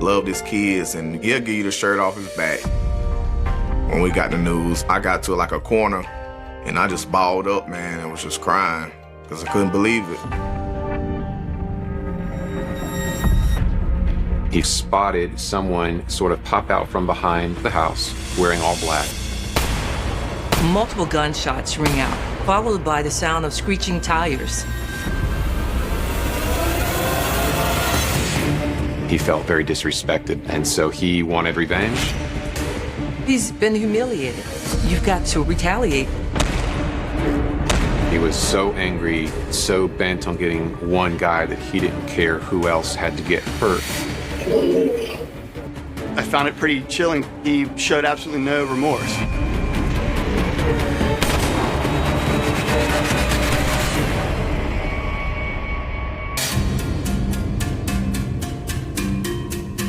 loved his kids, and he'll give you the shirt off his back. When we got the news, I got to like a corner, and I just balled up, man, and was just crying because I couldn't believe it. He spotted someone sort of pop out from behind the house wearing all black. Multiple gunshots ring out, followed by the sound of screeching tires. He felt very disrespected, and so he wanted revenge. He's been humiliated. You've got to retaliate. He was so angry, so bent on getting one guy that he didn't care who else had to get hurt. I found it pretty chilling. He showed absolutely no remorse.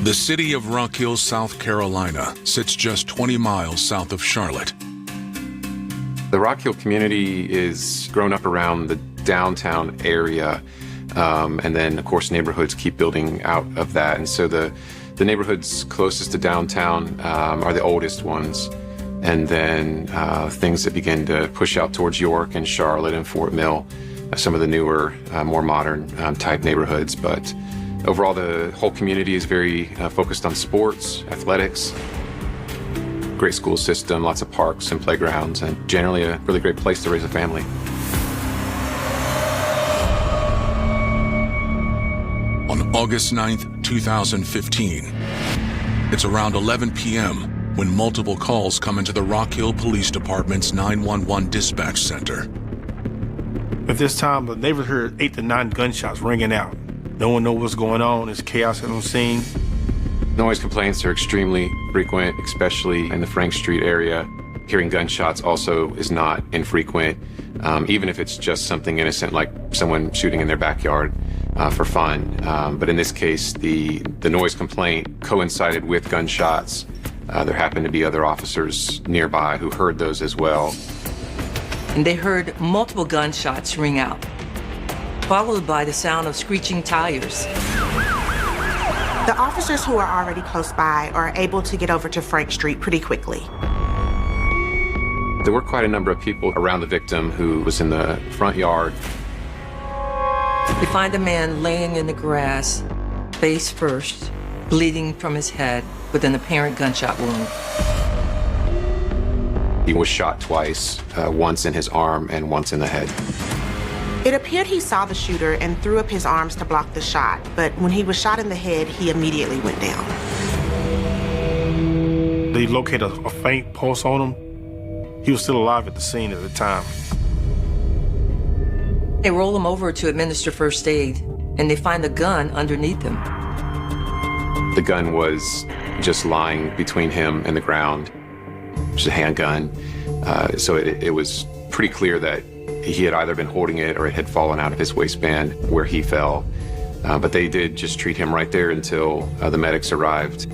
The city of Rock Hill, South Carolina, sits just 20 miles south of Charlotte. The Rock Hill community is grown up around the downtown area, and then, of course, neighborhoods keep building out of that. And so the neighborhoods closest to downtown are the oldest ones, and then things that begin to push out towards York and Charlotte and Fort Mill, some of the newer, more modern type neighborhoods. But overall, the whole community is very focused on sports, athletics, great school system, lots of parks and playgrounds, and generally a really great place to raise a family. On August 9th, 2015, it's around 11 p.m. when multiple calls come into the Rock Hill Police Department's 911 dispatch center. At this time, the neighbors heard 8 to 9 gunshots ringing out. No one knows what's going on. There's chaos on the scene. Noise complaints are extremely frequent, especially in the Frank Street area. Hearing gunshots also is not infrequent, even if it's just something innocent like someone shooting in their backyard for fun. But in this case, the noise complaint coincided with gunshots. There happened to be other officers nearby who heard those as well. And they heard multiple gunshots ring out, followed by the sound of screeching tires. The officers who are already close by are able to get over to Frank Street pretty quickly. There were quite a number of people around the victim who was in the front yard. They find a man laying in the grass, face first, bleeding from his head with an apparent gunshot wound. He was shot twice, once in his arm and once in the head. It appeared he saw the shooter and threw up his arms to block the shot, but when he was shot in the head, he immediately went down. They located a faint pulse on him. He was still alive at the scene at the time. They roll him over to administer first aid, and they find the gun underneath him. The gun was just lying between him and the ground. It was a handgun, so it was pretty clear that he had either been holding it or it had fallen out of his waistband where he fell. But they did just treat him right there until the medics arrived.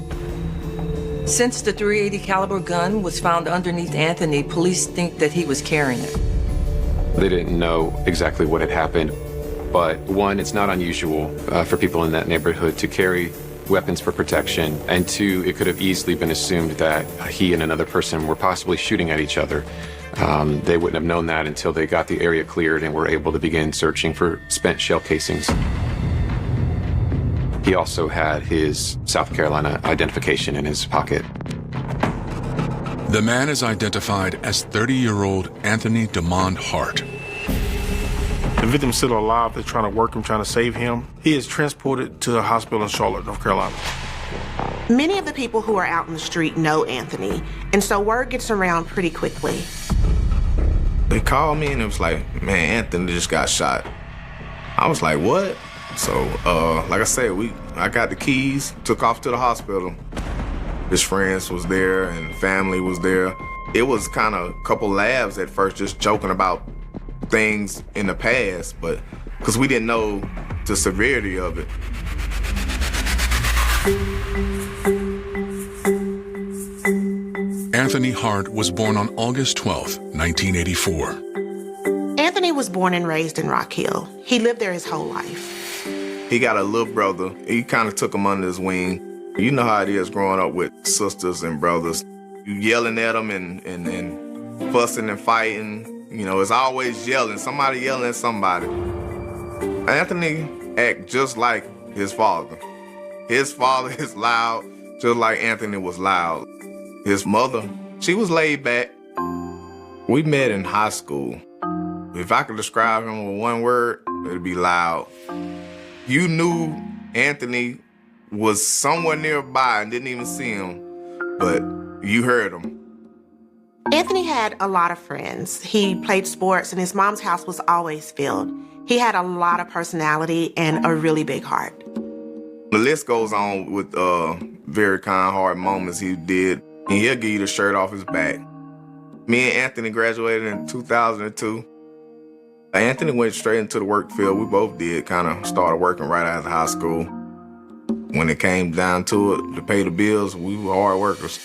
Since the .380 caliber gun was found underneath Anthony, police think that he was carrying it. They didn't know exactly what had happened, but one, it's not unusual for people in that neighborhood to carry weapons for protection, and two, it could have easily been assumed that he and another person were possibly shooting at each other. They wouldn't have known that until they got the area cleared and were able to begin searching for spent shell casings. He also had his South Carolina identification in his pocket. The man is identified as 30-year-old Anthony DeMond Hart. The victim's still alive. They're trying to work him, trying to save him. He is transported to a hospital in Charlotte, North Carolina. Many of the people who are out in the street know Anthony, and so word gets around pretty quickly. They called me and it was like, man, Anthony just got shot. I was like, what? So, like I said, I got the keys, took off to the hospital. His friends was there and family was there. It was kind of a couple laughs at first, just joking about things in the past, but because we didn't know the severity of it. Anthony Hart was born on August 12, 1984. Anthony was born and raised in Rock Hill. He lived there his whole life. He got a little brother. He kind of took him under his wing. You know how it is growing up with sisters and brothers. You yelling at them and fussing and fighting. You know, it's always yelling. Somebody yelling at somebody. Anthony act just like his father. His father is loud, just like Anthony was loud. His mother, she was laid back. We met in high school. If I could describe him with one word, it'd be loud. You knew Anthony was somewhere nearby and didn't even see him, but you heard him. Anthony had a lot of friends. He played sports, and his mom's house was always filled. He had a lot of personality and a really big heart. The list goes on with very kind, hard moments he did, and he'll give you the shirt off his back. Me and Anthony graduated in 2002. Anthony went straight into the work field. We both did, kind of started working right after high school. When it came down to it, to pay the bills, we were hard workers.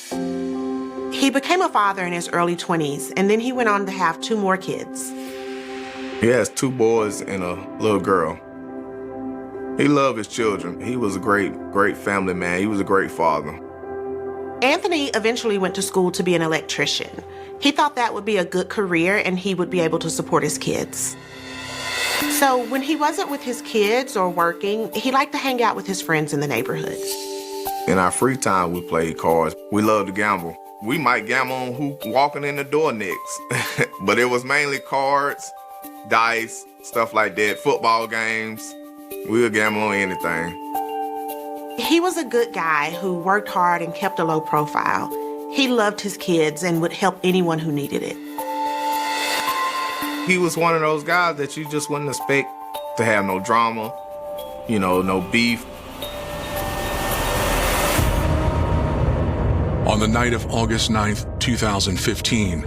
He became a father in his early 20s, and then he went on to have 2 more kids. He has 2 boys and a little girl. He loved his children. He was a great, great family man. He was a great father. Anthony eventually went to school to be an electrician. He thought that would be a good career and he would be able to support his kids. So when he wasn't with his kids or working, he liked to hang out with his friends in the neighborhood. In our free time, we played cards. We loved to gamble. We might gamble on who walking in the door next. But it was mainly cards, dice, stuff like that, football games. We would gamble on anything. He was a good guy who worked hard and kept a low profile. He loved his kids and would help anyone who needed it. He was one of those guys that you just wouldn't expect to have no drama, you know, no beef. On the night of August 9th, 2015,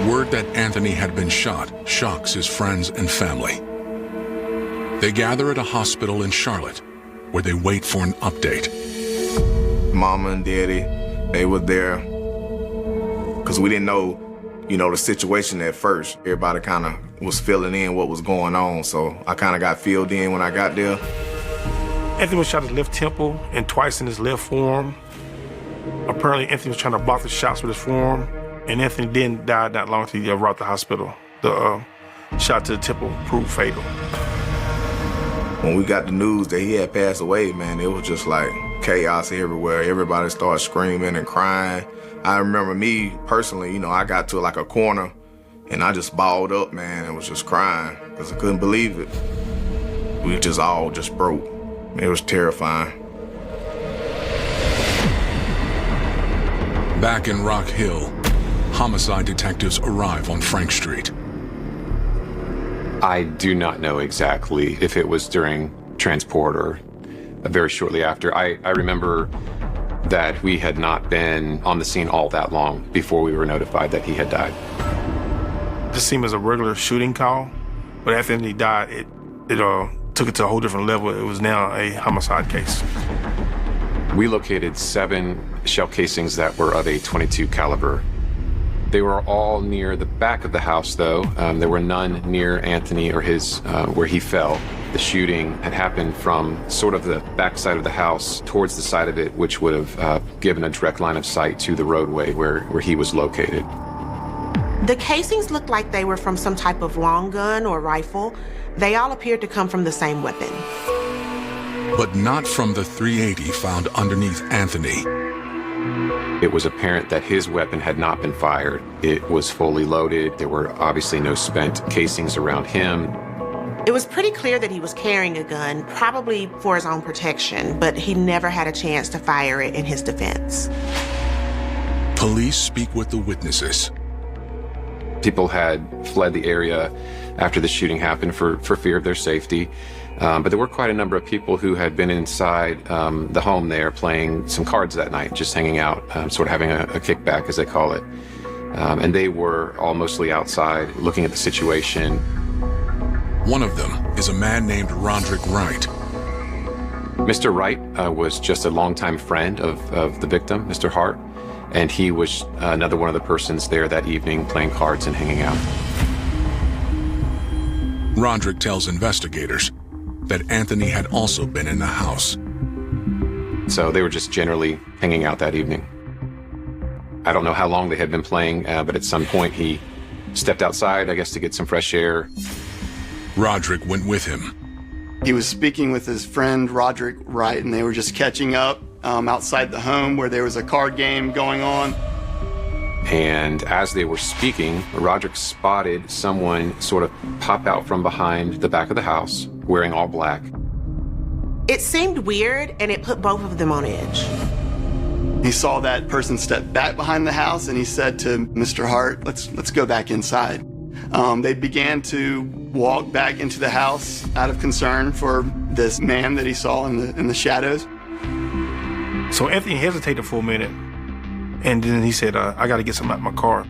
word that Anthony had been shot shocks his friends and family. They gather at a hospital in Charlotte, where they wait for an update. Mama and Daddy, they were there because we didn't know, you know, the situation at first. Everybody kind of was filling in what was going on, so I kind of got filled in when I got there. Anthony was shot in his left temple and twice in his left forearm. Apparently, Anthony was trying to block the shots with his forearm, and Anthony then died not long after he arrived at the hospital. The shot to the temple proved fatal. When we got the news that he had passed away, man, it was just like chaos everywhere. Everybody started screaming and crying. I remember me personally, you know, I got to like a corner and I just balled up, man, and was just crying because I couldn't believe it. We just all just broke. It was terrifying. Back in Rock Hill, homicide detectives arrive on Frank Street. I do not know exactly if it was during transport or very shortly after. I remember that we had not been on the scene all that long before we were notified that he had died. This seemed as a regular shooting call, but after he died, it took it to a whole different level. It was now a homicide case. We located 7 shell casings that were of a .22 caliber. They were all near the back of the house, though. There were none near Anthony or his, where he fell. The shooting had happened from sort of the back side of the house towards the side of it, which would have given a direct line of sight to the roadway where he was located. The casings looked like they were from some type of long gun or rifle. They all appeared to come from the same weapon. But not from the .380 found underneath Anthony. It was apparent that his weapon had not been fired. It was fully loaded. There were obviously no spent casings around him. It was pretty clear that he was carrying a gun, probably for his own protection, but he never had a chance to fire it in his defense. Police speak with the witnesses. People had fled the area after the shooting happened for fear of their safety. But there were quite a number of people who had been inside the home there playing some cards that night, just hanging out, sort of having a kickback, as they call it. And they were all mostly outside looking at the situation. One of them is a man named Roderick Wright. Mr. Wright was just a longtime friend of the victim, Mr. Hart, and he was another one of the persons there that evening playing cards and hanging out. Roderick tells investigators that Anthony had also been in the house. So they were just generally hanging out that evening. I don't know how long they had been playing, but at some point he stepped outside, I guess, to get some fresh air. Roderick went with him. He was speaking with his friend Roderick Wright, and they were just catching up outside the home where there was a card game going on. And as they were speaking, Roderick spotted someone sort of pop out from behind the back of the house, wearing all black. It seemed weird, and it put both of them on edge. He saw that person step back behind the house, and he said to Mr. Hart, let's go back inside. They began to walk back into the house out of concern for this man that he saw in the shadows. So Anthony hesitated for a minute, and then he said, I got to get something out of my car.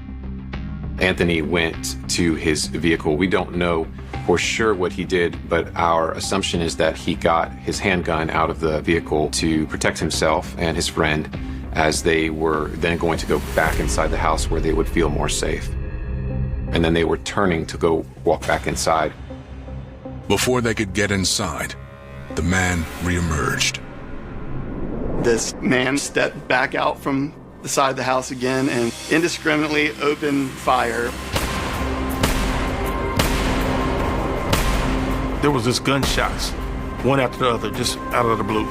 Anthony went to his vehicle. We don't know for sure what he did, but our assumption is that he got his handgun out of the vehicle to protect himself and his friend as they were then going to go back inside the house where they would feel more safe. And then they were turning to go walk back inside. Before they could get inside, the man reemerged. This man stepped back out from the side of the house again and indiscriminately opened fire. There was just gunshots, one after the other, just out of the blue.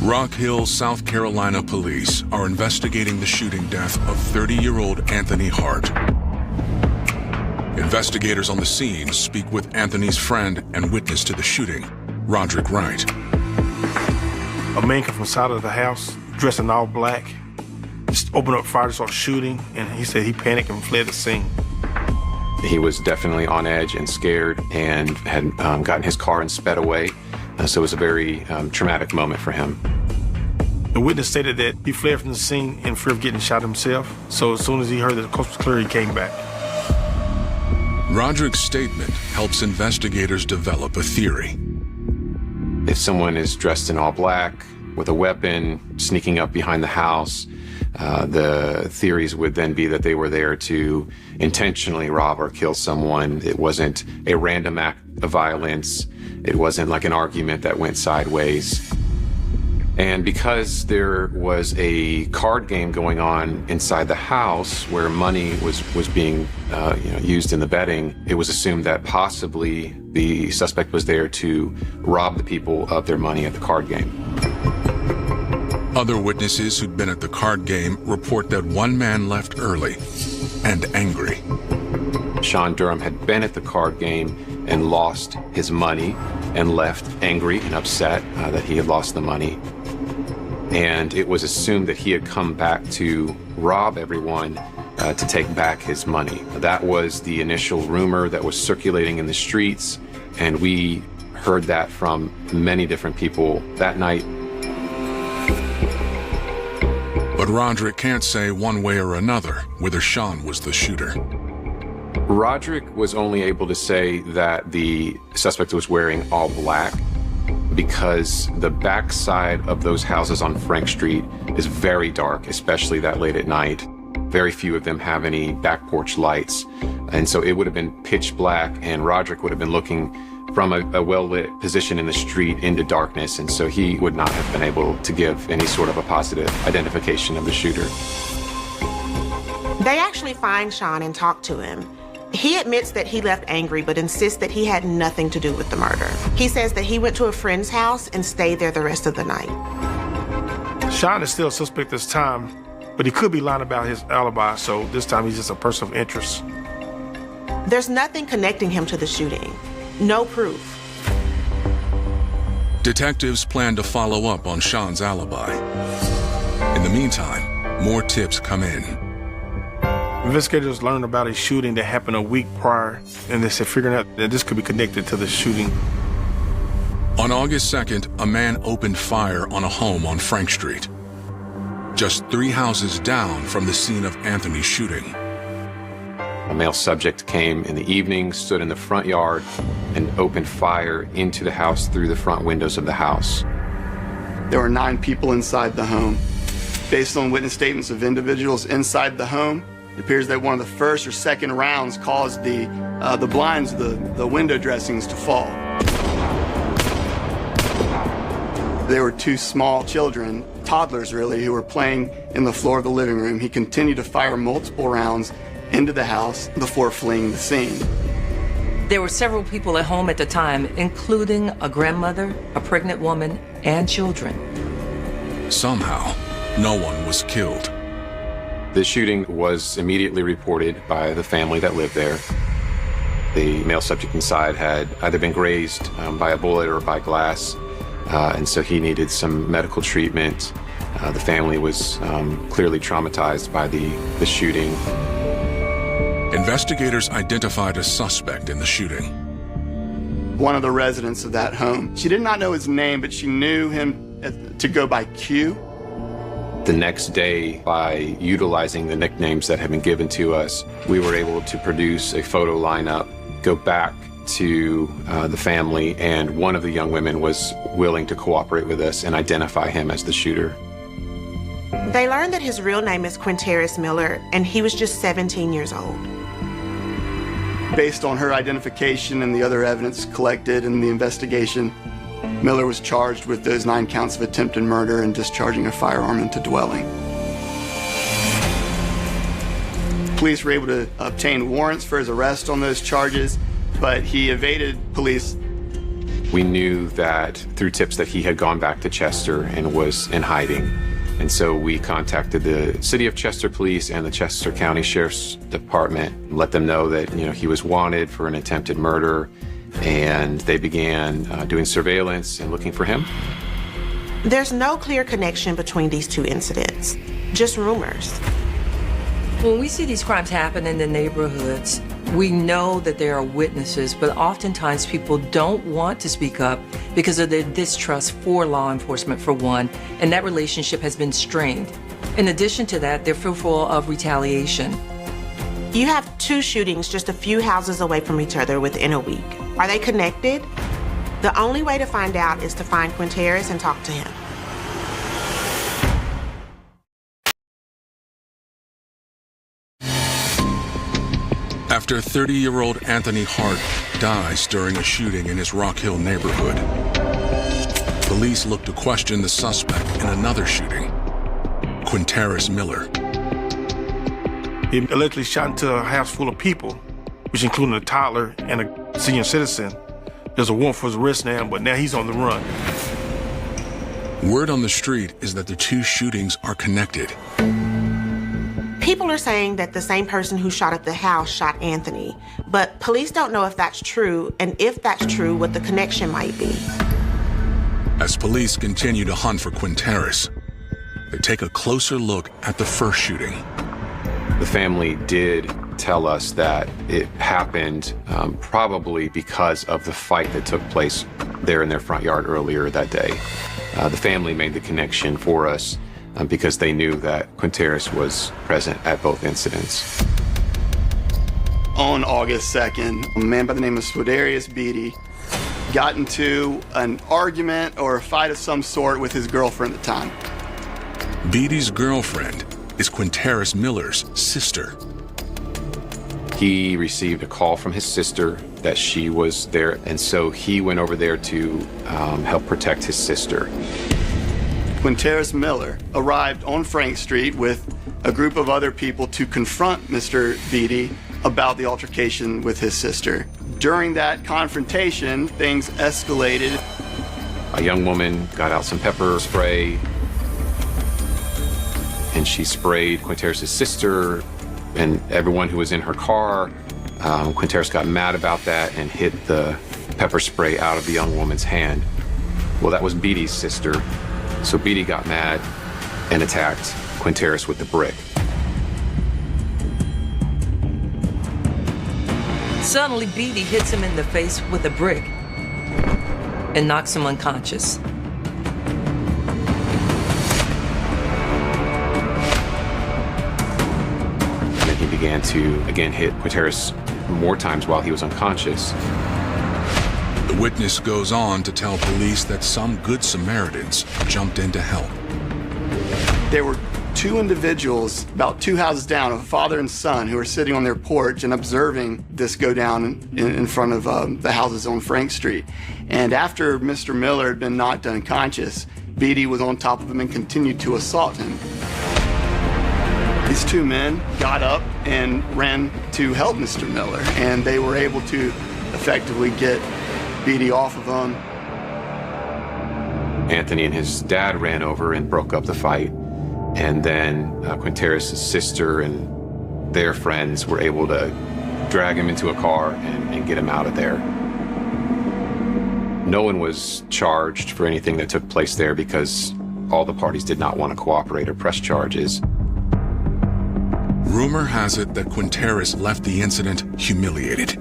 Rock Hill, South Carolina police are investigating the shooting death of 30-year-old Anthony Hart. Investigators on the scene speak with Anthony's friend and witness to the shooting, Roderick Wright. A man came from the side of the house, dressed in all black, just opened up fire to start shooting, and he said he panicked and fled the scene. He was definitely on edge and scared and had gotten his car and sped away. So it was a very traumatic moment for him. The witness stated that he fled from the scene in fear of getting shot himself. So as soon as he heard that the coast was clear, he came back. Roderick's statement helps investigators develop a theory. If someone is dressed in all black with a weapon, sneaking up behind the house, the theories would then be that they were there to intentionally rob or kill someone. It wasn't a random act of violence. It wasn't like an argument that went sideways. And because there was a card game going on inside the house where money was being used in the betting, it was assumed that possibly the suspect was there to rob the people of their money at the card game. Other witnesses who'd been at the card game report that one man left early and angry. Sean Durham had been at the card game and lost his money and left angry and upset that he had lost the money. And it was assumed that he had come back to rob everyone to take back his money. That was the initial rumor that was circulating in the streets, and we heard that from many different people that night. But Roderick can't say one way or another whether Sean was the shooter. Roderick was only able to say that the suspect was wearing all black because the backside of those houses on Frank Street is very dark, especially that late at night. Very few of them have any back porch lights. And so it would have been pitch black, and Roderick would have been looking from a well-lit position in the street into darkness, and so he would not have been able to give any sort of a positive identification of the shooter. They actually find Sean and talk to him. He admits that he left angry, but insists that he had nothing to do with the murder. He says that he went to a friend's house and stayed there the rest of the night. Sean is still a suspect this time, but he could be lying about his alibi, so this time he's just a person of interest. There's nothing connecting him to the shooting. No proof. Detectives plan to follow up on Sean's alibi. In the meantime, more tips come in. Investigators learned about a shooting that happened a week prior, and they said figuring out that this could be connected to the shooting. On August 2nd, a man opened fire on a home on Frank Street, just 3 houses down from the scene of Anthony's shooting. A male subject came in the evening, stood in the front yard, and opened fire into the house through the front windows of the house. There were 9 people inside the home. Based on witness statements of individuals inside the home, It appears that one of the first or second rounds caused the blinds, the window dressings to fall. There were two small children, toddlers really, who were playing in the floor of the living room. He continued to fire multiple rounds into the house before fleeing the scene. There were several people at home at the time, including a grandmother, a pregnant woman, and children. Somehow, no one was killed. The shooting was immediately reported by the family that lived there. The male subject inside had either been grazed by a bullet or by glass, and so he needed some medical treatment. The family was clearly traumatized by the shooting. Investigators identified a suspect in the shooting. One of the residents of that home. She did not know his name, but she knew him to go by Q. The next day, by utilizing the nicknames that had been given to us, we were able to produce a photo lineup, go back to the family, and one of the young women was willing to cooperate with us and identify him as the shooter. They learned that his real name is Quinteris Miller, and he was just 17 years old. Based on her identification and the other evidence collected in the investigation, Miller was charged with those 9 counts of attempted murder and discharging a firearm into dwelling. Police were able to obtain warrants for his arrest on those charges, but he evaded police. We knew that through tips that he had gone back to Chester and was in hiding. And so we contacted the City of Chester Police and the Chester County Sheriff's Department and let them know that, he was wanted for an attempted murder, and they began doing surveillance and looking for him. There's no clear connection between these two incidents, just rumors. When we see these crimes happen in the neighborhoods, we know that there are witnesses, but oftentimes people don't want to speak up because of their distrust for law enforcement, for one, and that relationship has been strained. In addition to that, they're fearful of retaliation. You have 2 shootings just a few houses away from each other within a week. Are they connected? The only way to find out is to find Quinteris and talk to him. After 30-year-old Anthony Hart dies during a shooting in his Rock Hill neighborhood, police look to question the suspect in another shooting, Quinteris Miller. He allegedly shot into a house full of people, which included a toddler and a senior citizen. There's a warrant for his arrest now, but now he's on the run. Word on the street is that the 2 shootings are connected. People are saying that the same person who shot up the house shot Anthony, but police don't know if that's true, and if that's true, what the connection might be. As police continue to hunt for Quinteris, they take a closer look at the first shooting. The family did tell us that it happened probably because of the fight that took place there in their front yard earlier that day. The family made the connection for us because they knew that Quinteris was present at both incidents. On August 2nd, a man by the name of Swadarius Beatty got into an argument or a fight of some sort with his girlfriend at the time. Beatty's girlfriend is Quinteris Miller's sister. He received a call from his sister that she was there, and so he went over there to help protect his sister. Quinteris Miller arrived on Frank Street with a group of other people to confront Mr. Beatty about the altercation with his sister. During that confrontation, things escalated. A young woman got out some pepper spray, and she sprayed Quinteris' sister and everyone who was in her car. Quinteris got mad about that and hit the pepper spray out of the young woman's hand. Well, that was Beatty's sister. So Beatty got mad and attacked Quinteris with the brick. Suddenly, Beatty hits him in the face with a brick and knocks him unconscious. And then he began to, again, hit Quinteris more times while he was unconscious. The witness goes on to tell police that some good Samaritans jumped in to help. There were two individuals about two houses down, a father and son, who were sitting on their porch and observing this go down in front of the houses on Frank Street. And after Mr. Miller had been knocked unconscious, Beatty was on top of him and continued to assault him. These two men got up and ran to help Mr. Miller, and they were able to effectively get Beatty off of him. Anthony and his dad ran over and broke up the fight. And then Quinteris' sister and their friends were able to drag him into a car and get him out of there. No one was charged for anything that took place there because all the parties did not want to cooperate or press charges. Rumor has it that Quinteris left the incident humiliated.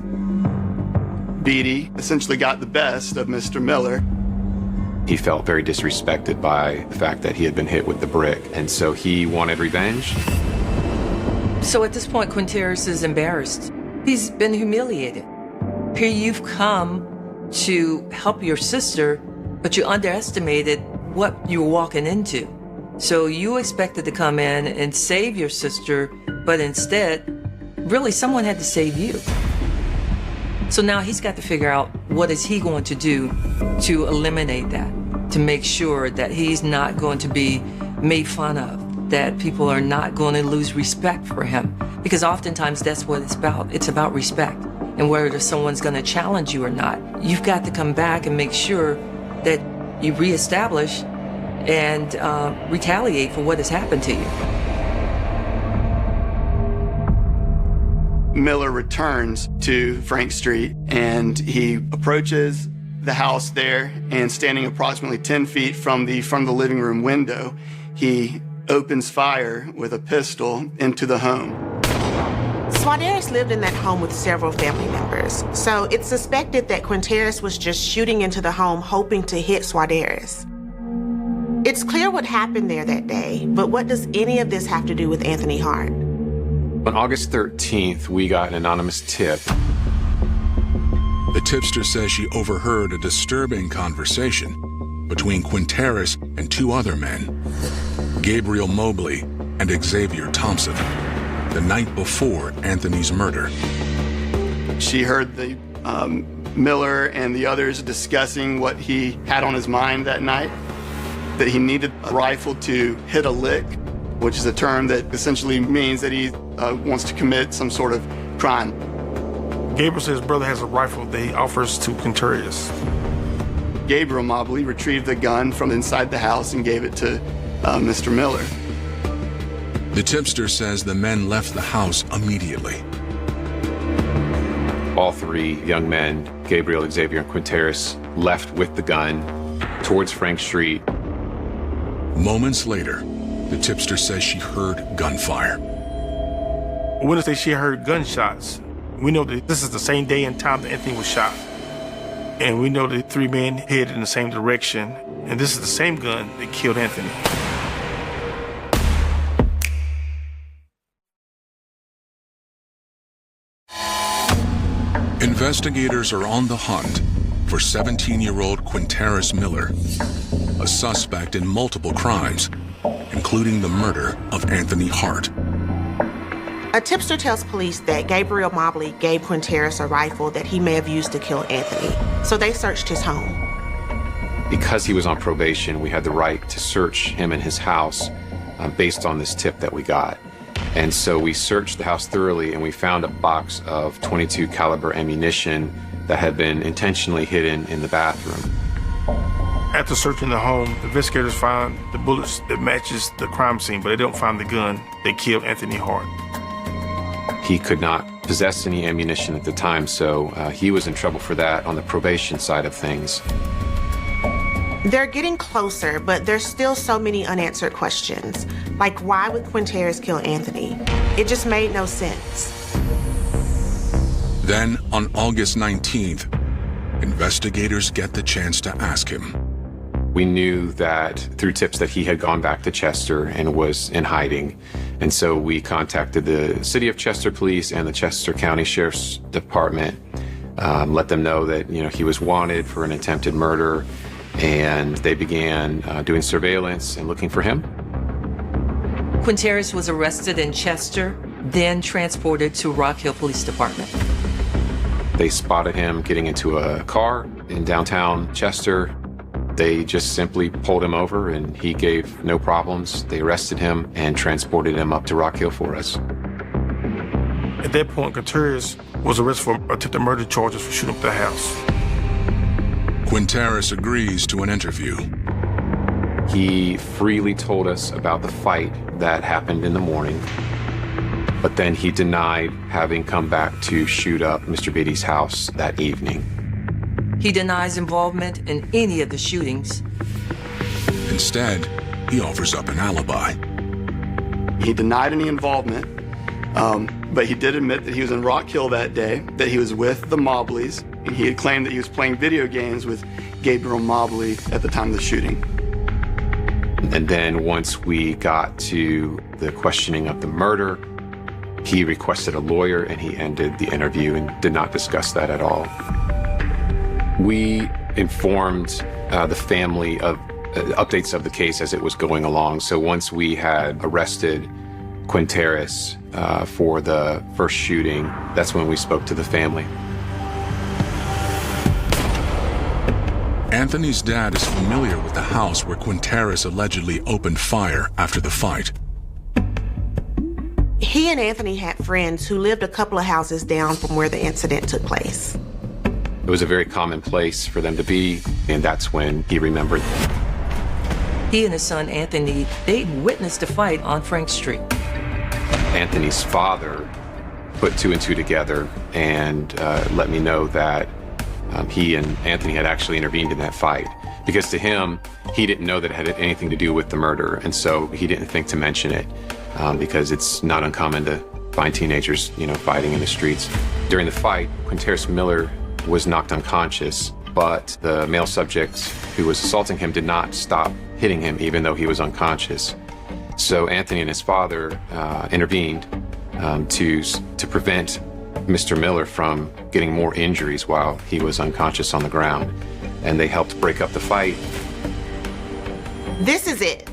Beatty essentially got the best of Mr. Miller. He felt very disrespected by the fact that he had been hit with the brick, and so he wanted revenge. So at this point, Quinteris is embarrassed. He's been humiliated. Here you've come to help your sister, but you underestimated what you were walking into. So you expected to come in and save your sister, but instead, really someone had to save you. So now he's got to figure out what is he going to do to eliminate that, to make sure that he's not going to be made fun of, that people are not going to lose respect for him. Because oftentimes that's what it's about. It's about respect. And whether someone's going to challenge you or not, you've got to come back and make sure that you reestablish and retaliate for what has happened to you. Miller returns to Frank Street and he approaches the house there, and standing approximately 10 feet from the living room window, he opens fire with a pistol into the home. Swaderis lived in that home with several family members, so it's suspected that Quinteris was just shooting into the home hoping to hit Swaderis. It's clear what happened there that day, but what does any of this have to do with Anthony Hart? On August 13th, we got an anonymous tip. The tipster says she overheard a disturbing conversation between Quinteris and two other men, Gabriel Mobley and Xavier Thompson, the night before Anthony's murder. She heard the Miller and the others discussing what he had on his mind that night, that he needed a rifle to hit a lick, which is a term that essentially means that he wants to commit some sort of crime. Gabriel says his brother has a rifle that he offers to Quinteris. Gabriel Mobley retrieved the gun from inside the house and gave it to Mr. Miller. The tipster says the men left the house immediately. All three young men, Gabriel, Xavier, and Quinteris, left with the gun towards Frank Street. Moments later, the tipster says she heard gunfire. When they say she heard gunshots, we know that this is the same day and time that Anthony was shot. And we know that three men headed in the same direction. And this is the same gun that killed Anthony. Investigators are on the hunt for 17-year-old Quinteris Miller, a suspect in multiple crimes, including the murder of Anthony Hart. A tipster tells police that Gabriel Mobley gave Quinteris a rifle that he may have used to kill Anthony, so they searched his home. Because he was on probation, we had the right to search him and his house based on this tip that we got. And so we searched the house thoroughly, and we found a box of .22 caliber ammunition that had been intentionally hidden in the bathroom. After searching the home, investigators found the bullets that matches the crime scene, but they don't find the gun that killed Anthony Hart. He could not possess any ammunition at the time, so he was in trouble for that on the probation side of things. They're getting closer, but there's still so many unanswered questions. Like, why would Quinteris kill Anthony? It just made no sense. Then, on August 19th, investigators get the chance to ask him. We knew that through tips that he had gone back to Chester and was in hiding. And so we contacted the City of Chester Police and the Chester County Sheriff's Department, let them know that, he was wanted for an attempted murder, and they began doing surveillance and looking for him. Quinteris was arrested in Chester, then transported to Rock Hill Police Department. They spotted him getting into a car in downtown Chester. They just simply pulled him over and he gave no problems. They arrested him and transported him up to Rock Hill for us. At that point, Quinteris was arrested for attempted murder charges for shooting up the house. Quinteris agrees to an interview. He freely told us about the fight that happened in the morning, but then he denied having come back to shoot up Mr. Beatty's house that evening. He denies involvement in any of the shootings. Instead, he offers up an alibi. He denied any involvement, but he did admit that he was in Rock Hill that day, that he was with the Mobleys, and he had claimed that he was playing video games with Gabriel Mobley at the time of the shooting. And then once we got to the questioning of the murder, he requested a lawyer and he ended the interview and did not discuss that at all. We informed the family of updates of the case as it was going along. So once we had arrested Quinteris for the first shooting, that's when we spoke to the family. Anthony's dad is familiar with the house where Quinteris allegedly opened fire after the fight. He and Anthony had friends who lived a couple of houses down from where the incident took place. It was a very common place for them to be, and that's when he remembered. He and his son, Anthony, they witnessed a fight on Frank Street. Anthony's father put two and two together and let me know that he and Anthony had actually intervened in that fight. Because to him, he didn't know that it had anything to do with the murder, and so he didn't think to mention it because it's not uncommon to find teenagers, fighting in the streets. During the fight, Quinteris Miller was knocked unconscious, but the male subject who was assaulting him did not stop hitting him even though he was unconscious. So Anthony and his father intervened to prevent Mr. Miller from getting more injuries while he was unconscious on the ground, and they helped break up the fight. This is it.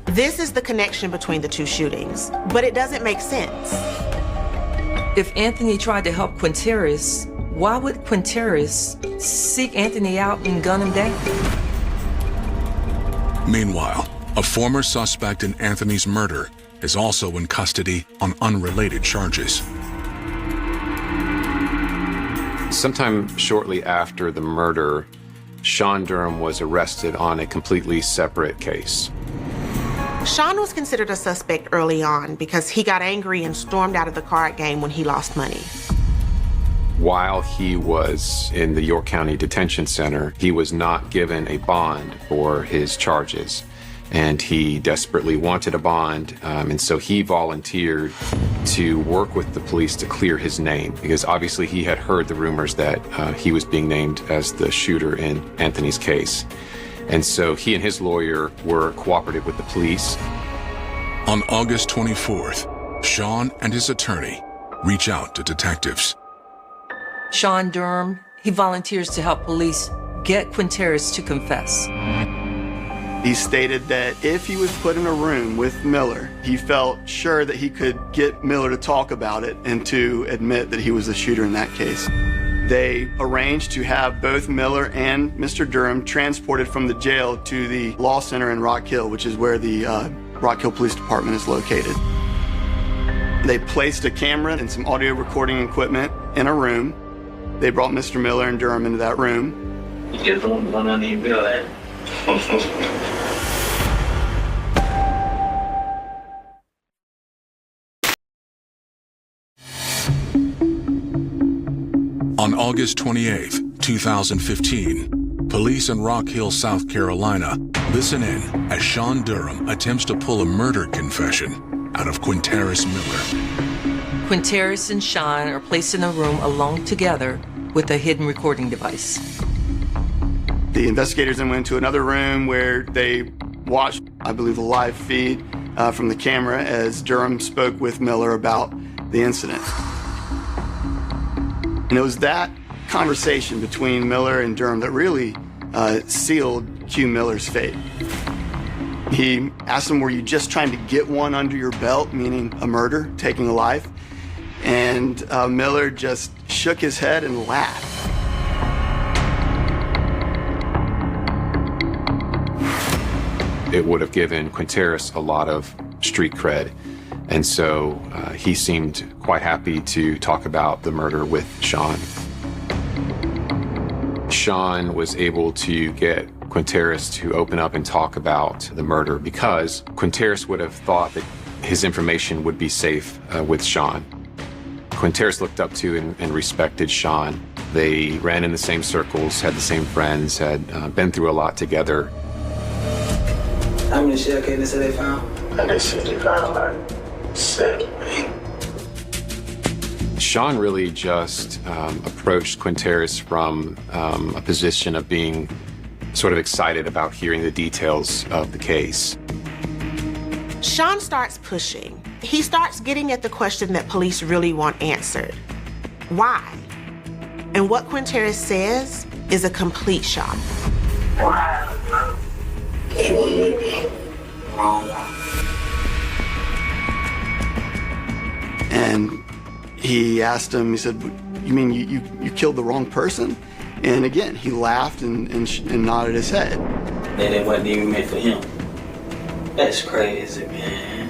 This is the connection between the two shootings, but it doesn't make sense. If Anthony tried to help Quinteris, why would Quinteris seek Anthony out and gun him down? Meanwhile, a former suspect in Anthony's murder is also in custody on unrelated charges. Sometime shortly after the murder, Sean Durham was arrested on a completely separate case. Sean was considered a suspect early on because he got angry and stormed out of the card game when he lost money. While he was in the York County Detention Center, he was not given a bond for his charges, and he desperately wanted a bond, and so he volunteered to work with the police to clear his name, because obviously he had heard the rumors that he was being named as the shooter in Anthony's case. And so he and his lawyer were cooperative with the police. On August 24th, Sean and his attorney reach out to detectives. Sean Durham, he volunteers to help police get Quinteris to confess. He stated that if he was put in a room with Miller, he felt sure that he could get Miller to talk about it and to admit that he was the shooter in that case. They arranged to have both Miller and Mr. Durham transported from the jail to the law center in Rock Hill, which is where the Rock Hill Police Department is located. They placed a camera and some audio recording equipment in a room. They brought Mr. Miller and Durham into that room. On August 28th, 2015, police in Rock Hill, South Carolina, listen in as Sean Durham attempts to pull a murder confession out of Quinteris Miller. Quinteris and Sean are placed in a room alone together with a hidden recording device. The investigators then went to another room where they watched, I believe, a live feed from the camera as Durham spoke with Miller about the incident. And it was that conversation between Miller and Durham that really sealed Q Miller's fate. He asked him, were you just trying to get one under your belt, meaning a murder, taking a life? And Miller just shook his head and laughed. It would have given Quinteris a lot of street cred. And so he seemed quite happy to talk about the murder with Sean. Sean was able to get Quinteris to open up and talk about the murder because Quinteris would have thought that his information would be safe with Sean. Quinteris looked up to and respected Sean. They ran in the same circles, had the same friends, had been through a lot together. How many shell casings they found? And they said they found like 7, 8. Sean really just approached Quinteris from a position of being sort of excited about hearing the details of the case. Sean starts pushing. He starts getting at the question that police really want answered. Why? And what Quinteris says is a complete shock. Why? It would be wrong. And he asked him, he said, you mean you killed the wrong person? And again, he laughed and nodded his head. That it wasn't even meant for him. That's crazy, man.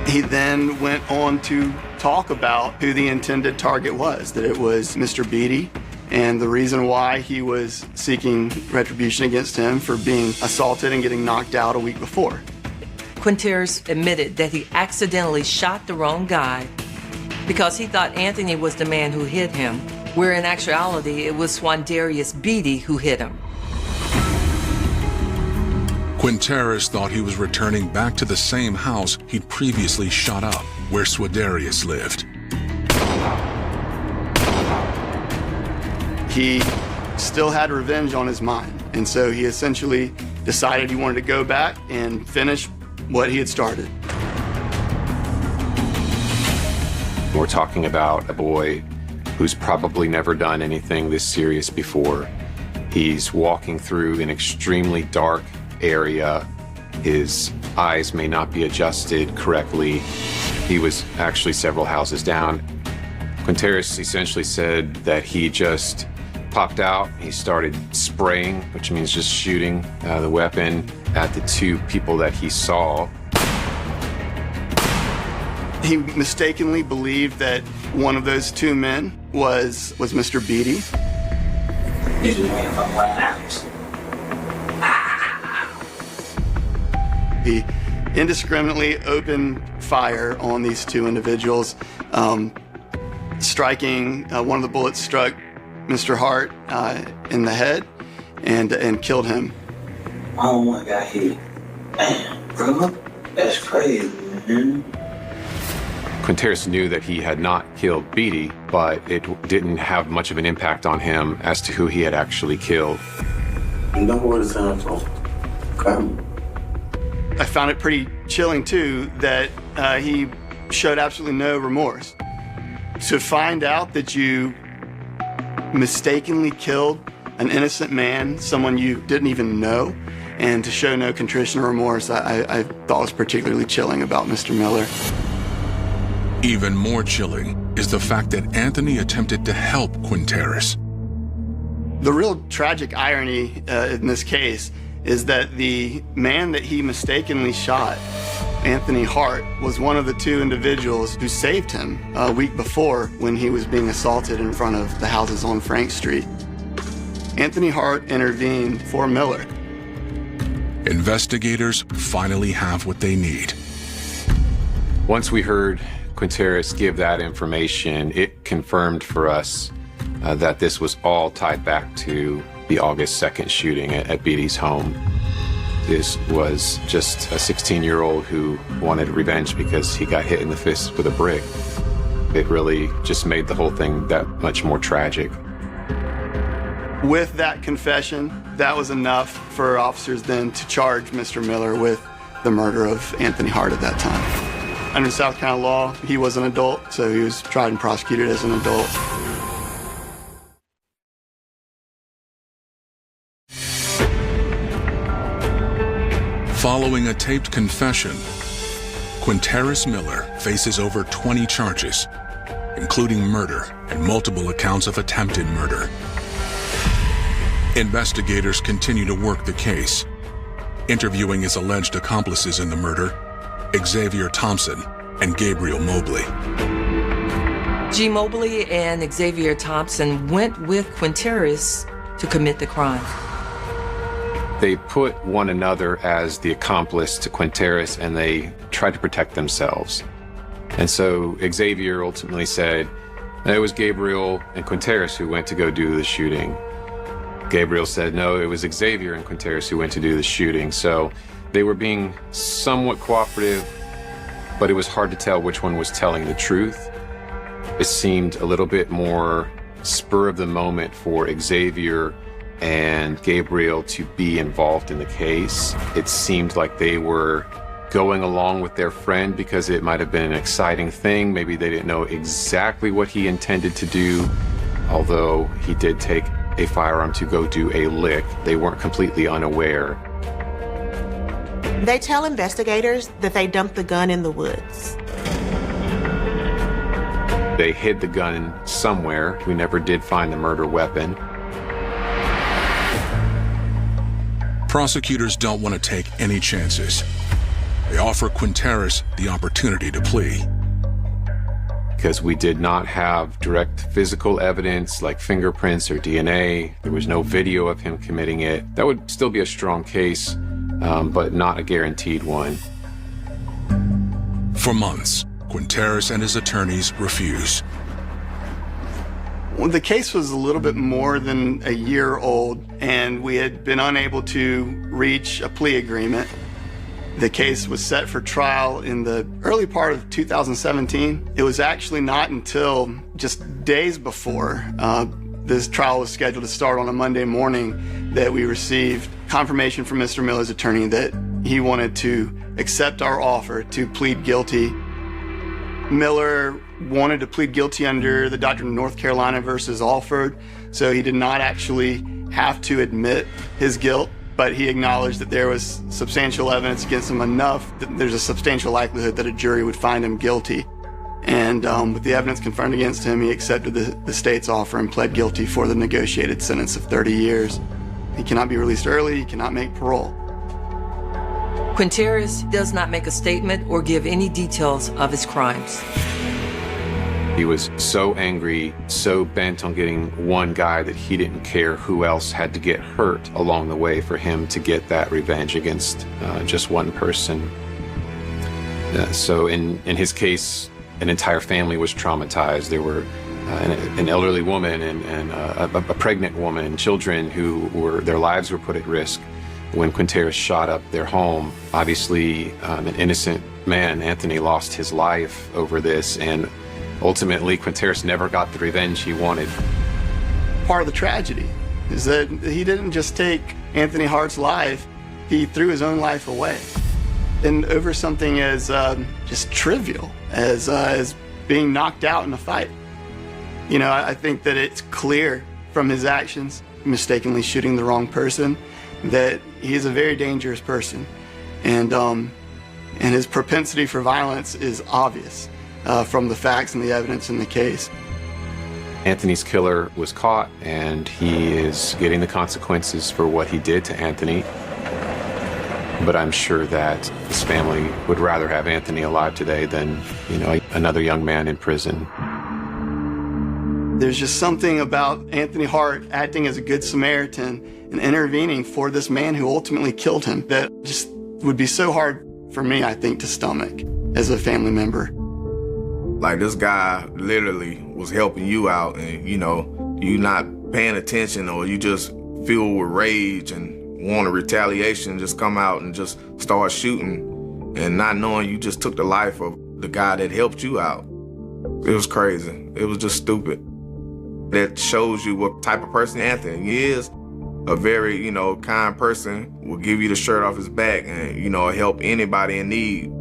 He then went on to talk about who the intended target was, that it was Mr. Beatty, and the reason why he was seeking retribution against him for being assaulted and getting knocked out a week before. Quinteris admitted that he accidentally shot the wrong guy because he thought Anthony was the man who hit him, where in actuality it was Swandarius Beatty who hit him. Quinteris thought he was returning back to the same house he'd previously shot up, where Swandarius lived. He still had revenge on his mind, and so he essentially decided he wanted to go back and finish what he had started. We're talking about a boy who's probably never done anything this serious before. He's walking through an extremely dark area. His eyes may not be adjusted correctly. He was actually several houses down. Quinteris essentially said that he just popped out. He started spraying, which means just shooting the weapon at the two people that he saw. He mistakenly believed that one of those two men was Mr. Beatty. You just went from one house. He indiscriminately opened fire on these two individuals, striking, one of the bullets struck Mr. Hart in the head and killed him. Oh, one got hit. Damn, bro, that's crazy, man. Quinteris knew that he had not killed Beatty, but it didn't have much of an impact on him as to who he had actually killed. You know where the time from? Come. I found it pretty chilling, too, that he showed absolutely no remorse. To find out that you mistakenly killed an innocent man, someone you didn't even know, and to show no contrition or remorse, I thought was particularly chilling about Mr. Miller. Even more chilling is the fact that Anthony attempted to help Quinteris. The real tragic irony in this case is that the man that he mistakenly shot, Anthony Hart, was one of the two individuals who saved him a week before when he was being assaulted in front of the houses on Frank Street. Anthony Hart intervened for Miller. Investigators finally have what they need. Once we heard Quinteris give that information, it confirmed for us that this was all tied back to the August 2nd shooting at Beatty's home. This was just a 16-year-old who wanted revenge because he got hit in the fist with a brick. It really just made the whole thing that much more tragic. With that confession, that was enough for officers then to charge Mr. Miller with the murder of Anthony Hart at that time. Under South Carolina law, he was an adult, so he was tried and prosecuted as an adult. Following a taped confession, Quinteris Miller faces over 20 charges, including murder and multiple accounts of attempted murder. Investigators continue to work the case, interviewing his alleged accomplices in the murder, Xavier Thompson and Gabriel Mobley. G. Mobley and Xavier Thompson went with Quinteris to commit the crime. They put one another as the accomplice to Quinteris, and they tried to protect themselves. And so Xavier ultimately said it was Gabriel and Quinteris who went to go do the shooting. Gabriel said, no, it was Xavier and Quinteris who went to do the shooting. So they were being somewhat cooperative, but it was hard to tell which one was telling the truth. It seemed a little bit more spur of the moment for Xavier and Gabriel to be involved in the case. It seemed like they were going along with their friend because it might have been an exciting thing. Maybe they didn't know exactly what he intended to do, although he did take a firearm to go do a lick. They weren't completely unaware. They tell investigators that they dumped the gun in the woods. They hid the gun somewhere. We never did find the murder weapon. Prosecutors don't want to take any chances. They offer Quinteris the opportunity to plea. Because we did not have direct physical evidence like fingerprints or DNA. There was no video of him committing it. That would still be a strong case, but not a guaranteed one. For months, Quinteris and his attorneys refuse. Well, the case was a little bit more than a year old, and we had been unable to reach a plea agreement. The case was set for trial in the early part of 2017. It was actually not until just days before this trial was scheduled to start on a Monday morning that we received confirmation from Mr. Miller's attorney that he wanted to accept our offer to plead guilty. Miller wanted to plead guilty under the doctrine of North Carolina versus Alford, so he did not actually have to admit his guilt, but he acknowledged that there was substantial evidence against him enough that there's a substantial likelihood that a jury would find him guilty. And with the evidence confirmed against him, he accepted the state's offer and pled guilty for the negotiated sentence of 30 years. He cannot be released early, he cannot make parole. Quinteris does not make a statement or give any details of his crimes. He was so angry, so bent on getting one guy that he didn't care who else had to get hurt along the way for him to get that revenge against just one person. So in his case, an entire family was traumatized. There were an elderly woman and a pregnant woman and children who their lives were put at risk when Quinteris shot up their home. Obviously, an innocent man, Anthony, lost his life over this, and ultimately, Quinteris never got the revenge he wanted. Part of the tragedy is that he didn't just take Anthony Hart's life, he threw his own life away. And over something as just trivial as being knocked out in a fight. You know, I think that it's clear from his actions, mistakenly shooting the wrong person, that he is a very dangerous person. And his propensity for violence is obvious. From the facts and the evidence in the case. Anthony's killer was caught, and he is getting the consequences for what he did to Anthony. But I'm sure that his family would rather have Anthony alive today than, another young man in prison. There's just something about Anthony Hart acting as a good Samaritan and intervening for this man who ultimately killed him that just would be so hard for me, I think, to stomach as a family member. Like, this guy literally was helping you out, and you not paying attention, or you just filled with rage and want a retaliation, just come out and just start shooting, and not knowing you just took the life of the guy that helped you out. It was crazy. It was just stupid. That shows you what type of person Anthony is. A very, kind person, will give you the shirt off his back and, help anybody in need.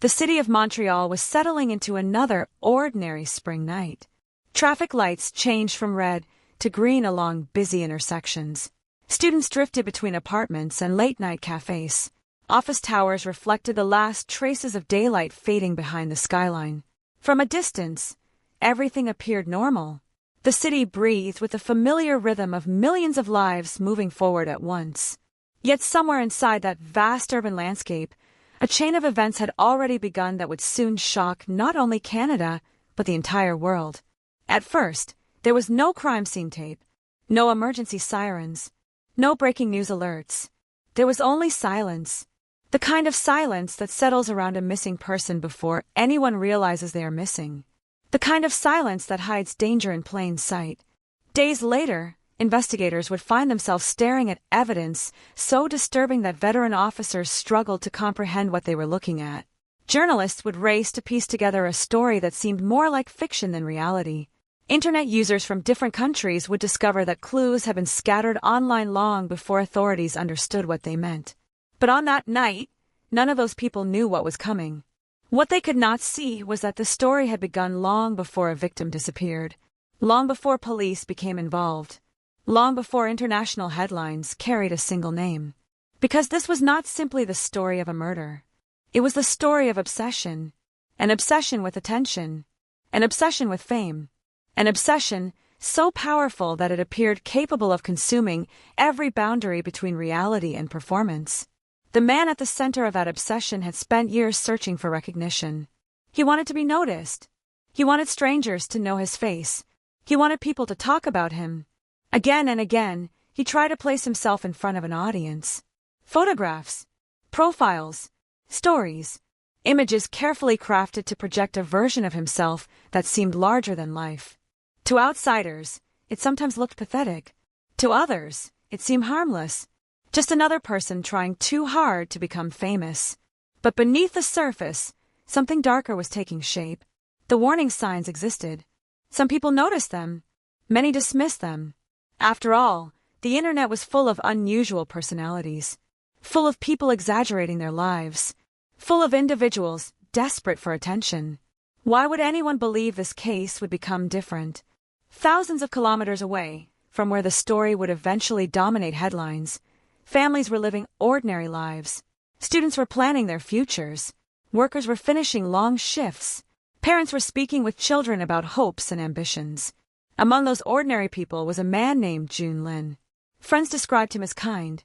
The city of Montreal was settling into another ordinary spring night. Traffic lights changed from red to green along busy intersections. Students drifted between apartments and late-night cafes. Office towers reflected the last traces of daylight fading behind the skyline. From a distance, everything appeared normal. The city breathed with the familiar rhythm of millions of lives moving forward at once. Yet somewhere inside that vast urban landscape, a chain of events had already begun that would soon shock not only Canada, but the entire world. At first, there was no crime scene tape, no emergency sirens, no breaking news alerts. There was only silence. The kind of silence that settles around a missing person before anyone realizes they are missing. The kind of silence that hides danger in plain sight. Days later, investigators would find themselves staring at evidence so disturbing that veteran officers struggled to comprehend what they were looking at. Journalists would race to piece together a story that seemed more like fiction than reality. Internet users from different countries would discover that clues had been scattered online long before authorities understood what they meant. But on that night, none of those people knew what was coming. What they could not see was that the story had begun long before a victim disappeared, long before police became involved, long before international headlines carried a single name. Because this was not simply the story of a murder. It was the story of obsession, an obsession with attention, an obsession with fame, an obsession so powerful that it appeared capable of consuming every boundary between reality and performance. The man at the center of that obsession had spent years searching for recognition. He wanted to be noticed. He wanted strangers to know his face. He wanted people to talk about him. Again and again, he tried to place himself in front of an audience. Photographs, profiles, stories, images carefully crafted to project a version of himself that seemed larger than life. To outsiders, it sometimes looked pathetic. To others, it seemed harmless. Just another person trying too hard to become famous. But beneath the surface, something darker was taking shape. The warning signs existed. Some people noticed them. Many dismissed them. After all, the internet was full of unusual personalities. Full of people exaggerating their lives. Full of individuals desperate for attention. Why would anyone believe this case would become different? Thousands of kilometers away, from where the story would eventually dominate headlines, families were living ordinary lives. Students were planning their futures. Workers were finishing long shifts. Parents were speaking with children about hopes and ambitions. Among those ordinary people was a man named Jun Lin. Friends described him as kind,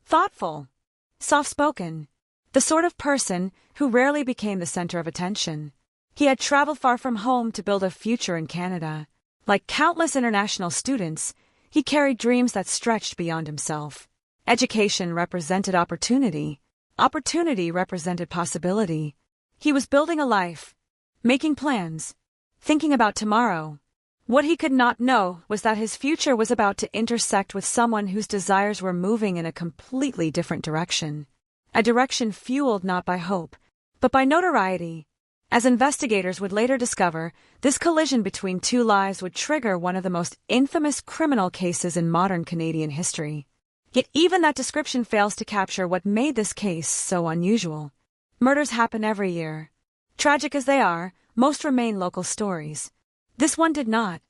thoughtful, soft-spoken, the sort of person who rarely became the center of attention. He had traveled far from home to build a future in Canada. Like countless international students, he carried dreams that stretched beyond himself. Education represented opportunity. Opportunity represented possibility. He was building a life, making plans, thinking about tomorrow. What he could not know was that his future was about to intersect with someone whose desires were moving in a completely different direction. A direction fueled not by hope, but by notoriety. As investigators would later discover, this collision between two lives would trigger one of the most infamous criminal cases in modern Canadian history. Yet even that description fails to capture what made this case so unusual. Murders happen every year. Tragic as they are, most remain local stories. This one did not.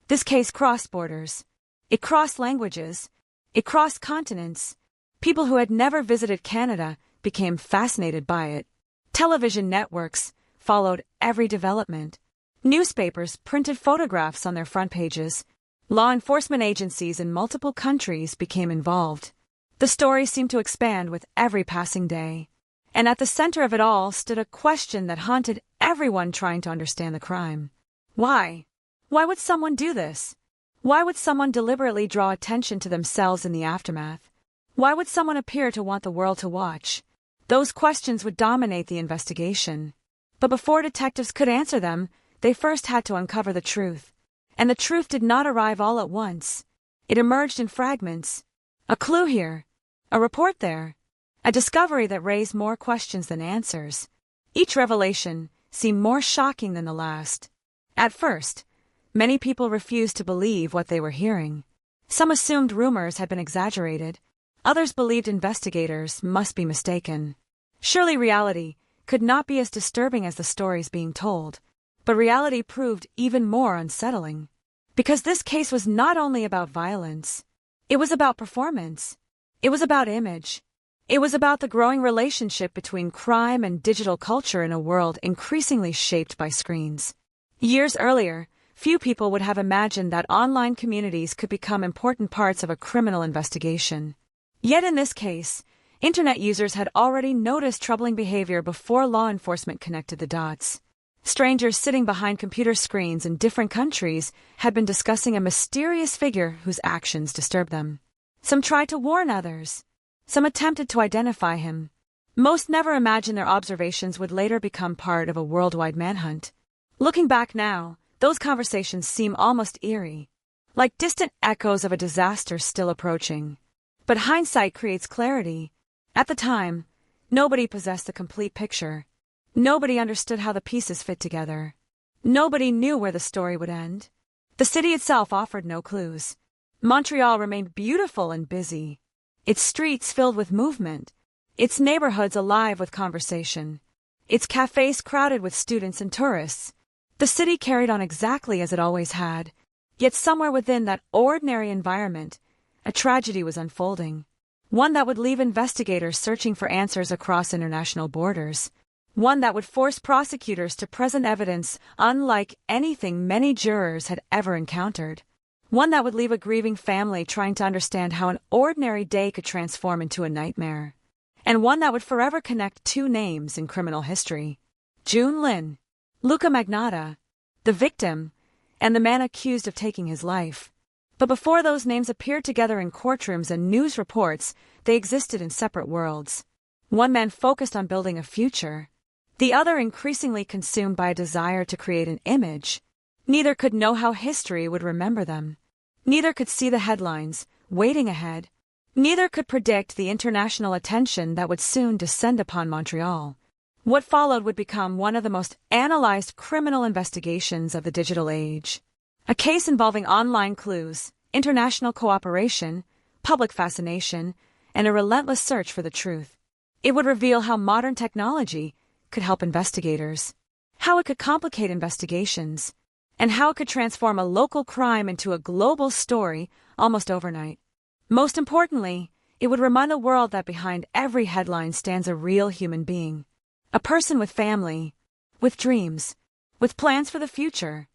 This case crossed borders. It crossed languages. It crossed continents. People who had never visited Canada became fascinated by it. Television networks followed every development. Newspapers printed photographs on their front pages. Law enforcement agencies in multiple countries became involved. The story seemed to expand with every passing day. And at the center of it all stood a question that haunted everyone trying to understand the crime. Why? Why would someone do this? Why would someone deliberately draw attention to themselves in the aftermath? Why would someone appear to want the world to watch? Those questions would dominate the investigation. But before detectives could answer them, they first had to uncover the truth. And the truth did not arrive all at once. It emerged in fragments. A clue here, a report there, a discovery that raised more questions than answers. Each revelation seemed more shocking than the last. At first, many people refused to believe what they were hearing. Some assumed rumors had been exaggerated. Others believed investigators must be mistaken. Surely reality could not be as disturbing as the stories being told, but reality proved even more unsettling. Because this case was not only about violence, it was about performance, it was about image, it was about the growing relationship between crime and digital culture in a world increasingly shaped by screens. Years earlier, few people would have imagined that online communities could become important parts of a criminal investigation. Yet in this case, Internet users had already noticed troubling behavior before law enforcement connected the dots. Strangers sitting behind computer screens in different countries had been discussing a mysterious figure whose actions disturbed them. Some tried to warn others. Some attempted to identify him. Most never imagined their observations would later become part of a worldwide manhunt. Looking back now, those conversations seem almost eerie, like distant echoes of a disaster still approaching. But hindsight creates clarity. At the time, nobody possessed the complete picture. Nobody understood how the pieces fit together. Nobody knew where the story would end. The city itself offered no clues. Montreal remained beautiful and busy, its streets filled with movement, its neighborhoods alive with conversation, its cafes crowded with students and tourists. The city carried on exactly as it always had, yet somewhere within that ordinary environment, a tragedy was unfolding. One that would leave investigators searching for answers across international borders. One that would force prosecutors to present evidence unlike anything many jurors had ever encountered. One that would leave a grieving family trying to understand how an ordinary day could transform into a nightmare. And one that would forever connect two names in criminal history. June Lin, Luca Magnotta, the victim, and the man accused of taking his life. But before those names appeared together in courtrooms and news reports, they existed in separate worlds. One man focused on building a future, the other increasingly consumed by a desire to create an image. Neither could know how history would remember them. Neither could see the headlines, waiting ahead. Neither could predict the international attention that would soon descend upon Montreal. What followed would become one of the most analyzed criminal investigations of the digital age. A case involving online clues, international cooperation, public fascination, and a relentless search for the truth. It would reveal how modern technology could help investigators, how it could complicate investigations, and how it could transform a local crime into a global story almost overnight. Most importantly, it would remind the world that behind every headline stands a real human being. A person with family, with dreams, with plans for the future.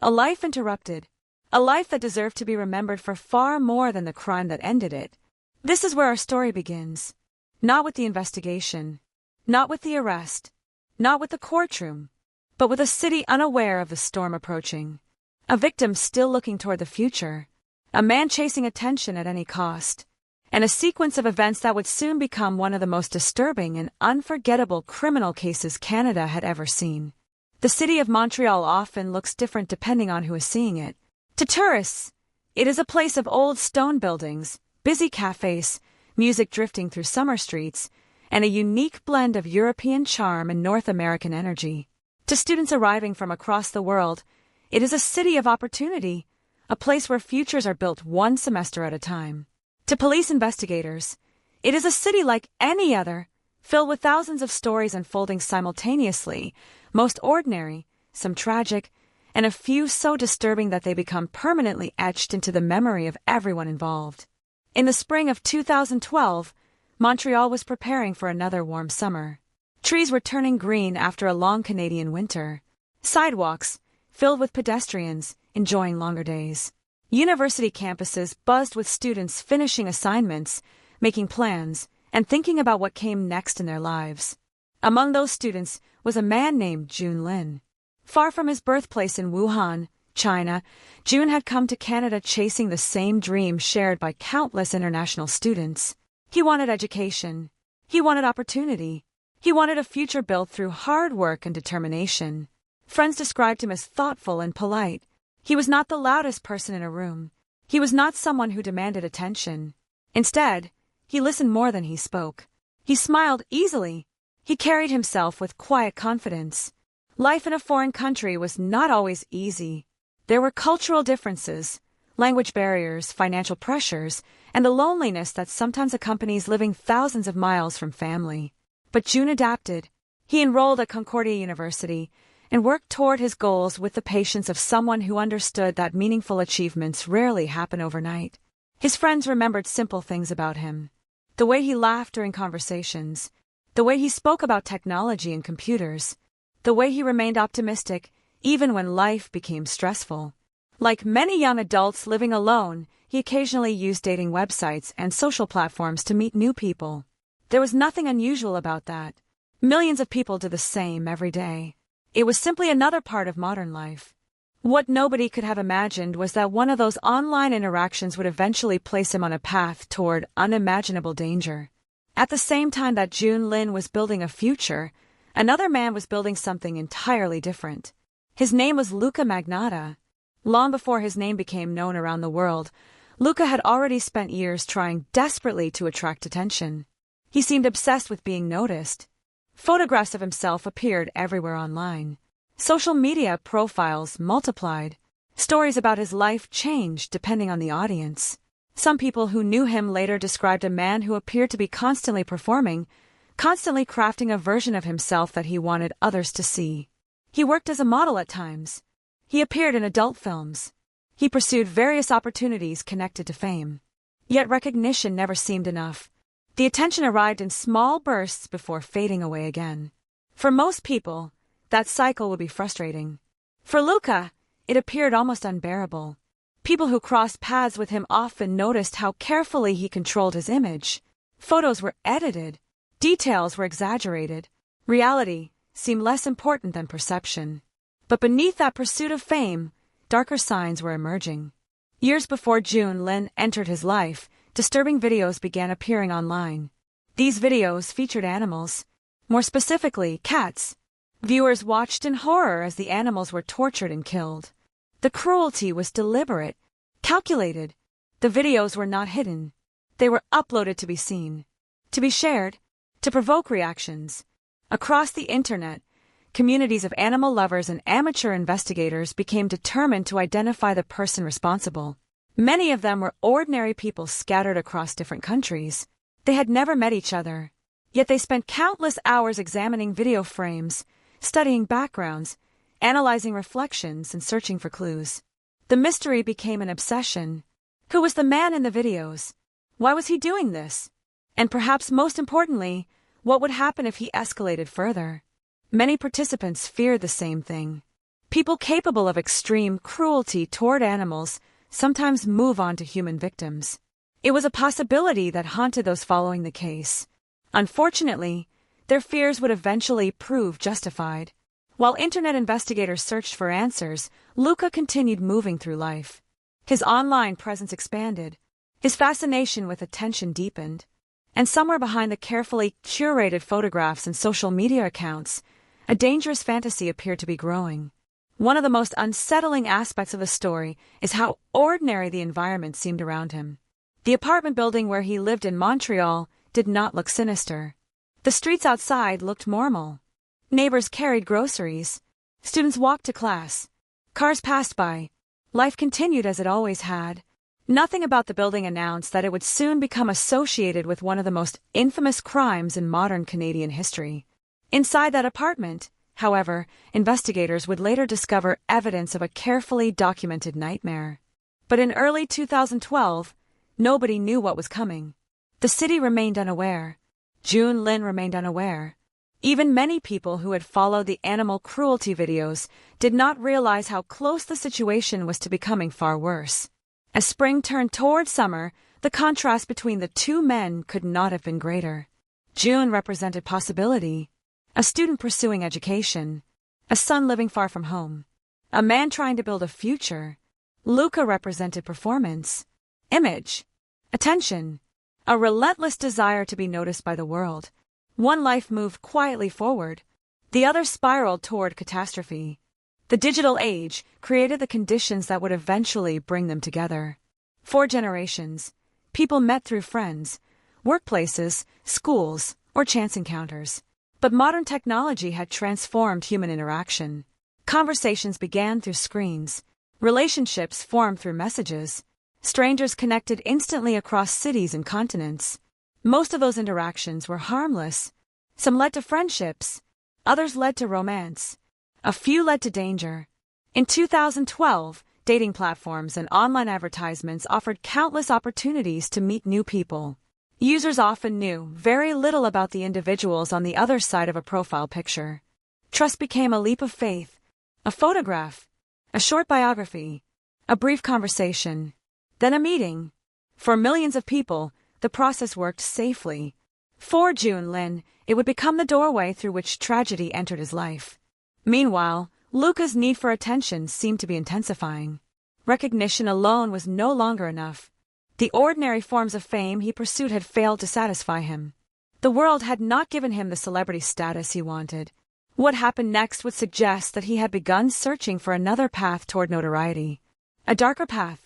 A life interrupted. A life that deserved to be remembered for far more than the crime that ended it. This is where our story begins. Not with the investigation, not with the arrest, not with the courtroom, but with a city unaware of the storm approaching. A victim still looking toward the future. A man chasing attention at any cost. And a sequence of events that would soon become one of the most disturbing and unforgettable criminal cases Canada had ever seen. The city of Montreal often looks different depending on who is seeing it. To tourists, it is a place of old stone buildings, busy cafes, music drifting through summer streets, and a unique blend of European charm and North American energy. To students arriving from across the world, it is a city of opportunity, a place where futures are built one semester at a time. To police investigators, it is a city like any other, filled with thousands of stories unfolding simultaneously, most ordinary, some tragic, and a few so disturbing that they become permanently etched into the memory of everyone involved. In the spring of 2012, Montreal was preparing for another warm summer. Trees were turning green after a long Canadian winter. Sidewalks, filled with pedestrians, enjoying longer days. University campuses buzzed with students finishing assignments, making plans, and thinking about what came next in their lives. Among those students was a man named June Lin. Far from his birthplace in Wuhan, China, June had come to Canada chasing the same dream shared by countless international students. He wanted education. He wanted opportunity. He wanted a future built through hard work and determination. Friends described him as thoughtful and polite. He was not the loudest person in a room. He was not someone who demanded attention. Instead, he listened more than he spoke. He smiled easily. He carried himself with quiet confidence. Life in a foreign country was not always easy. There were cultural differences, language barriers, financial pressures, and the loneliness that sometimes accompanies living thousands of miles from family. But June adapted. He enrolled at Concordia University and worked toward his goals with the patience of someone who understood that meaningful achievements rarely happen overnight. His friends remembered simple things about him. The way he laughed during conversations, the way he spoke about technology and computers, the way he remained optimistic even when life became stressful. Like many young adults living alone, he occasionally used dating websites and social platforms to meet new people. There was nothing unusual about that. Millions of people did the same every day. It was simply another part of modern life. What nobody could have imagined was that one of those online interactions would eventually place him on a path toward unimaginable danger. At the same time that June Lin was building a future, another man was building something entirely different. His name was Luca Magnotta. Long before his name became known around the world, Luca had already spent years trying desperately to attract attention. He seemed obsessed with being noticed. Photographs of himself appeared everywhere online. Social media profiles multiplied. Stories about his life changed depending on the audience. Some people who knew him later described a man who appeared to be constantly performing, constantly crafting a version of himself that he wanted others to see. He worked as a model at times. He appeared in adult films. He pursued various opportunities connected to fame. Yet recognition never seemed enough. The attention arrived in small bursts before fading away again. For most people, that cycle would be frustrating. For Luca, it appeared almost unbearable. People who crossed paths with him often noticed how carefully he controlled his image. Photos were edited. Details were exaggerated. Reality seemed less important than perception. But beneath that pursuit of fame, darker signs were emerging. Years before June Lin entered his life, disturbing videos began appearing online. These videos featured animals, more specifically, cats. Viewers watched in horror as the animals were tortured and killed. The cruelty was deliberate, calculated. The videos were not hidden. They were uploaded to be seen, to be shared, to provoke reactions. Across the internet, communities of animal lovers and amateur investigators became determined to identify the person responsible. Many of them were ordinary people scattered across different countries. They had never met each other, yet they spent countless hours examining video frames, studying backgrounds, analyzing reflections, and searching for clues. The mystery became an obsession. Who was the man in the videos? Why was he doing this? And perhaps most importantly, what would happen if he escalated further? Many participants feared the same thing. People capable of extreme cruelty toward animals sometimes move on to human victims. It was a possibility that haunted those following the case. Unfortunately, their fears would eventually prove justified. While internet investigators searched for answers, Luca continued moving through life. His online presence expanded. His fascination with attention deepened. And somewhere behind the carefully curated photographs and social media accounts, a dangerous fantasy appeared to be growing. One of the most unsettling aspects of the story is how ordinary the environment seemed around him. The apartment building where he lived in Montreal did not look sinister. The streets outside looked normal. Neighbors carried groceries. Students walked to class. Cars passed by. Life continued as it always had. Nothing about the building announced that it would soon become associated with one of the most infamous crimes in modern Canadian history. Inside that apartment, however, investigators would later discover evidence of a carefully documented nightmare. But in early 2012, nobody knew what was coming. The city remained unaware. June Lin remained unaware. Even many people who had followed the animal cruelty videos did not realize how close the situation was to becoming far worse. As spring turned toward summer, the contrast between the two men could not have been greater. June represented possibility. A student pursuing education. A son living far from home. A man trying to build a future. Luca represented performance. Image. Attention. A relentless desire to be noticed by the world. One life moved quietly forward. The other spiraled toward catastrophe. The digital age created the conditions that would eventually bring them together. For generations, people met through friends, workplaces, schools, or chance encounters. But modern technology had transformed human interaction. Conversations began through screens. Relationships formed through messages. Strangers connected instantly across cities and continents. Most of those interactions were harmless. Some led to friendships. Others led to romance. A few led to danger. In 2012, dating platforms and online advertisements offered countless opportunities to meet new people. Users often knew very little about the individuals on the other side of a profile picture. Trust became a leap of faith, a photograph, a short biography, a brief conversation, then a meeting. For millions of people, the process worked safely. For Jun Lin, it would become the doorway through which tragedy entered his life. Meanwhile, Luca's need for attention seemed to be intensifying. Recognition alone was no longer enough. The ordinary forms of fame he pursued had failed to satisfy him. The world had not given him the celebrity status he wanted. What happened next would suggest that he had begun searching for another path toward notoriety. A darker path.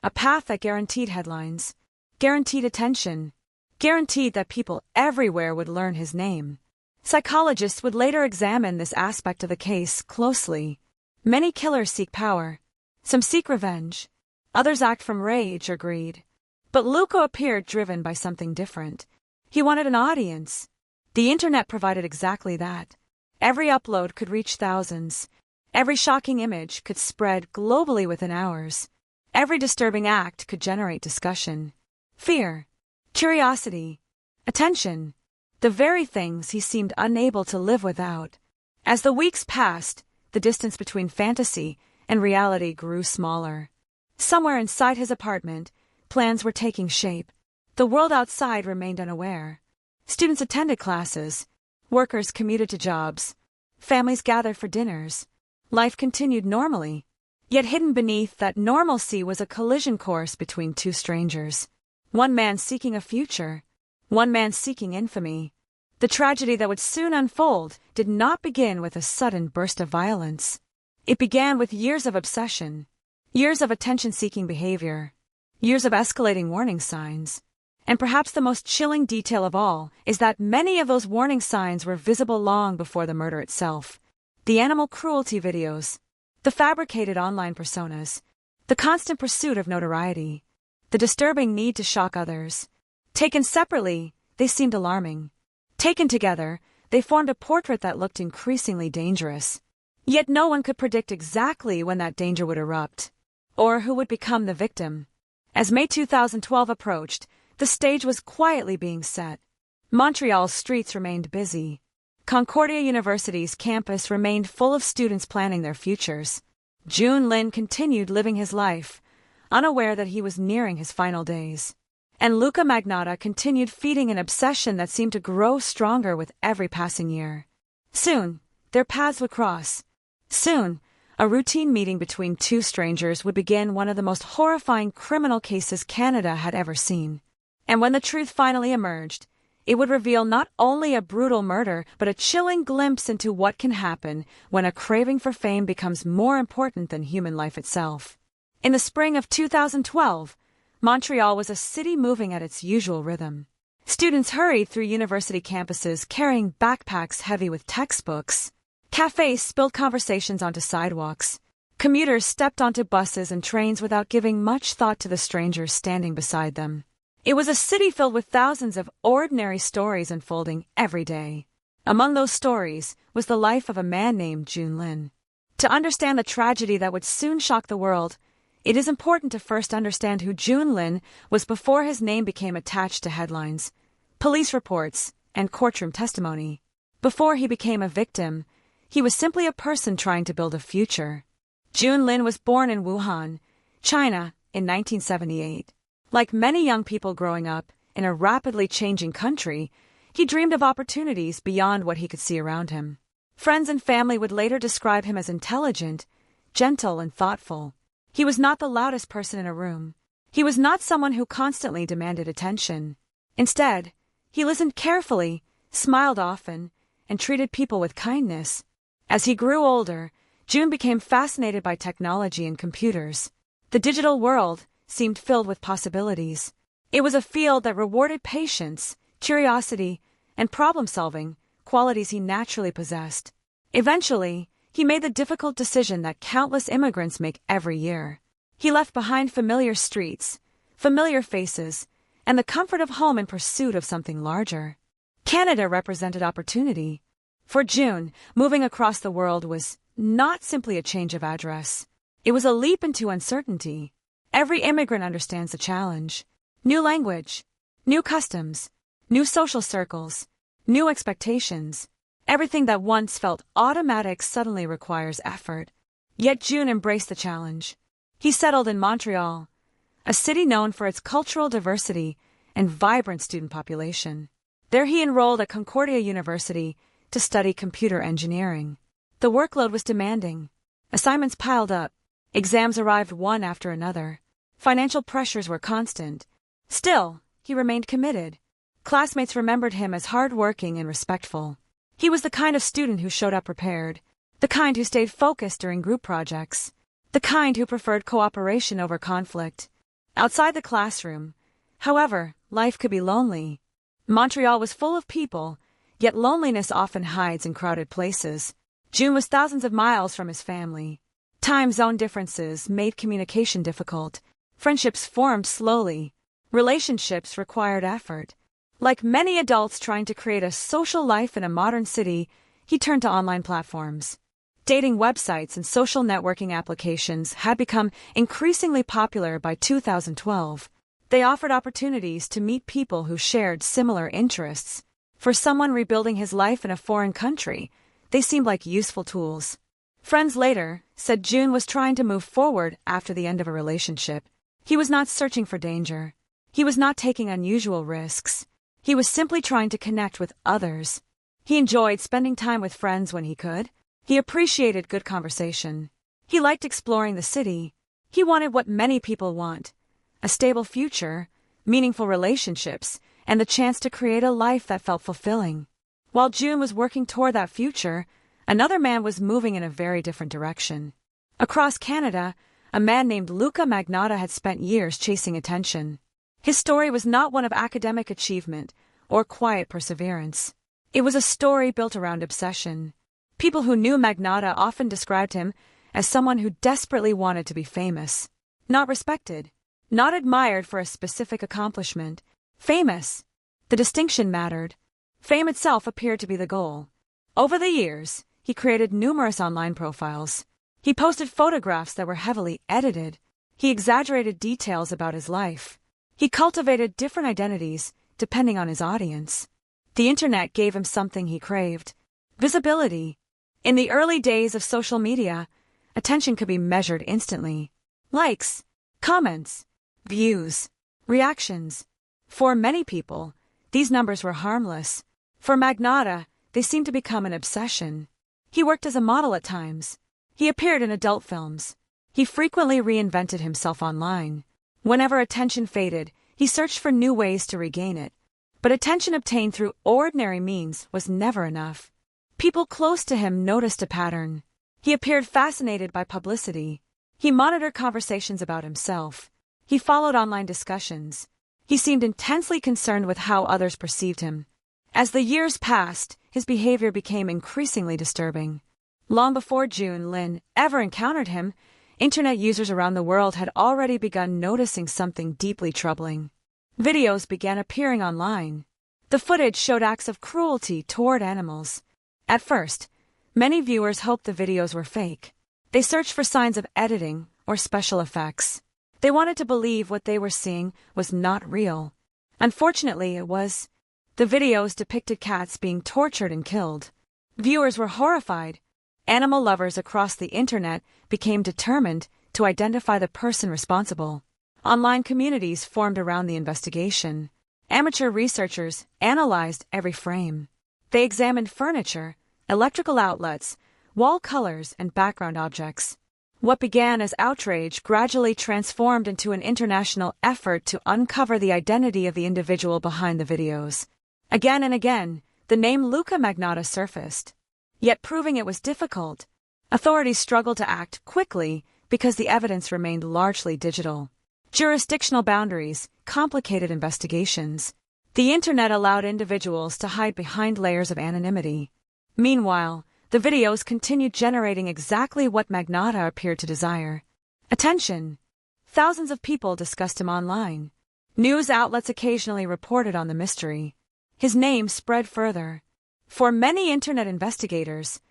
A path that guaranteed headlines, guaranteed attention, guaranteed that people everywhere would learn his name. Psychologists would later examine this aspect of the case closely. Many killers seek power. Some seek revenge. Others act from rage or greed. But Luca appeared driven by something different. He wanted an audience. The internet provided exactly that. Every upload could reach thousands. Every shocking image could spread globally within hours. Every disturbing act could generate discussion. Fear, curiosity, attention, the very things he seemed unable to live without. As the weeks passed, the distance between fantasy and reality grew smaller. Somewhere inside his apartment, plans were taking shape. The world outside remained unaware. Students attended classes. Workers commuted to jobs. Families gathered for dinners. Life continued normally. Yet hidden beneath that normalcy was a collision course between two strangers. One man seeking a future. One man seeking infamy. The tragedy that would soon unfold did not begin with a sudden burst of violence. It began with years of obsession. Years of attention-seeking behavior. Years of escalating warning signs. And perhaps the most chilling detail of all is that many of those warning signs were visible long before the murder itself. The animal cruelty videos, the fabricated online personas, the constant pursuit of notoriety, the disturbing need to shock others. Taken separately, they seemed alarming. Taken together, they formed a portrait that looked increasingly dangerous. Yet no one could predict exactly when that danger would erupt, or who would become the victim. As May 2012 approached, the stage was quietly being set. Montreal's streets remained busy. Concordia University's campus remained full of students planning their futures. Jun Lin continued living his life, unaware that he was nearing his final days. And Luca Magnotta continued feeding an obsession that seemed to grow stronger with every passing year. Soon, their paths would cross. Soon, a routine meeting between two strangers would begin one of the most horrifying criminal cases Canada had ever seen. And when the truth finally emerged, it would reveal not only a brutal murder, but a chilling glimpse into what can happen when a craving for fame becomes more important than human life itself. In the spring of 2012, Montreal was a city moving at its usual rhythm. Students hurried through university campuses carrying backpacks heavy with textbooks. Cafes spilled conversations onto sidewalks. Commuters stepped onto buses and trains without giving much thought to the strangers standing beside them. It was a city filled with thousands of ordinary stories unfolding every day. Among those stories was the life of a man named Jun Lin. To understand the tragedy that would soon shock the world, it is important to first understand who Jun Lin was before his name became attached to headlines, police reports, and courtroom testimony. Before he became a victim, he was simply a person trying to build a future. Jun Lin was born in Wuhan, China, in 1978. Like many young people growing up in a rapidly changing country, he dreamed of opportunities beyond what he could see around him. Friends and family would later describe him as intelligent, gentle, and thoughtful. He was not the loudest person in a room. He was not someone who constantly demanded attention. Instead, he listened carefully, smiled often, and treated people with kindness. As he grew older, Jun became fascinated by technology and computers. The digital world seemed filled with possibilities. It was a field that rewarded patience, curiosity, and problem-solving, qualities he naturally possessed. Eventually, he made the difficult decision that countless immigrants make every year. He left behind familiar streets, familiar faces, and the comfort of home in pursuit of something larger. Canada represented opportunity. For June, moving across the world was not simply a change of address. It was a leap into uncertainty. Every immigrant understands the challenge. New language, new customs, new social circles, new expectations. Everything that once felt automatic suddenly requires effort. Yet June embraced the challenge. He settled in Montreal, a city known for its cultural diversity and vibrant student population. There he enrolled at Concordia University to study computer engineering. The workload was demanding. Assignments piled up. Exams arrived one after another. Financial pressures were constant. Still, he remained committed. Classmates remembered him as hardworking and respectful. He was the kind of student who showed up prepared, the kind who stayed focused during group projects, the kind who preferred cooperation over conflict. Outside the classroom, however, life could be lonely. Montreal was full of people, yet loneliness often hides in crowded places. June was thousands of miles from his family. Time zone differences made communication difficult. Friendships formed slowly. Relationships required effort. Like many adults trying to create a social life in a modern city, he turned to online platforms. Dating websites and social networking applications had become increasingly popular by 2012. They offered opportunities to meet people who shared similar interests. For someone rebuilding his life in a foreign country, they seemed like useful tools. Friends later said June was trying to move forward after the end of a relationship. He was not searching for danger. He was not taking unusual risks. He was simply trying to connect with others. He enjoyed spending time with friends when he could. He appreciated good conversation. He liked exploring the city. He wanted what many people want: a stable future, meaningful relationships, and the chance to create a life that felt fulfilling. While June was working toward that future, another man was moving in a very different direction. Across Canada, a man named Luca Magnotta had spent years chasing attention. His story was not one of academic achievement or quiet perseverance. It was a story built around obsession. People who knew Magnotta often described him as someone who desperately wanted to be famous. Not respected, not admired for a specific accomplishment. Famous. The distinction mattered. Fame itself appeared to be the goal. Over the years, he created numerous online profiles. He posted photographs that were heavily edited. He exaggerated details about his life. He cultivated different identities depending on his audience. The internet gave him something he craved: visibility. In the early days of social media, attention could be measured instantly. Likes, comments, views, reactions. For many people, these numbers were harmless. For Magnotta, they seemed to become an obsession. He worked as a model at times. He appeared in adult films. He frequently reinvented himself online. Whenever attention faded, he searched for new ways to regain it. But attention obtained through ordinary means was never enough. People close to him noticed a pattern. He appeared fascinated by publicity. He monitored conversations about himself. He followed online discussions. He seemed intensely concerned with how others perceived him. As the years passed, his behavior became increasingly disturbing. Long before June Lin ever encountered him, internet users around the world had already begun noticing something deeply troubling. Videos began appearing online. The footage showed acts of cruelty toward animals. At first, many viewers hoped the videos were fake. They searched for signs of editing or special effects. They wanted to believe what they were seeing was not real. Unfortunately, it was. The videos depicted cats being tortured and killed. Viewers were horrified. Animal lovers across the internet became determined to identify the person responsible. Online communities formed around the investigation. Amateur researchers analyzed every frame. They examined furniture, electrical outlets, wall colors, and background objects. What began as outrage gradually transformed into an international effort to uncover the identity of the individual behind the videos. Again and again, the name Luca Magnotta surfaced. Yet proving it was difficult. Authorities struggled to act quickly because the evidence remained largely digital. Jurisdictional boundaries complicated investigations. The internet allowed individuals to hide behind layers of anonymity. Meanwhile, the videos continued generating exactly what Magnotta appeared to desire: attention. Thousands of people discussed him online. News outlets occasionally reported on the mystery. His name spread further. For many internet investigators,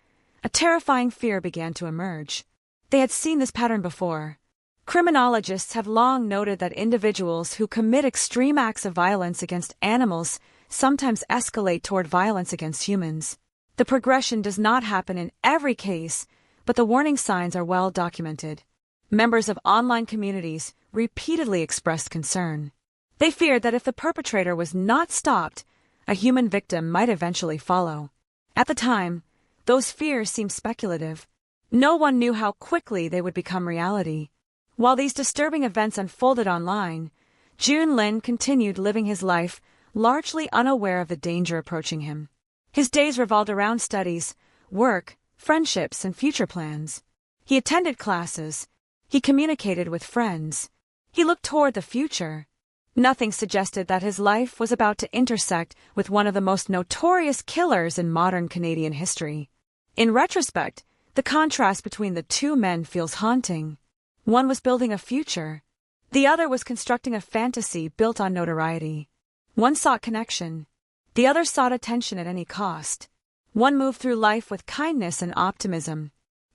a terrifying fear began to emerge. They had seen this pattern before. Criminologists have long noted that individuals who commit extreme acts of violence against animals sometimes escalate toward violence against humans. The progression does not happen in every case, but the warning signs are well documented. Members of online communities repeatedly expressed concern. They feared that if the perpetrator was not stopped, a human victim might eventually follow. At the time, those fears seemed speculative. No one knew how quickly they would become reality. While these disturbing events unfolded online, Jun Lin continued living his life, largely unaware of the danger approaching him. His days revolved around studies, work, friendships, and future plans. He attended classes. He communicated with friends. He looked toward the future. Nothing suggested that his life was about to intersect with one of the most notorious killers in modern Canadian history. In retrospect, the contrast between the two men feels haunting. One was building a future. The other was constructing a fantasy built on notoriety. One sought connection. The other sought attention at any cost. One moved through life with kindness and optimism.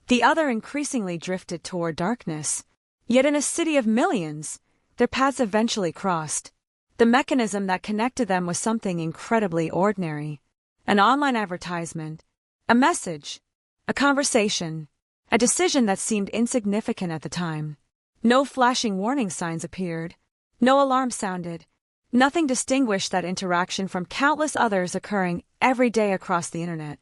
The other increasingly drifted toward darkness. Yet in a city of millions, their paths eventually crossed. The mechanism that connected them was something incredibly ordinary. An online advertisement, a message, a conversation, a decision that seemed insignificant at the time. No flashing warning signs appeared. No alarm sounded. Nothing distinguished that interaction from countless others occurring every day across the internet.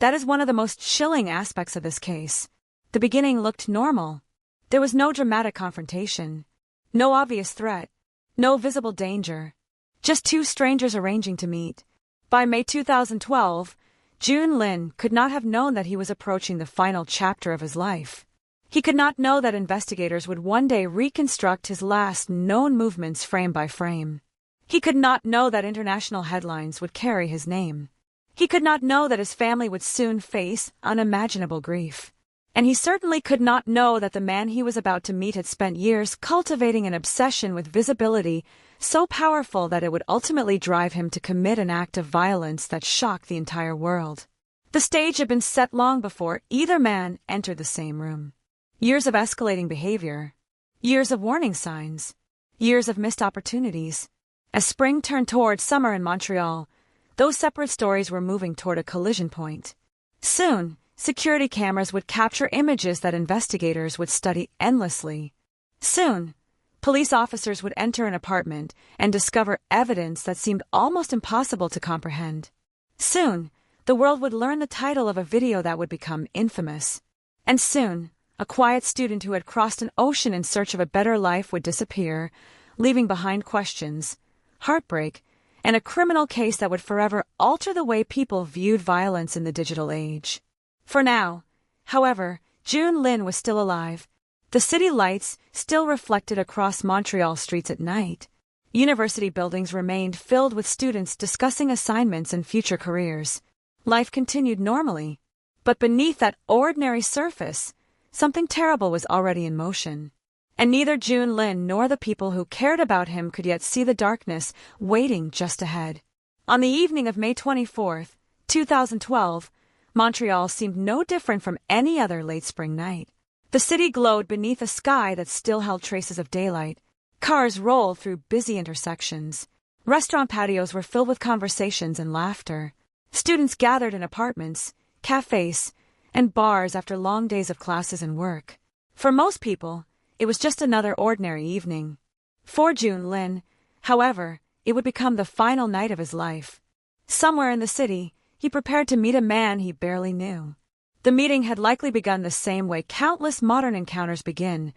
That is one of the most chilling aspects of this case. The beginning looked normal. There was no dramatic confrontation. No obvious threat. No visible danger. Just two strangers arranging to meet. By May 2012, Jun Lin could not have known that he was approaching the final chapter of his life. He could not know that investigators would one day reconstruct his last known movements frame by frame. He could not know that international headlines would carry his name. He could not know that his family would soon face unimaginable grief. And he certainly could not know that the man he was about to meet had spent years cultivating an obsession with visibility so powerful that it would ultimately drive him to commit an act of violence that shocked the entire world. The stage had been set long before either man entered the same room. Years of escalating behavior. Years of warning signs. Years of missed opportunities. As spring turned toward summer in Montreal, those separate stories were moving toward a collision point. Soon, security cameras would capture images that investigators would study endlessly. Soon, police officers would enter an apartment and discover evidence that seemed almost impossible to comprehend. Soon, the world would learn the title of a video that would become infamous. And soon, a quiet student who had crossed an ocean in search of a better life would disappear, leaving behind questions, heartbreak, and a criminal case that would forever alter the way people viewed violence in the digital age. For now, however, Jun Lin was still alive. The city lights still reflected across Montreal streets at night. University buildings remained filled with students discussing assignments and future careers. Life continued normally. But beneath that ordinary surface, something terrible was already in motion. And neither Jun Lin nor the people who cared about him could yet see the darkness waiting just ahead. On the evening of May 24, 2012, Montreal seemed no different from any other late spring night. The city glowed beneath a sky that still held traces of daylight. Cars rolled through busy intersections. Restaurant patios were filled with conversations and laughter. Students gathered in apartments, cafes, and bars after long days of classes and work. For most people, it was just another ordinary evening. For Jun Lin, however, it would become the final night of his life. Somewhere in the city, he prepared to meet a man he barely knew. The meeting had likely begun the same way countless modern encounters begin,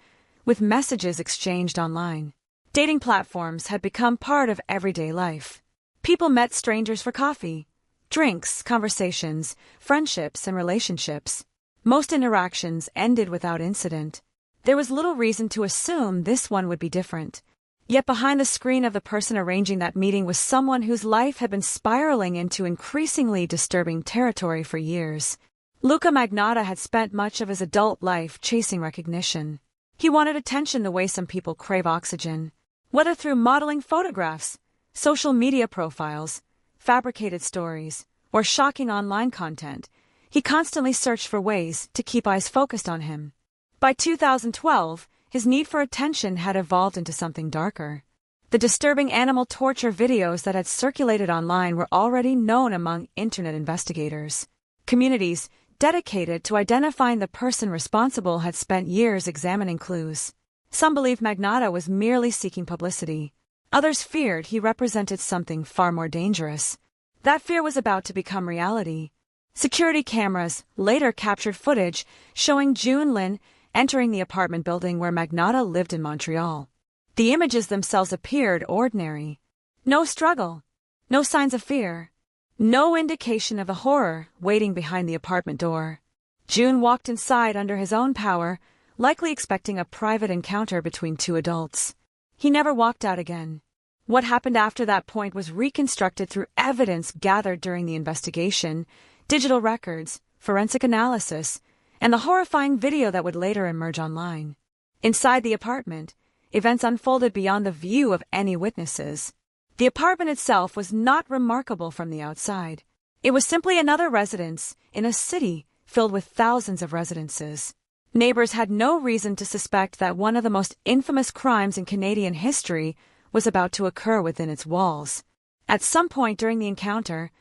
with messages exchanged online. Dating platforms had become part of everyday life. People met strangers for coffee, drinks, conversations, friendships, and relationships. Most interactions ended without incident. There was little reason to assume this one would be different. Yet behind the screen of the person arranging that meeting was someone whose life had been spiraling into increasingly disturbing territory for years. Luca Magnotta had spent much of his adult life chasing recognition. He wanted attention the way some people crave oxygen. Whether through modeling photographs, social media profiles, fabricated stories, or shocking online content, he constantly searched for ways to keep eyes focused on him. By 2012, his need for attention had evolved into something darker. The disturbing animal torture videos that had circulated online were already known among internet investigators. Communities dedicated to identifying the person responsible had spent years examining clues. Some believed Magnotta was merely seeking publicity. Others feared he represented something far more dangerous. That fear was about to become reality. Security cameras later captured footage showing June Lin entering the apartment building where Magnotta lived in Montreal. The images themselves appeared ordinary. No struggle, no signs of fear, no indication of the horror waiting behind the apartment door. June walked inside under his own power, likely expecting a private encounter between two adults. He never walked out again. What happened after that point was reconstructed through evidence gathered during the investigation, digital records, forensic analysis, and the horrifying video that would later emerge online. Inside the apartment, events unfolded beyond the view of any witnesses. The apartment itself was not remarkable from the outside. It was simply another residence in a city filled with thousands of residences. Neighbors had no reason to suspect that one of the most infamous crimes in Canadian history was about to occur within its walls. At some point during the encounter,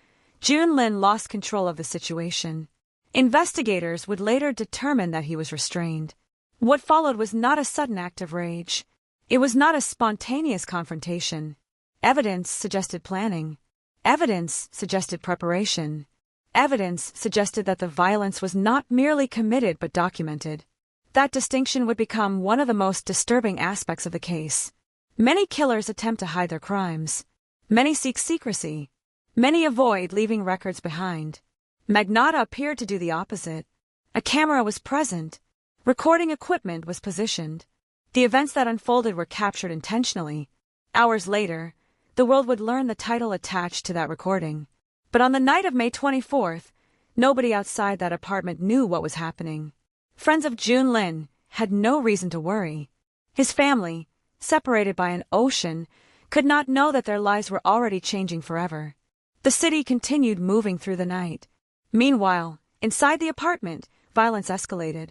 June Lin lost control of the situation. Investigators would later determine that he was restrained. What followed was not a sudden act of rage. It was not a spontaneous confrontation. Evidence suggested planning. Evidence suggested preparation. Evidence suggested that the violence was not merely committed but documented. That distinction would become one of the most disturbing aspects of the case. Many killers attempt to hide their crimes. Many seek secrecy. Many avoid leaving records behind. Magnotta appeared to do the opposite. A camera was present. Recording equipment was positioned. The events that unfolded were captured intentionally. Hours later, the world would learn the title attached to that recording. But on the night of May 24th, nobody outside that apartment knew what was happening. Friends of June Lin had no reason to worry. His family, separated by an ocean, could not know that their lives were already changing forever. The city continued moving through the night. Meanwhile, inside the apartment, violence escalated.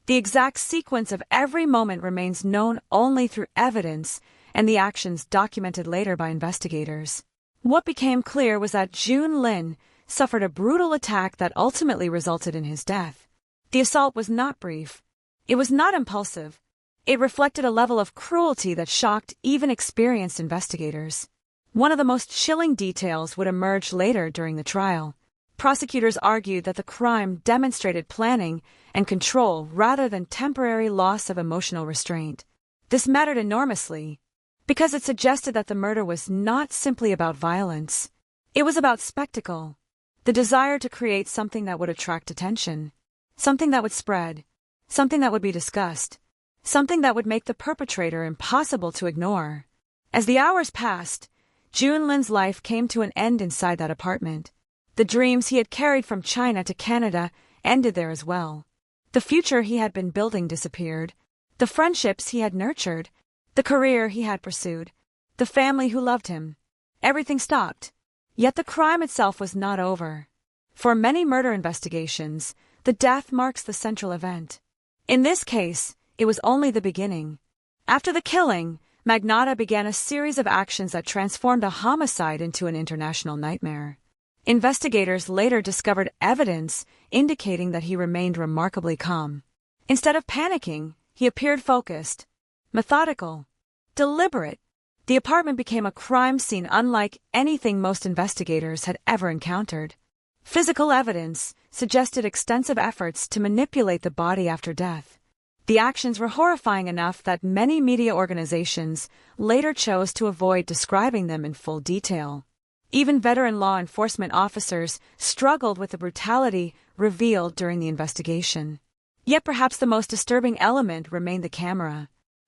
The exact sequence of every moment remains known only through evidence and the actions documented later by investigators. What became clear was that June Lin suffered a brutal attack that ultimately resulted in his death. The assault was not brief. It was not impulsive. It reflected a level of cruelty that shocked even experienced investigators. One of the most chilling details would emerge later during the trial. Prosecutors argued that the crime demonstrated planning and control rather than temporary loss of emotional restraint. This mattered enormously because it suggested that the murder was not simply about violence. It was about spectacle, the desire to create something that would attract attention, something that would spread, something that would be discussed, something that would make the perpetrator impossible to ignore. As the hours passed, June Lin's life came to an end inside that apartment. The dreams he had carried from China to Canada ended there as well. The future he had been building disappeared. The friendships he had nurtured, the career he had pursued, the family who loved him. Everything stopped. Yet the crime itself was not over. For many murder investigations, the death marks the central event. In this case, it was only the beginning. After the killing, Magnotta began a series of actions that transformed a homicide into an international nightmare. Investigators later discovered evidence indicating that he remained remarkably calm. Instead of panicking, he appeared focused, methodical, deliberate. The apartment became a crime scene unlike anything most investigators had ever encountered. Physical evidence suggested extensive efforts to manipulate the body after death. The actions were horrifying enough that many media organizations later chose to avoid describing them in full detail. Even veteran law enforcement officers struggled with the brutality revealed during the investigation. Yet perhaps the most disturbing element remained the camera,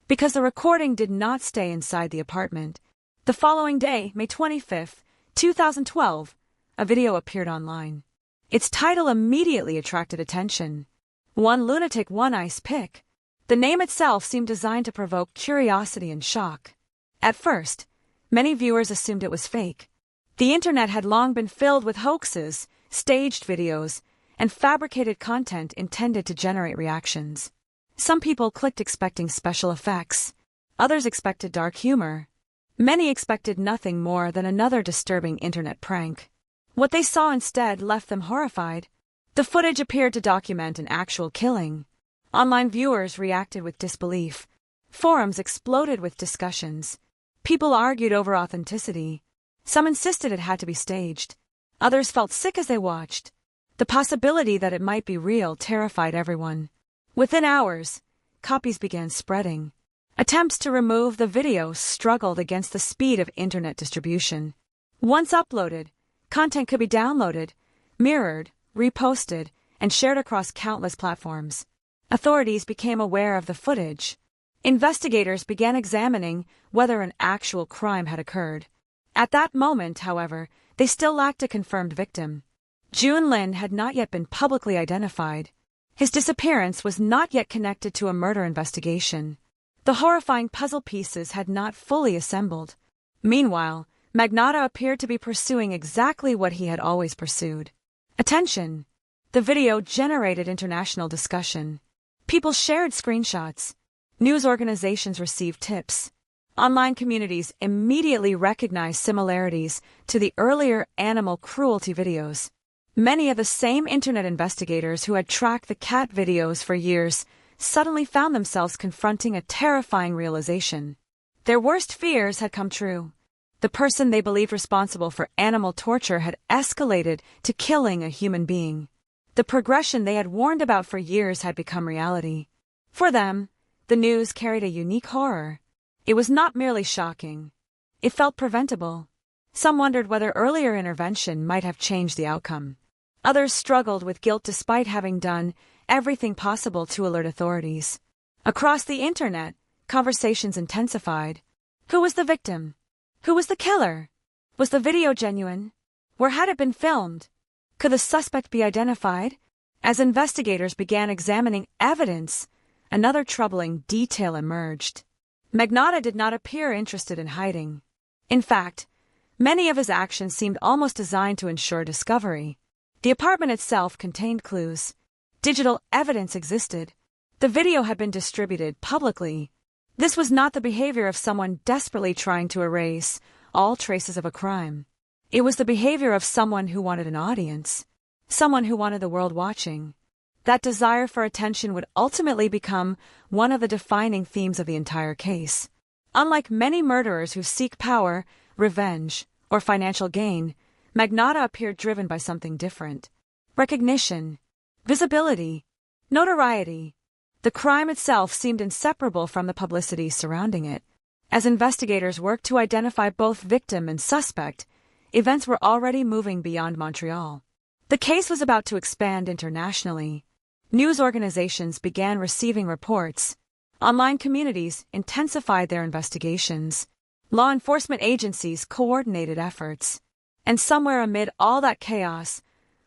because the recording did not stay inside the apartment. The following day, May 25, 2012, a video appeared online. Its title immediately attracted attention. One Lunatic One Ice Pick. The name itself seemed designed to provoke curiosity and shock. At first, many viewers assumed it was fake. The internet had long been filled with hoaxes, staged videos, and fabricated content intended to generate reactions. Some people clicked expecting special effects. Others expected dark humor. Many expected nothing more than another disturbing internet prank. What they saw instead left them horrified. The footage appeared to document an actual killing. Online viewers reacted with disbelief. Forums exploded with discussions. People argued over authenticity. Some insisted it had to be staged. Others felt sick as they watched. The possibility that it might be real terrified everyone. Within hours, copies began spreading. Attempts to remove the video struggled against the speed of internet distribution. Once uploaded, content could be downloaded, mirrored, reposted, and shared across countless platforms. Authorities became aware of the footage. Investigators began examining whether an actual crime had occurred. At that moment, however, they still lacked a confirmed victim. June Lin had not yet been publicly identified. His disappearance was not yet connected to a murder investigation. The horrifying puzzle pieces had not fully assembled. Meanwhile, Magnotta appeared to be pursuing exactly what he had always pursued. Attention! The video generated international discussion. People shared screenshots. News organizations received tips. Online communities immediately recognized similarities to the earlier animal cruelty videos. Many of the same internet investigators who had tracked the cat videos for years suddenly found themselves confronting a terrifying realization. Their worst fears had come true. The person they believed responsible for animal torture had escalated to killing a human being. The progression they had warned about for years had become reality. For them, the news carried a unique horror. It was not merely shocking. It felt preventable. Some wondered whether earlier intervention might have changed the outcome. Others struggled with guilt despite having done everything possible to alert authorities. Across the internet, conversations intensified. Who was the victim? Who was the killer? Was the video genuine? Where had it been filmed? Could the suspect be identified? As investigators began examining evidence, another troubling detail emerged. Magnotta did not appear interested in hiding. In fact, many of his actions seemed almost designed to ensure discovery. The apartment itself contained clues. Digital evidence existed. The video had been distributed publicly. This was not the behavior of someone desperately trying to erase all traces of a crime. It was the behavior of someone who wanted an audience, someone who wanted the world watching. That desire for attention would ultimately become one of the defining themes of the entire case. Unlike many murderers who seek power, revenge, or financial gain, Magnotta appeared driven by something different. Recognition, visibility, notoriety. The crime itself seemed inseparable from the publicity surrounding it. As investigators worked to identify both victim and suspect, events were already moving beyond Montreal. The case was about to expand internationally. News organizations began receiving reports. Online communities intensified their investigations. Law enforcement agencies coordinated efforts. And somewhere amid all that chaos,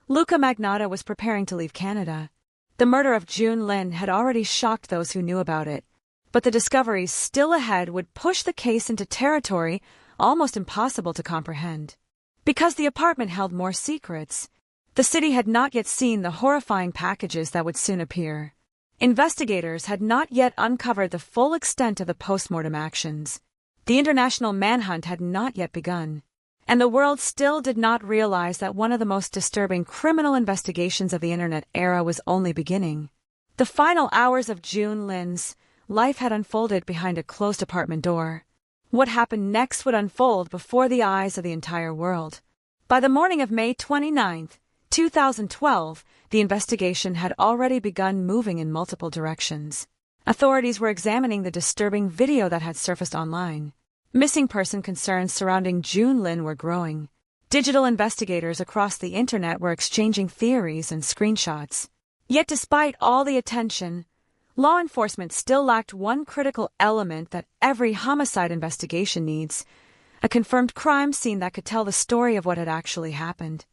Luca Magnotta was preparing to leave Canada. The murder of June Lin had already shocked those who knew about it, but the discoveries still ahead would push the case into territory almost impossible to comprehend. Because the apartment held more secrets, the city had not yet seen the horrifying packages that would soon appear. Investigators had not yet uncovered the full extent of the post-mortem actions. The international manhunt had not yet begun. And the world still did not realize that one of the most disturbing criminal investigations of the internet era was only beginning. The final hours of June Lin's life had unfolded behind a closed apartment door. What happened next would unfold before the eyes of the entire world. By the morning of May 29, 2012, the investigation had already begun moving in multiple directions. Authorities were examining the disturbing video that had surfaced online. Missing person concerns surrounding June Lin were growing. Digital investigators across the internet were exchanging theories and screenshots. Yet despite all the attention, law enforcement still lacked one critical element that every homicide investigation needs: a confirmed crime scene that could tell the story of what had actually happened.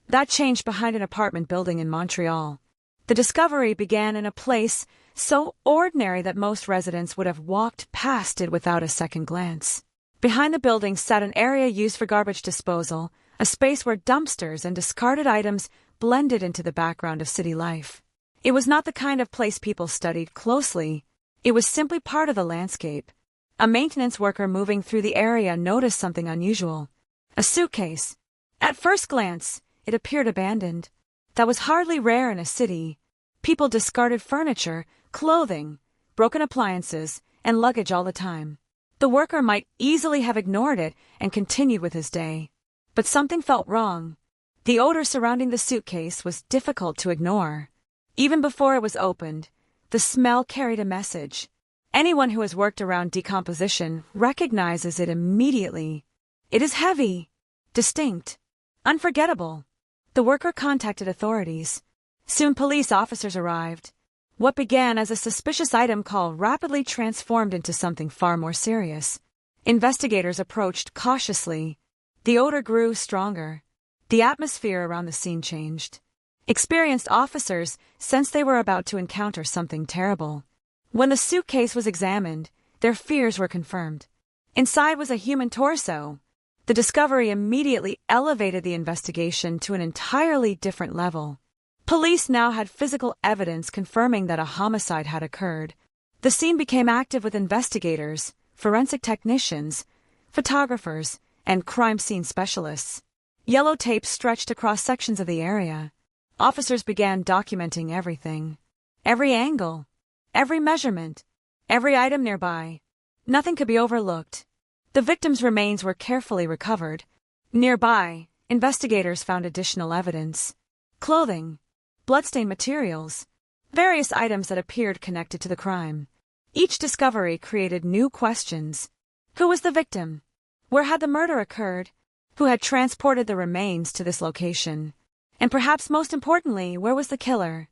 That changed behind an apartment building in Montreal. The discovery began in a place so ordinary that most residents would have walked past it without a second glance. Behind the building sat an area used for garbage disposal, a space where dumpsters and discarded items blended into the background of city life. It was not the kind of place people studied closely. It was simply part of the landscape. A maintenance worker moving through the area noticed something unusual. A suitcase. At first glance, it appeared abandoned. That was hardly rare in a city. People discarded furniture, clothing, broken appliances, and luggage all the time. The worker might easily have ignored it and continued with his day. But something felt wrong. The odor surrounding the suitcase was difficult to ignore. Even before it was opened, the smell carried a message. Anyone who has worked around decomposition recognizes it immediately. It is heavy, distinct, unforgettable. The worker contacted authorities. Soon police officers arrived. What began as a suspicious item call rapidly transformed into something far more serious. Investigators approached cautiously. The odor grew stronger. The atmosphere around the scene changed. Experienced officers sensed they were about to encounter something terrible. When the suitcase was examined, their fears were confirmed. Inside was a human torso. The discovery immediately elevated the investigation to an entirely different level. Police now had physical evidence confirming that a homicide had occurred. The scene became active with investigators, forensic technicians, photographers, and crime scene specialists. Yellow tape stretched across sections of the area. Officers began documenting everything. Every angle, every measurement, every item nearby. Nothing could be overlooked. The victim's remains were carefully recovered. Nearby, investigators found additional evidence. Clothing, bloodstained materials, various items that appeared connected to the crime. Each discovery created new questions. Who was the victim? Where had the murder occurred? Who had transported the remains to this location? And perhaps most importantly, where was the killer?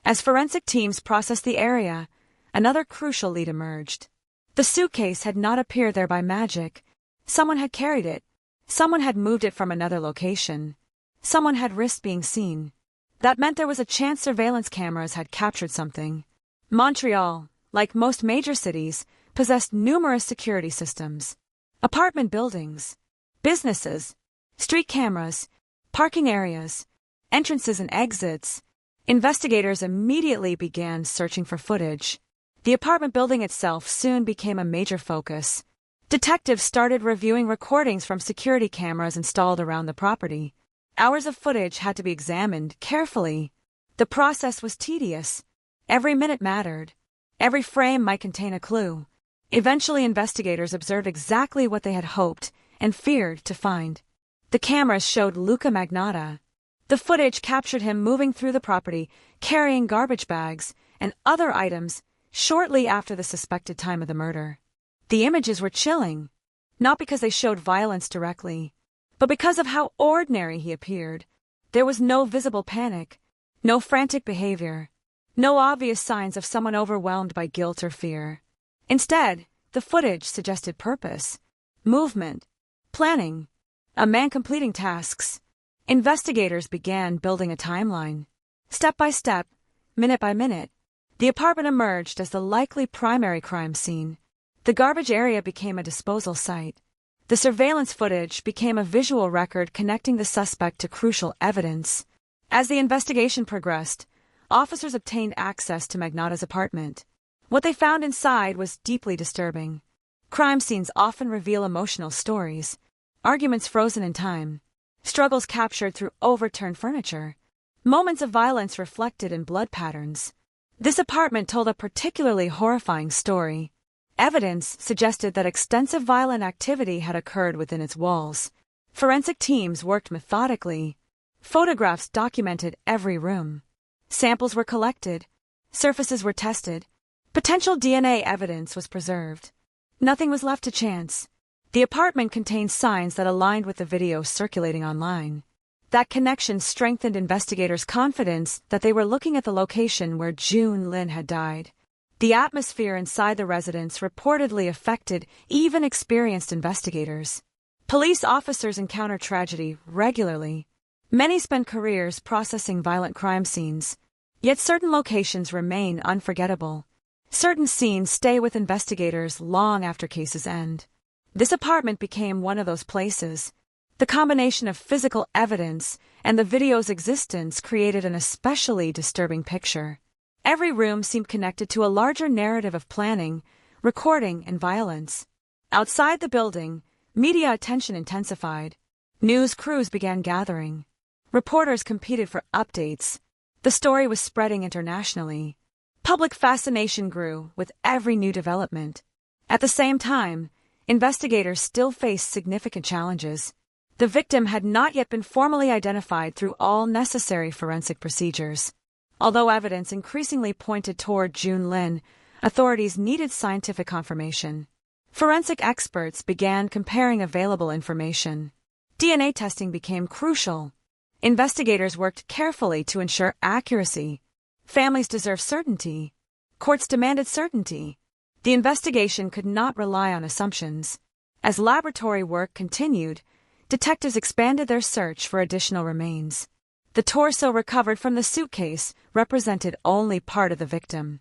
As forensic teams processed the area, another crucial lead emerged. The suitcase had not appeared there by magic. Someone had carried it. Someone had moved it from another location. Someone had risked being seen. That meant there was a chance surveillance cameras had captured something. Montreal, like most major cities, possessed numerous security systems. Apartment buildings, businesses, street cameras, parking areas, entrances and exits. Investigators immediately began searching for footage. The apartment building itself soon became a major focus. Detectives started reviewing recordings from security cameras installed around the property. Hours of footage had to be examined carefully. The process was tedious. Every minute mattered. Every frame might contain a clue. Eventually, investigators observed exactly what they had hoped and feared to find. The cameras showed Luca Magnotta. The footage captured him moving through the property, carrying garbage bags and other items shortly after the suspected time of the murder. The images were chilling, not because they showed violence directly, but because of how ordinary he appeared. There was no visible panic, no frantic behavior, no obvious signs of someone overwhelmed by guilt or fear. Instead, the footage suggested purpose, movement, planning, a man completing tasks. Investigators began building a timeline. Step by step, minute by minute, the apartment emerged as the likely primary crime scene. The garbage area became a disposal site. The surveillance footage became a visual record connecting the suspect to crucial evidence. As the investigation progressed, officers obtained access to Magnotta's apartment. What they found inside was deeply disturbing. Crime scenes often reveal emotional stories, arguments frozen in time, struggles captured through overturned furniture, moments of violence reflected in blood patterns. This apartment told a particularly horrifying story. Evidence suggested that extensive violent activity had occurred within its walls. Forensic teams worked methodically. Photographs documented every room. Samples were collected. Surfaces were tested. Potential DNA evidence was preserved. Nothing was left to chance. The apartment contained signs that aligned with the video circulating online. That connection strengthened investigators' confidence that they were looking at the location where June Lin had died. The atmosphere inside the residence reportedly affected even experienced investigators. Police officers encounter tragedy regularly. Many spend careers processing violent crime scenes. Yet certain locations remain unforgettable. Certain scenes stay with investigators long after cases end. This apartment became one of those places. The combination of physical evidence and the video's existence created an especially disturbing picture. Every room seemed connected to a larger narrative of planning, recording, and violence. Outside the building, media attention intensified. News crews began gathering. Reporters competed for updates. The story was spreading internationally. Public fascination grew with every new development. At the same time, investigators still faced significant challenges. The victim had not yet been formally identified through all necessary forensic procedures. Although evidence increasingly pointed toward June Lin, authorities needed scientific confirmation. Forensic experts began comparing available information. DNA testing became crucial. Investigators worked carefully to ensure accuracy. Families deserved certainty. Courts demanded certainty. The investigation could not rely on assumptions. As laboratory work continued, detectives expanded their search for additional remains. The torso recovered from the suitcase represented only part of the victim.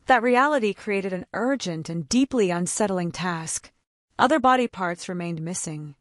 That reality created an urgent and deeply unsettling task. Other body parts remained missing.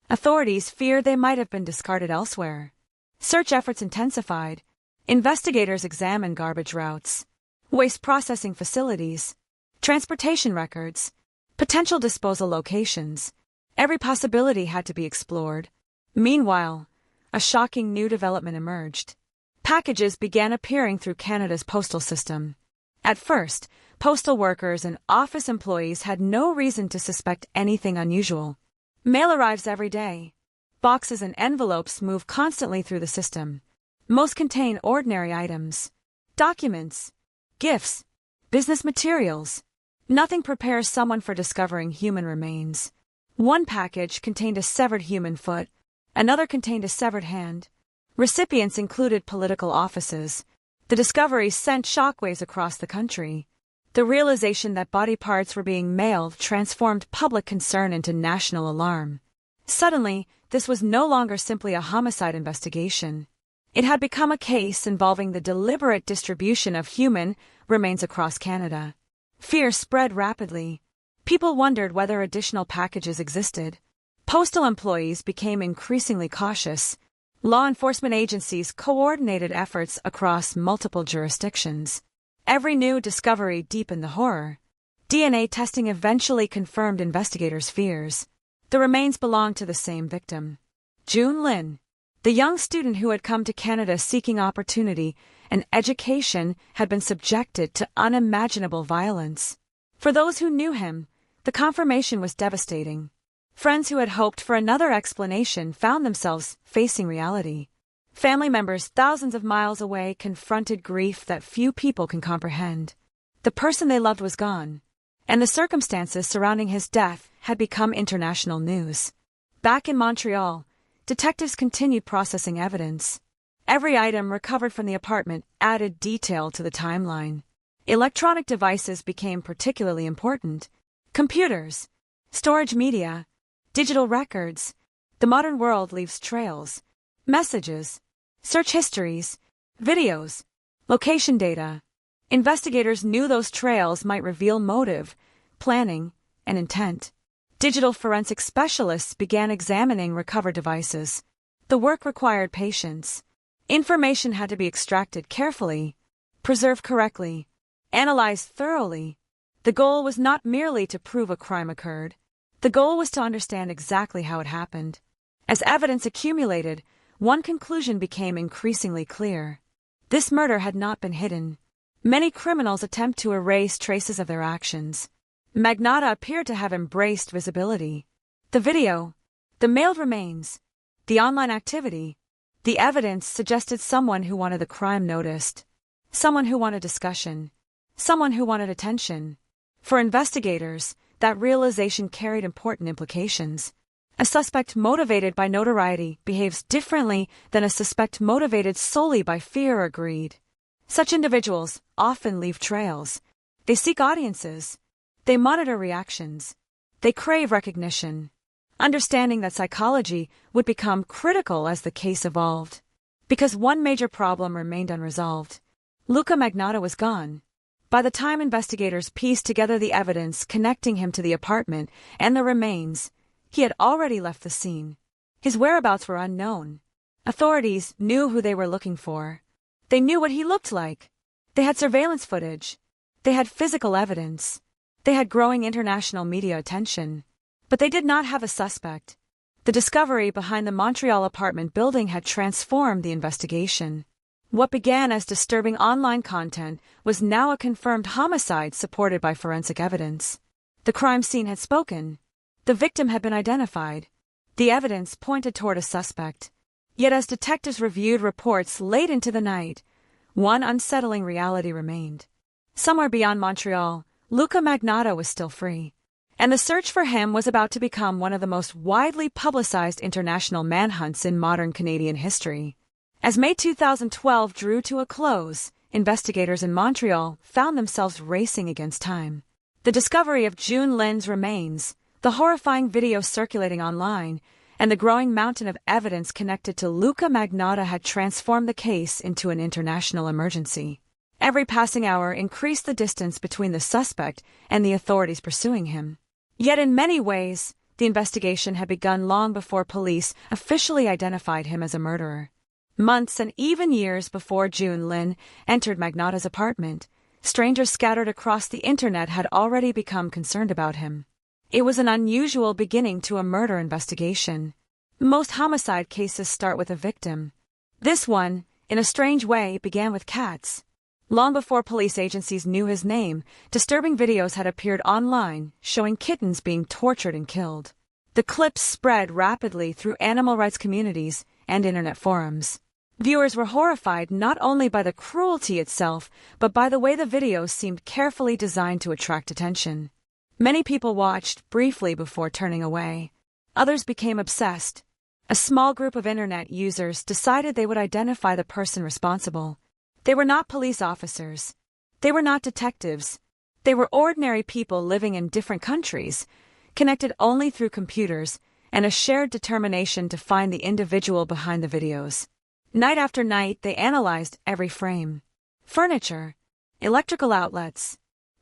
Authorities feared they might have been discarded elsewhere. Search efforts intensified. Investigators examined garbage routes, waste processing facilities, transportation records, potential disposal locations. Every possibility had to be explored. Meanwhile, a shocking new development emerged. Packages began appearing through Canada's postal system. At first, postal workers and office employees had no reason to suspect anything unusual. Mail arrives every day. Boxes and envelopes move constantly through the system. Most contain ordinary items, documents, gifts, business materials. Nothing prepares someone for discovering human remains. One package contained a severed human foot. Another contained a severed hand. Recipients included political offices. The discovery sent shockwaves across the country. The realization that body parts were being mailed transformed public concern into national alarm. Suddenly, this was no longer simply a homicide investigation. It had become a case involving the deliberate distribution of human remains across Canada. Fear spread rapidly. People wondered whether additional packages existed. Postal employees became increasingly cautious. Law enforcement agencies coordinated efforts across multiple jurisdictions. Every new discovery deepened the horror. DNA testing eventually confirmed investigators' fears. The remains belonged to the same victim. June Lin, the young student who had come to Canada seeking opportunity and education, had been subjected to unimaginable violence. For those who knew him, the confirmation was devastating. Friends who had hoped for another explanation found themselves facing reality. Family members thousands of miles away confronted grief that few people can comprehend. The person they loved was gone, and the circumstances surrounding his death had become international news. Back in Montreal, detectives continued processing evidence. Every item recovered from the apartment added detail to the timeline. Electronic devices became particularly important. Computers, storage media, digital records. The modern world leaves trails, messages, search histories, videos, location data. Investigators knew those trails might reveal motive, planning, and intent. Digital forensic specialists began examining recovered devices. The work required patience. Information had to be extracted carefully, preserved correctly, analyzed thoroughly. The goal was not merely to prove a crime occurred. The goal was to understand exactly how it happened. As evidence accumulated, one conclusion became increasingly clear. This murder had not been hidden. Many criminals attempt to erase traces of their actions. Magnotta appeared to have embraced visibility. The video, the mailed remains, the online activity, the evidence suggested someone who wanted the crime noticed, someone who wanted discussion, someone who wanted attention. For investigators, that realization carried important implications. A suspect motivated by notoriety behaves differently than a suspect motivated solely by fear or greed. Such individuals often leave trails. They seek audiences. They monitor reactions. They crave recognition. Understanding that psychology would become critical as the case evolved. Because one major problem remained unresolved. Luca Magnotta was gone. By the time investigators pieced together the evidence connecting him to the apartment and the remains, he had already left the scene. His whereabouts were unknown. Authorities knew who they were looking for. They knew what he looked like. They had surveillance footage. They had physical evidence. They had growing international media attention. But they did not have a suspect. The discovery behind the Montreal apartment building had transformed the investigation. What began as disturbing online content was now a confirmed homicide supported by forensic evidence. The crime scene had spoken. The victim had been identified. The evidence pointed toward a suspect. Yet as detectives reviewed reports late into the night, one unsettling reality remained. Somewhere beyond Montreal, Luca Magnotta was still free, and the search for him was about to become one of the most widely publicized international manhunts in modern Canadian history. As May 2012 drew to a close, investigators in Montreal found themselves racing against time. The discovery of June Lin's remains, the horrifying video circulating online, and the growing mountain of evidence connected to Luca Magnotta had transformed the case into an international emergency. Every passing hour increased the distance between the suspect and the authorities pursuing him. Yet in many ways, the investigation had begun long before police officially identified him as a murderer. Months and even years before June Lin entered Magnotta's apartment, strangers scattered across the internet had already become concerned about him. It was an unusual beginning to a murder investigation. Most homicide cases start with a victim. This one, in a strange way, began with cats. Long before police agencies knew his name, disturbing videos had appeared online showing kittens being tortured and killed. The clips spread rapidly through animal rights communities and internet forums. Viewers were horrified not only by the cruelty itself, but by the way the videos seemed carefully designed to attract attention. Many people watched briefly before turning away. Others became obsessed. A small group of internet users decided they would identify the person responsible. They were not police officers. They were not detectives. They were ordinary people living in different countries, connected only through computers and a shared determination to find the individual behind the videos. Night after night, they analyzed every frame. Furniture, electrical outlets,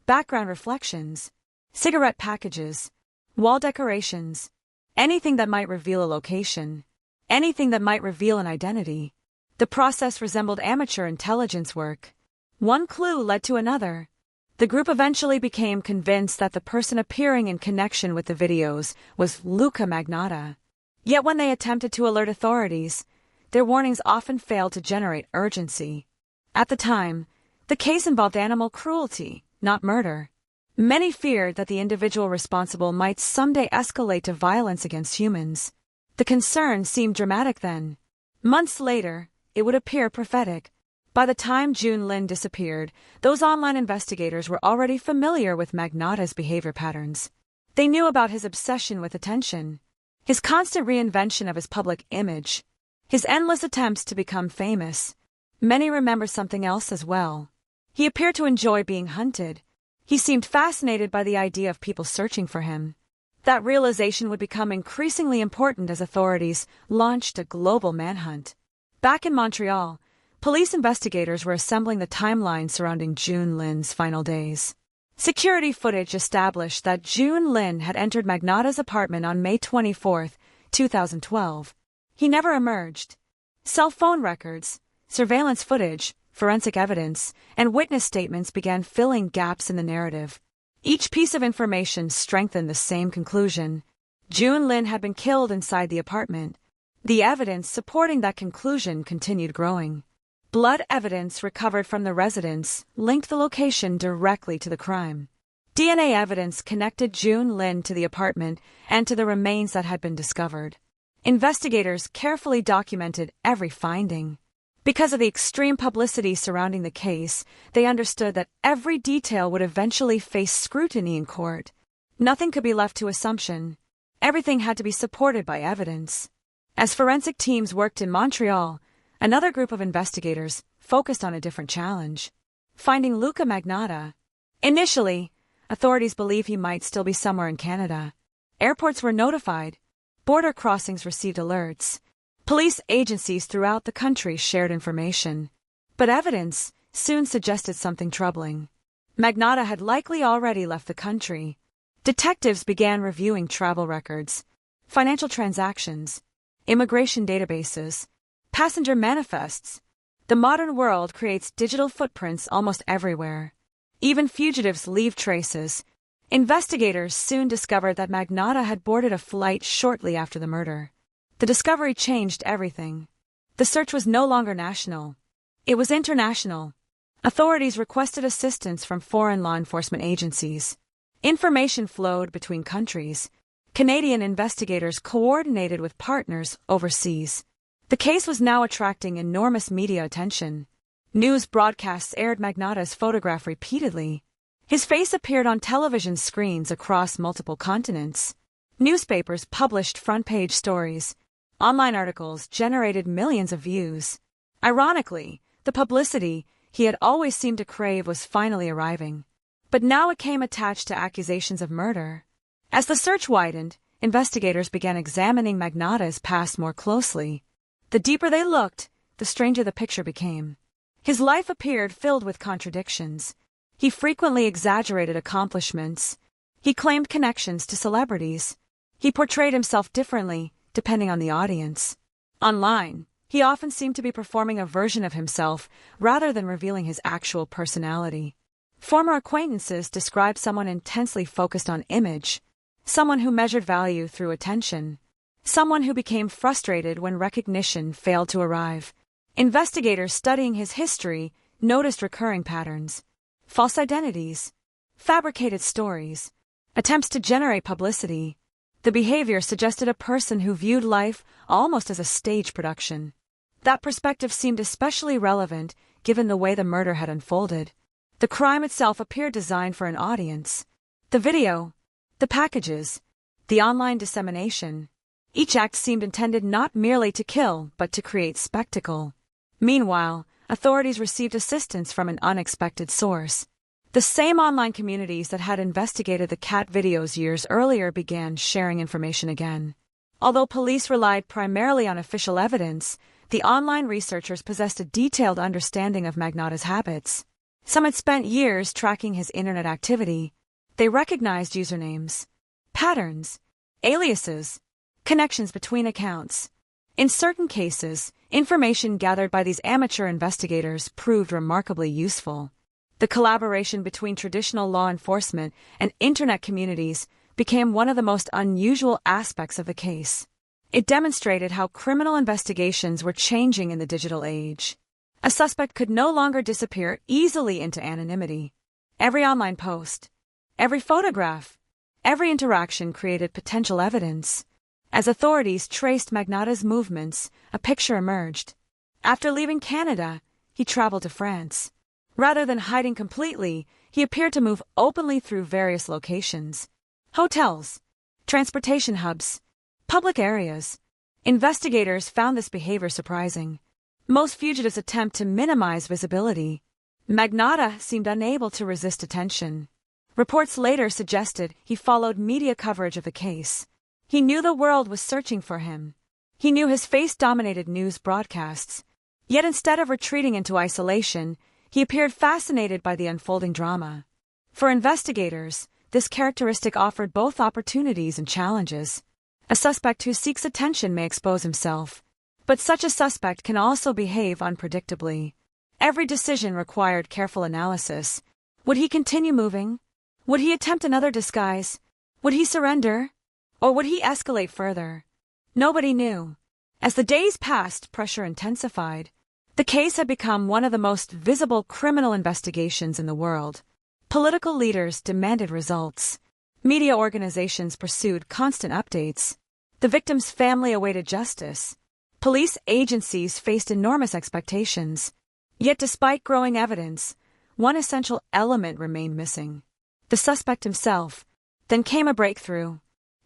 background reflections, cigarette packages, wall decorations, anything that might reveal a location, anything that might reveal an identity. The process resembled amateur intelligence work. One clue led to another. The group eventually became convinced that the person appearing in connection with the videos was Luca Magnotta. Yet when they attempted to alert authorities, their warnings often failed to generate urgency. At the time, the case involved animal cruelty, not murder. Many feared that the individual responsible might someday escalate to violence against humans. The concern seemed dramatic then. Months later, it would appear prophetic. By the time June Lin disappeared, those online investigators were already familiar with Magnotta's behavior patterns. They knew about his obsession with attention, his constant reinvention of his public image, his endless attempts to become famous. Many remember something else as well. He appeared to enjoy being hunted. He seemed fascinated by the idea of people searching for him. That realization would become increasingly important as authorities launched a global manhunt. Back in Montreal, police investigators were assembling the timeline surrounding June Lin's final days. Security footage established that June Lin had entered Magnotta's apartment on May 24, 2012. He never emerged. Cell phone records, surveillance footage, forensic evidence, and witness statements began filling gaps in the narrative. Each piece of information strengthened the same conclusion. June Lin had been killed inside the apartment. The evidence supporting that conclusion continued growing. Blood evidence recovered from the residence linked the location directly to the crime. DNA evidence connected June Lin to the apartment and to the remains that had been discovered. Investigators carefully documented every finding. Because of the extreme publicity surrounding the case, they understood that every detail would eventually face scrutiny in court. Nothing could be left to assumption. Everything had to be supported by evidence. As forensic teams worked in Montreal, another group of investigators focused on a different challenge: finding Luca Magnotta. Initially, authorities believed he might still be somewhere in Canada. Airports were notified. Border crossings received alerts. Police agencies throughout the country shared information. But evidence soon suggested something troubling. Magnotta had likely already left the country. Detectives began reviewing travel records, financial transactions, immigration databases, passenger manifests. The modern world creates digital footprints almost everywhere. Even fugitives leave traces. Investigators soon discovered that Magnotta had boarded a flight shortly after the murder. The discovery changed everything. The search was no longer national. It was international. Authorities requested assistance from foreign law enforcement agencies. Information flowed between countries. Canadian investigators coordinated with partners overseas. The case was now attracting enormous media attention. News broadcasts aired Magnotta's photograph repeatedly. His face appeared on television screens across multiple continents. Newspapers published front-page stories. Online articles generated millions of views. Ironically, the publicity he had always seemed to crave was finally arriving. But now it came attached to accusations of murder. As the search widened, investigators began examining Magnotta's past more closely. The deeper they looked, the stranger the picture became. His life appeared filled with contradictions. He frequently exaggerated accomplishments. He claimed connections to celebrities. He portrayed himself differently, depending on the audience. Online, he often seemed to be performing a version of himself rather than revealing his actual personality. Former acquaintances described someone intensely focused on image, someone who measured value through attention, someone who became frustrated when recognition failed to arrive. Investigators studying his history noticed recurring patterns: false identities, fabricated stories, attempts to generate publicity. The behavior suggested a person who viewed life almost as a stage production. That perspective seemed especially relevant given the way the murder had unfolded. The crime itself appeared designed for an audience. The video, the packages, the online dissemination. Each act seemed intended not merely to kill, but to create spectacle. Meanwhile, authorities received assistance from an unexpected source. The same online communities that had investigated the cat videos years earlier began sharing information again. Although police relied primarily on official evidence, the online researchers possessed a detailed understanding of Magnotta's habits. Some had spent years tracking his internet activity. They recognized usernames, patterns, aliases, connections between accounts. In certain cases, information gathered by these amateur investigators proved remarkably useful. The collaboration between traditional law enforcement and internet communities became one of the most unusual aspects of the case. It demonstrated how criminal investigations were changing in the digital age. A suspect could no longer disappear easily into anonymity. Every online post, every photograph, every interaction created potential evidence. As authorities traced Magnotta's movements, a picture emerged. After leaving Canada, he traveled to France. Rather than hiding completely, he appeared to move openly through various locations: hotels, transportation hubs, public areas. Investigators found this behavior surprising. Most fugitives attempt to minimize visibility. Magnotta seemed unable to resist attention. Reports later suggested he followed media coverage of the case. He knew the world was searching for him. He knew his face dominated news broadcasts. Yet instead of retreating into isolation, he appeared fascinated by the unfolding drama. For investigators, this characteristic offered both opportunities and challenges. A suspect who seeks attention may expose himself, but such a suspect can also behave unpredictably. Every decision required careful analysis. Would he continue moving? Would he attempt another disguise? Would he surrender? Or would he escalate further? Nobody knew. As the days passed, pressure intensified. The case had become one of the most visible criminal investigations in the world. Political leaders demanded results. Media organizations pursued constant updates. The victim's family awaited justice. Police agencies faced enormous expectations. Yet despite growing evidence, one essential element remained missing: the suspect himself. Then came a breakthrough.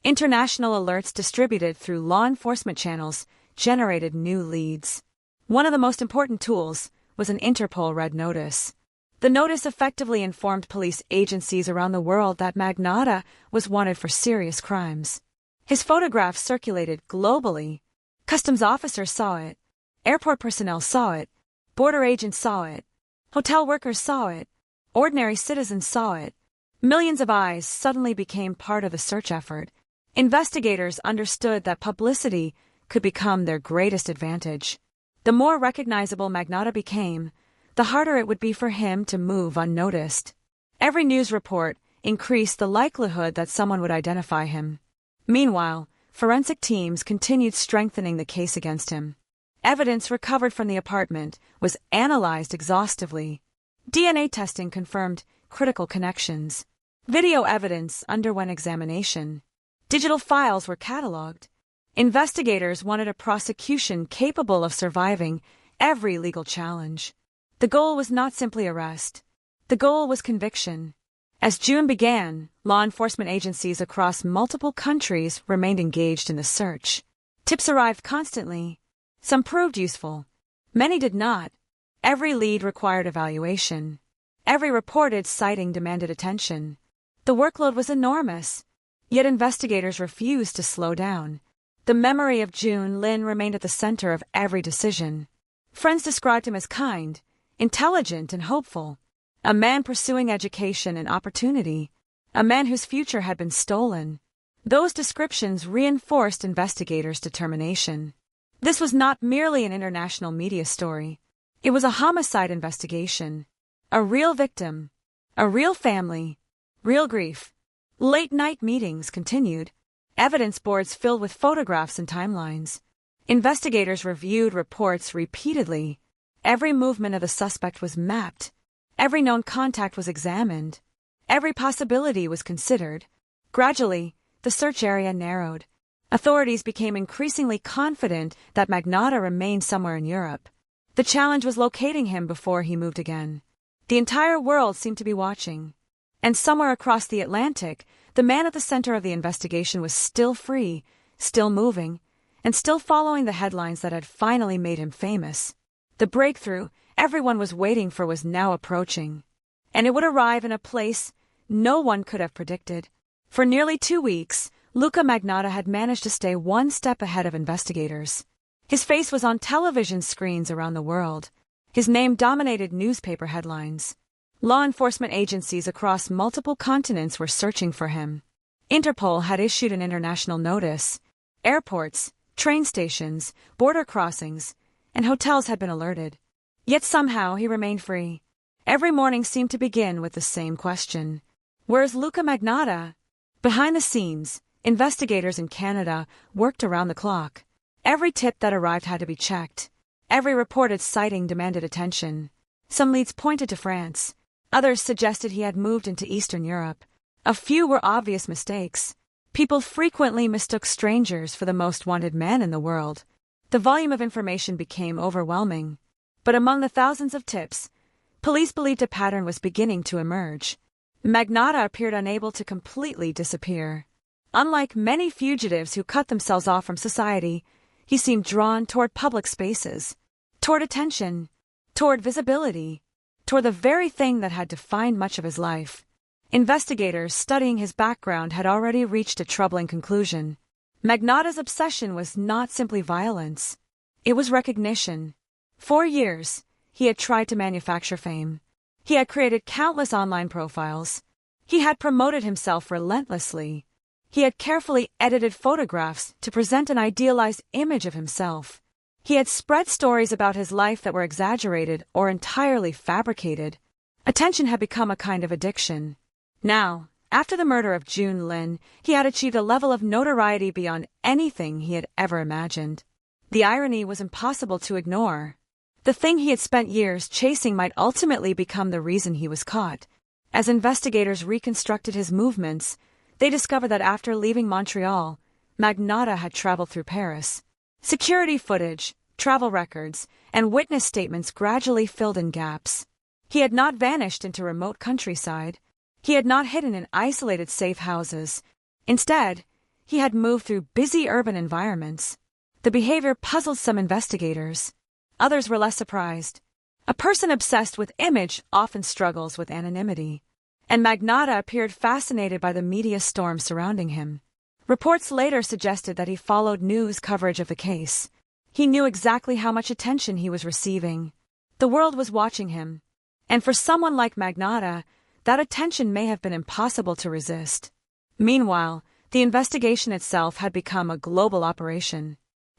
International alerts distributed through law enforcement channels generated new leads. One of the most important tools was an Interpol Red Notice. The notice effectively informed police agencies around the world that Magnotta was wanted for serious crimes. His photograph circulated globally. Customs officers saw it. Airport personnel saw it. Border agents saw it. Hotel workers saw it. Ordinary citizens saw it. Millions of eyes suddenly became part of the search effort. Investigators understood that publicity could become their greatest advantage. The more recognizable Magnotta became, the harder it would be for him to move unnoticed. Every news report increased the likelihood that someone would identify him. Meanwhile, forensic teams continued strengthening the case against him. Evidence recovered from the apartment was analyzed exhaustively. DNA testing confirmed critical connections. Video evidence underwent examination. Digital files were cataloged. Investigators wanted a prosecution capable of surviving every legal challenge. The goal was not simply arrest. The goal was conviction. As June began, law enforcement agencies across multiple countries remained engaged in the search. Tips arrived constantly. Some proved useful. Many did not. Every lead required evaluation. Every reported sighting demanded attention. The workload was enormous, yet investigators refused to slow down. The memory of June Lin remained at the center of every decision. Friends described him as kind, intelligent, and hopeful. A man pursuing education and opportunity. A man whose future had been stolen. Those descriptions reinforced investigators' determination. This was not merely an international media story. It was a homicide investigation. A real victim. A real family. Real grief. Late-night meetings continued. Evidence boards filled with photographs and timelines. Investigators reviewed reports repeatedly. Every movement of the suspect was mapped. Every known contact was examined. Every possibility was considered. Gradually, the search area narrowed. Authorities became increasingly confident that Magnotta remained somewhere in Europe. The challenge was locating him before he moved again. The entire world seemed to be watching. And somewhere across the Atlantic, the man at the center of the investigation was still free, still moving, and still following the headlines that had finally made him famous. The breakthrough everyone was waiting for was now approaching. And it would arrive in a place no one could have predicted. For nearly 2 weeks, Luca Magnotta had managed to stay one step ahead of investigators. His face was on television screens around the world. His name dominated newspaper headlines. Law enforcement agencies across multiple continents were searching for him. Interpol had issued an international notice. Airports, train stations, border crossings, and hotels had been alerted. Yet somehow he remained free. Every morning seemed to begin with the same question. Where is Luca Magnotta? Behind the scenes, investigators in Canada worked around the clock. Every tip that arrived had to be checked. Every reported sighting demanded attention. Some leads pointed to France. Others suggested he had moved into Eastern Europe. A few were obvious mistakes. People frequently mistook strangers for the most wanted man in the world. The volume of information became overwhelming. But among the thousands of tips, police believed a pattern was beginning to emerge. Magnotta appeared unable to completely disappear. Unlike many fugitives who cut themselves off from society, he seemed drawn toward public spaces, toward attention, toward visibility, toward the very thing that had defined much of his life. Investigators studying his background had already reached a troubling conclusion. Magnotta's obsession was not simply violence. It was recognition. For years, he had tried to manufacture fame. He had created countless online profiles. He had promoted himself relentlessly. He had carefully edited photographs to present an idealized image of himself. He had spread stories about his life that were exaggerated or entirely fabricated. Attention had become a kind of addiction. Now, after the murder of June Lin, he had achieved a level of notoriety beyond anything he had ever imagined. The irony was impossible to ignore. The thing he had spent years chasing might ultimately become the reason he was caught. As investigators reconstructed his movements, they discovered that after leaving Montreal, Magnotta had traveled through Paris. Security footage, travel records, and witness statements gradually filled in gaps. He had not vanished into remote countryside. He had not hidden in isolated safe houses. Instead, he had moved through busy urban environments. The behavior puzzled some investigators. Others were less surprised. A person obsessed with image often struggles with anonymity. And Magnotta appeared fascinated by the media storm surrounding him. Reports later suggested that he followed news coverage of the case. He knew exactly how much attention he was receiving. The world was watching him. And for someone like Magnotta, that attention may have been impossible to resist. Meanwhile, the investigation itself had become a global operation.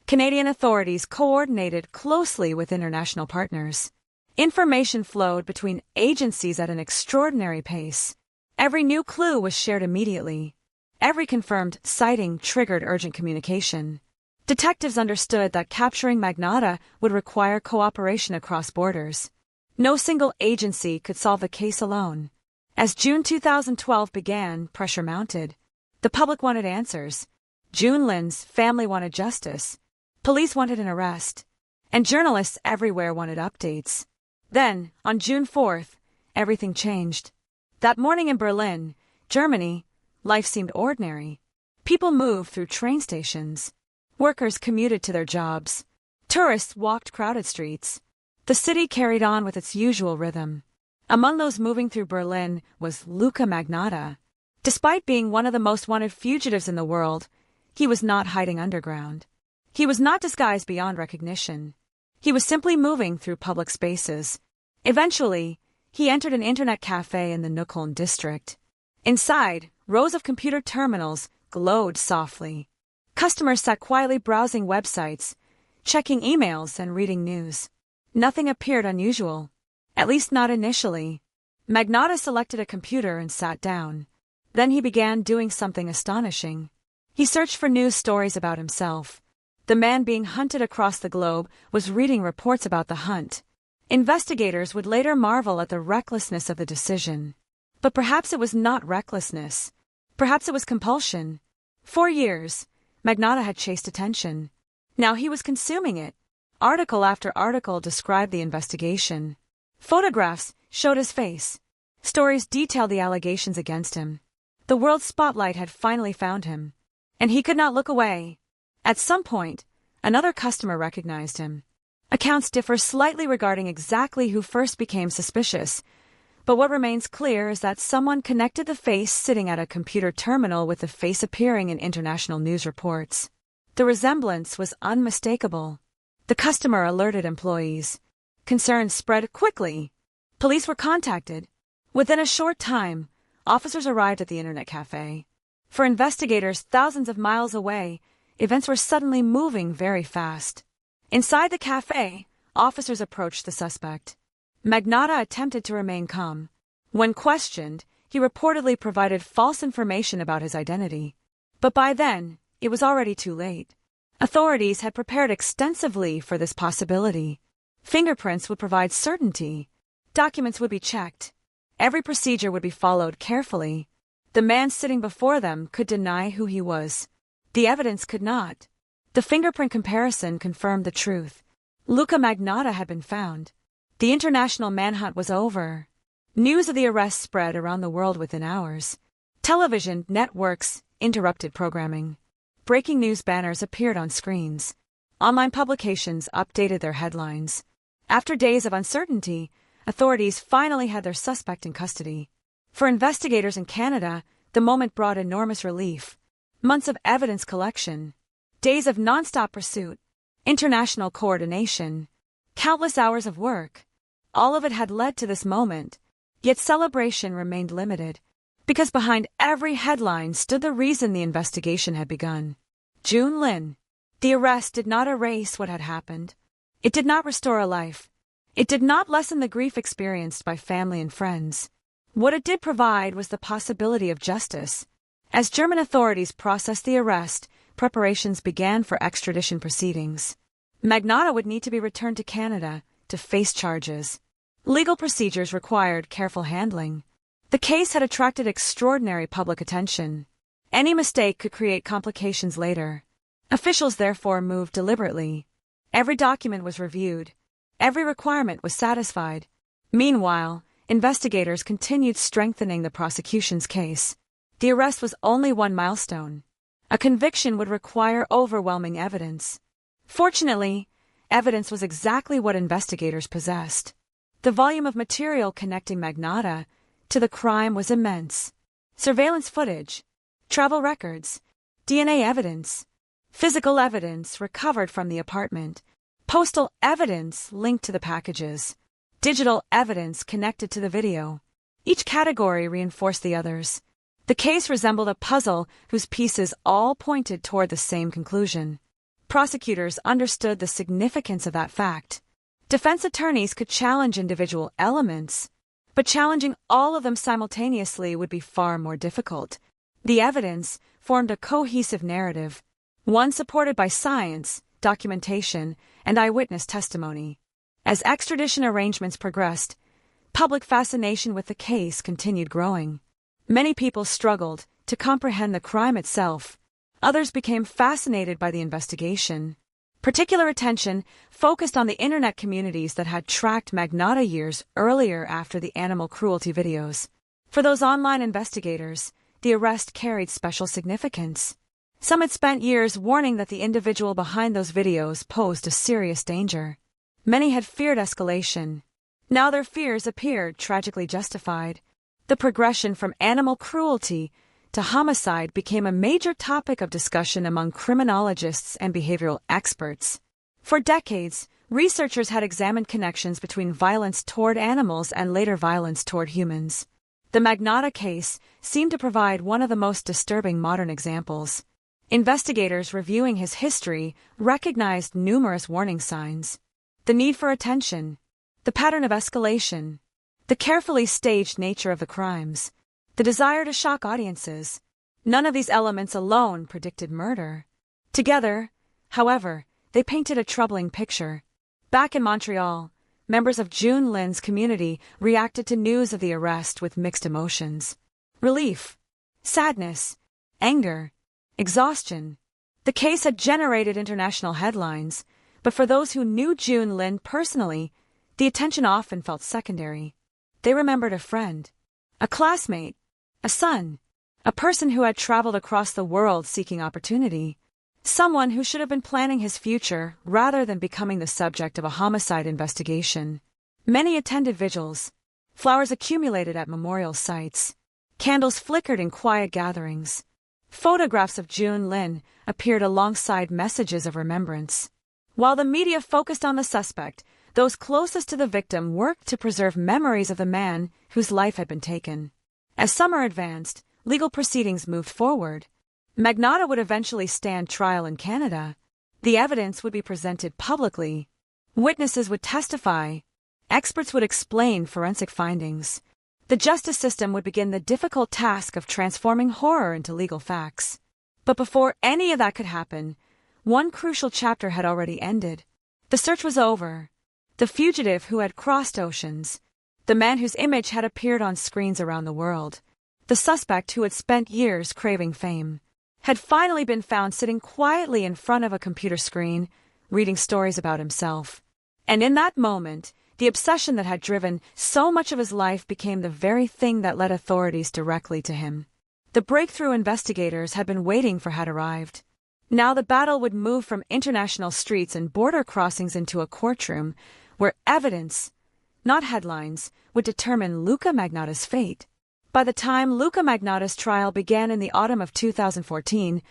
Canadian authorities coordinated closely with international partners. Information flowed between agencies at an extraordinary pace. Every new clue was shared immediately. Every confirmed sighting triggered urgent communication. Detectives understood that capturing Magnotta would require cooperation across borders. No single agency could solve the case alone. As June 2012 began, pressure mounted. The public wanted answers. June Lin's family wanted justice. Police wanted an arrest. And journalists everywhere wanted updates. Then, on June 4th, everything changed. That morning in Berlin, Germany, life seemed ordinary. People moved through train stations. Workers commuted to their jobs. Tourists walked crowded streets. The city carried on with its usual rhythm. Among those moving through Berlin was Luca Magnotta. Despite being one of the most wanted fugitives in the world, he was not hiding underground. He was not disguised beyond recognition. He was simply moving through public spaces. Eventually, he entered an internet cafe in the Neukölln district. Inside, rows of computer terminals glowed softly. Customers sat quietly browsing websites, checking emails and reading news. Nothing appeared unusual, at least not initially. Magnotta selected a computer and sat down. Then he began doing something astonishing. He searched for news stories about himself. The man being hunted across the globe was reading reports about the hunt. Investigators would later marvel at the recklessness of the decision. But perhaps it was not recklessness. Perhaps it was compulsion. For years, Magnotta had chased attention. Now he was consuming it. Article after article described the investigation. Photographs showed his face. Stories detailed the allegations against him. The world's spotlight had finally found him. And he could not look away. At some point, another customer recognized him. Accounts differ slightly regarding exactly who first became suspicious, but what remains clear is that someone connected the face sitting at a computer terminal with the face appearing in international news reports. The resemblance was unmistakable. The customer alerted employees. Concerns spread quickly. Police were contacted. Within a short time, officers arrived at the internet cafe. For investigators thousands of miles away, events were suddenly moving very fast. Inside the cafe, officers approached the suspect. Magnotta attempted to remain calm. When questioned, he reportedly provided false information about his identity. But by then, it was already too late. Authorities had prepared extensively for this possibility. Fingerprints would provide certainty. Documents would be checked. Every procedure would be followed carefully. The man sitting before them could deny who he was. The evidence could not. The fingerprint comparison confirmed the truth. Luca Magnotta had been found. The international manhunt was over. News of the arrest spread around the world within hours. Television networks interrupted programming. Breaking news banners appeared on screens. Online publications updated their headlines. After days of uncertainty, authorities finally had their suspect in custody. For investigators in Canada, the moment brought enormous relief. Months of evidence collection. Days of non-stop pursuit, international coordination, countless hours of work. All of it had led to this moment, yet celebration remained limited, because behind every headline stood the reason the investigation had begun. June Lin. The arrest did not erase what had happened. It did not restore a life. It did not lessen the grief experienced by family and friends. What it did provide was the possibility of justice. As German authorities processed the arrest, preparations began for extradition proceedings. Magnotta would need to be returned to Canada to face charges. Legal procedures required careful handling. The case had attracted extraordinary public attention. Any mistake could create complications later. Officials therefore moved deliberately. Every document was reviewed. Every requirement was satisfied. Meanwhile, investigators continued strengthening the prosecution's case. The arrest was only one milestone. A conviction would require overwhelming evidence. Fortunately, evidence was exactly what investigators possessed. The volume of material connecting Magnotta to the crime was immense. Surveillance footage, travel records, DNA evidence, physical evidence recovered from the apartment, postal evidence linked to the packages, digital evidence connected to the video. Each category reinforced the others. The case resembled a puzzle whose pieces all pointed toward the same conclusion. Prosecutors understood the significance of that fact. Defense attorneys could challenge individual elements, but challenging all of them simultaneously would be far more difficult. The evidence formed a cohesive narrative, one supported by science, documentation, and eyewitness testimony. As extradition arrangements progressed, public fascination with the case continued growing. Many people struggled to comprehend the crime itself. Others became fascinated by the investigation. Particular attention focused on the internet communities that had tracked Magnotta years earlier after the animal cruelty videos. For those online investigators, the arrest carried special significance. Some had spent years warning that the individual behind those videos posed a serious danger. Many had feared escalation. Now their fears appeared tragically justified. The progression from animal cruelty to homicide became a major topic of discussion among criminologists and behavioral experts. For decades, researchers had examined connections between violence toward animals and later violence toward humans. The Magnotta case seemed to provide one of the most disturbing modern examples. Investigators reviewing his history recognized numerous warning signs. The need for attention, the pattern of escalation, the carefully staged nature of the crimes, the desire to shock audiences. None of these elements alone predicted murder. Together, however, they painted a troubling picture. Back in Montreal, members of June Lin's community reacted to news of the arrest with mixed emotions. Relief, sadness, anger, exhaustion. The case had generated international headlines, but for those who knew June Lin personally, the attention often felt secondary. They remembered a friend, a classmate, a son, a person who had traveled across the world seeking opportunity, someone who should have been planning his future rather than becoming the subject of a homicide investigation. Many attended vigils. Flowers accumulated at memorial sites. Candles flickered in quiet gatherings. Photographs of June Lin appeared alongside messages of remembrance. While the media focused on the suspect, those closest to the victim worked to preserve memories of the man whose life had been taken. As summer advanced, legal proceedings moved forward. Magnotta would eventually stand trial in Canada. The evidence would be presented publicly. Witnesses would testify. Experts would explain forensic findings. The justice system would begin the difficult task of transforming horror into legal facts. But before any of that could happen, one crucial chapter had already ended. The search was over. The fugitive who had crossed oceans, the man whose image had appeared on screens around the world, the suspect who had spent years craving fame, had finally been found sitting quietly in front of a computer screen, reading stories about himself. And in that moment, the obsession that had driven so much of his life became the very thing that led authorities directly to him. The breakthrough investigators had been waiting for had arrived. Now the battle would move from international streets and border crossings into a courtroom where evidence, not headlines, would determine Luca Magnotta's fate. By the time Luca Magnotta's trial began in the autumn of 2014,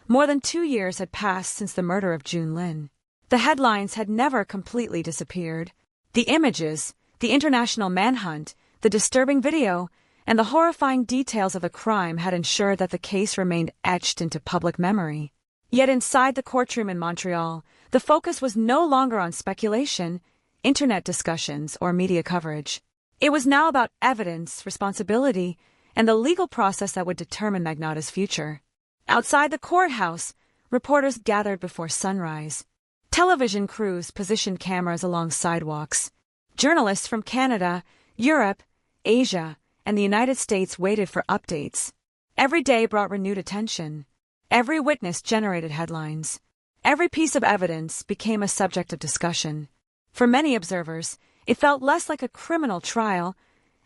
more than 2 years had passed since the murder of June Lin. The headlines had never completely disappeared. The images, the international manhunt, the disturbing video, and the horrifying details of the crime had ensured that the case remained etched into public memory. Yet inside the courtroom in Montreal, the focus was no longer on speculation, internet discussions, or media coverage. It was now about evidence, responsibility, and the legal process that would determine Magnotta's future. Outside the courthouse, reporters gathered before sunrise. Television crews positioned cameras along sidewalks. Journalists from Canada, Europe, Asia, and the United States waited for updates. Every day brought renewed attention. Every witness generated headlines. Every piece of evidence became a subject of discussion. For many observers, it felt less like a criminal trial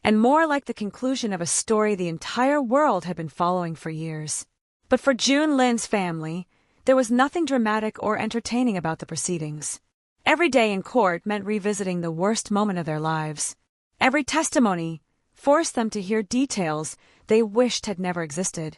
and more like the conclusion of a story the entire world had been following for years. But for June Lin's family, there was nothing dramatic or entertaining about the proceedings. Every day in court meant revisiting the worst moment of their lives. Every testimony forced them to hear details they wished had never existed.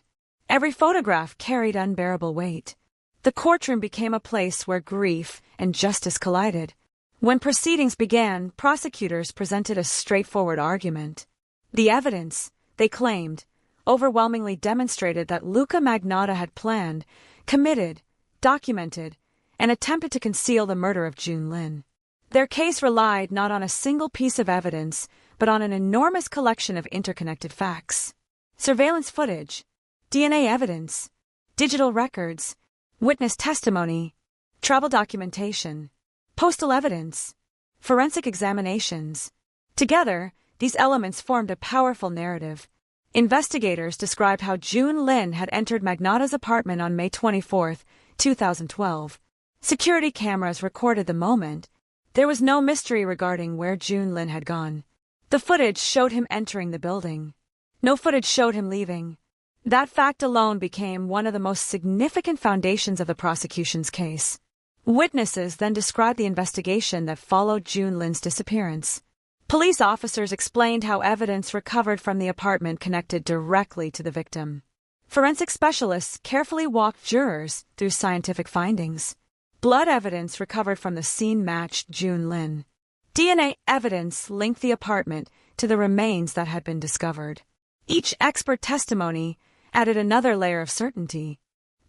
Every photograph carried unbearable weight. The courtroom became a place where grief and justice collided. When proceedings began, prosecutors presented a straightforward argument. The evidence, they claimed, overwhelmingly demonstrated that Luca Magnotta had planned, committed, documented, and attempted to conceal the murder of June Lin. Their case relied not on a single piece of evidence, but on an enormous collection of interconnected facts. Surveillance footage, DNA evidence, digital records, witness testimony, travel documentation, postal evidence, forensic examinations. Together, these elements formed a powerful narrative. Investigators described how June Lin had entered Magnotta's apartment on May 24, 2012. Security cameras recorded the moment. There was no mystery regarding where June Lin had gone. The footage showed him entering the building. No footage showed him leaving. That fact alone became one of the most significant foundations of the prosecution's case. Witnesses then described the investigation that followed June Lin's disappearance. Police officers explained how evidence recovered from the apartment connected directly to the victim. Forensic specialists carefully walked jurors through scientific findings. Blood evidence recovered from the scene matched June Lin. DNA evidence linked the apartment to the remains that had been discovered. Each expert testimony added another layer of certainty.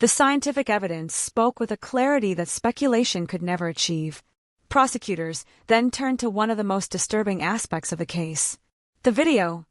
The scientific evidence spoke with a clarity that speculation could never achieve. Prosecutors then turned to one of the most disturbing aspects of the case: the video.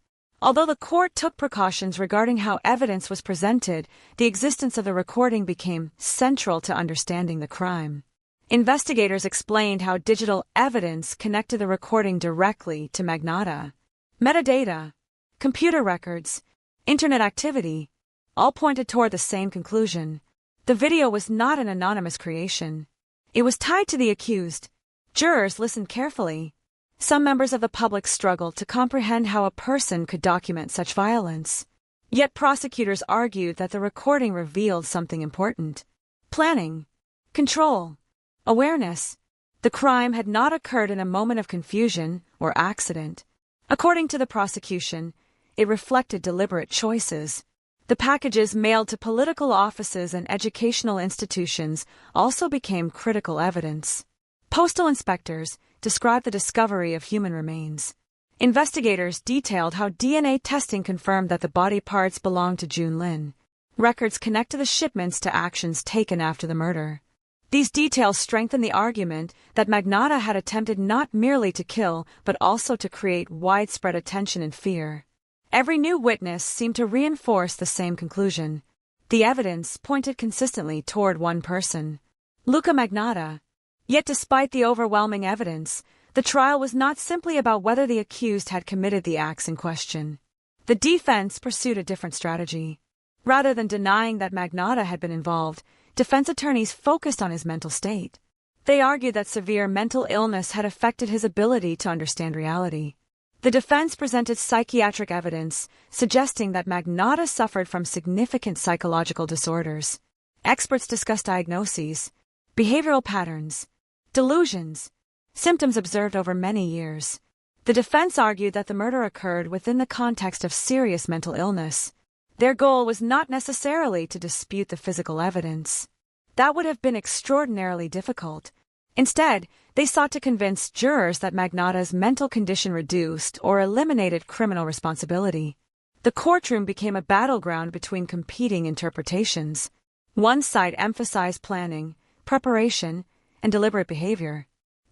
Although the court took precautions regarding how evidence was presented, the existence of the recording became central to understanding the crime. Investigators explained how digital evidence connected the recording directly to Magnotta. Metadata, computer records, internet activity, all pointed toward the same conclusion. The video was not an anonymous creation. It was tied to the accused. Jurors listened carefully. Some members of the public struggled to comprehend how a person could document such violence. Yet prosecutors argued that the recording revealed something important: planning, control, awareness. The crime had not occurred in a moment of confusion or accident. According to the prosecution, it reflected deliberate choices. The packages mailed to political offices and educational institutions also became critical evidence. Postal inspectors described the discovery of human remains. Investigators detailed how DNA testing confirmed that the body parts belonged to June Lin. Records connect to the shipments to actions taken after the murder. These details strengthen the argument that Magnotta had attempted not merely to kill, but also to create widespread attention and fear. Every new witness seemed to reinforce the same conclusion. The evidence pointed consistently toward one person: Luca Magnotta. Yet despite the overwhelming evidence, the trial was not simply about whether the accused had committed the acts in question. The defense pursued a different strategy. Rather than denying that Magnotta had been involved, defense attorneys focused on his mental state. They argued that severe mental illness had affected his ability to understand reality. The defense presented psychiatric evidence suggesting that Magnotta suffered from significant psychological disorders. Experts discussed diagnoses, behavioral patterns, delusions, symptoms observed over many years. The defense argued that the murder occurred within the context of serious mental illness. Their goal was not necessarily to dispute the physical evidence. That would have been extraordinarily difficult. Instead, they sought to convince jurors that Magnotta's mental condition reduced or eliminated criminal responsibility. The courtroom became a battleground between competing interpretations. One side emphasized planning, preparation, and deliberate behavior.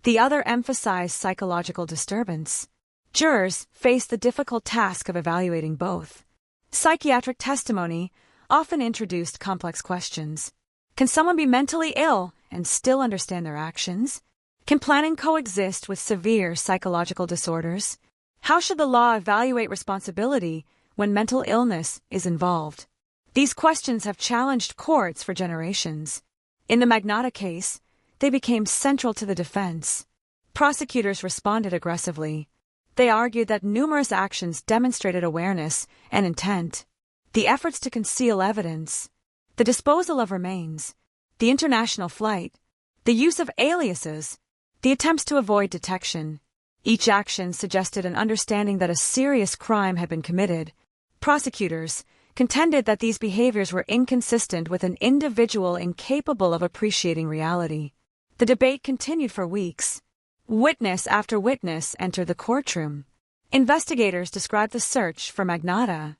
The other emphasized psychological disturbance. Jurors faced the difficult task of evaluating both. Psychiatric testimony often introduced complex questions. Can someone be mentally ill and still understand their actions? Can planning coexist with severe psychological disorders? How should the law evaluate responsibility when mental illness is involved? These questions have challenged courts for generations. In the Magnotta case, they became central to the defense. Prosecutors responded aggressively. They argued that numerous actions demonstrated awareness and intent. The efforts to conceal evidence, the disposal of remains, the international flight, the use of aliases, the attempts to avoid detection. Each action suggested an understanding that a serious crime had been committed. Prosecutors contended that these behaviors were inconsistent with an individual incapable of appreciating reality. The debate continued for weeks. Witness after witness entered the courtroom. Investigators described the search for Magnotta.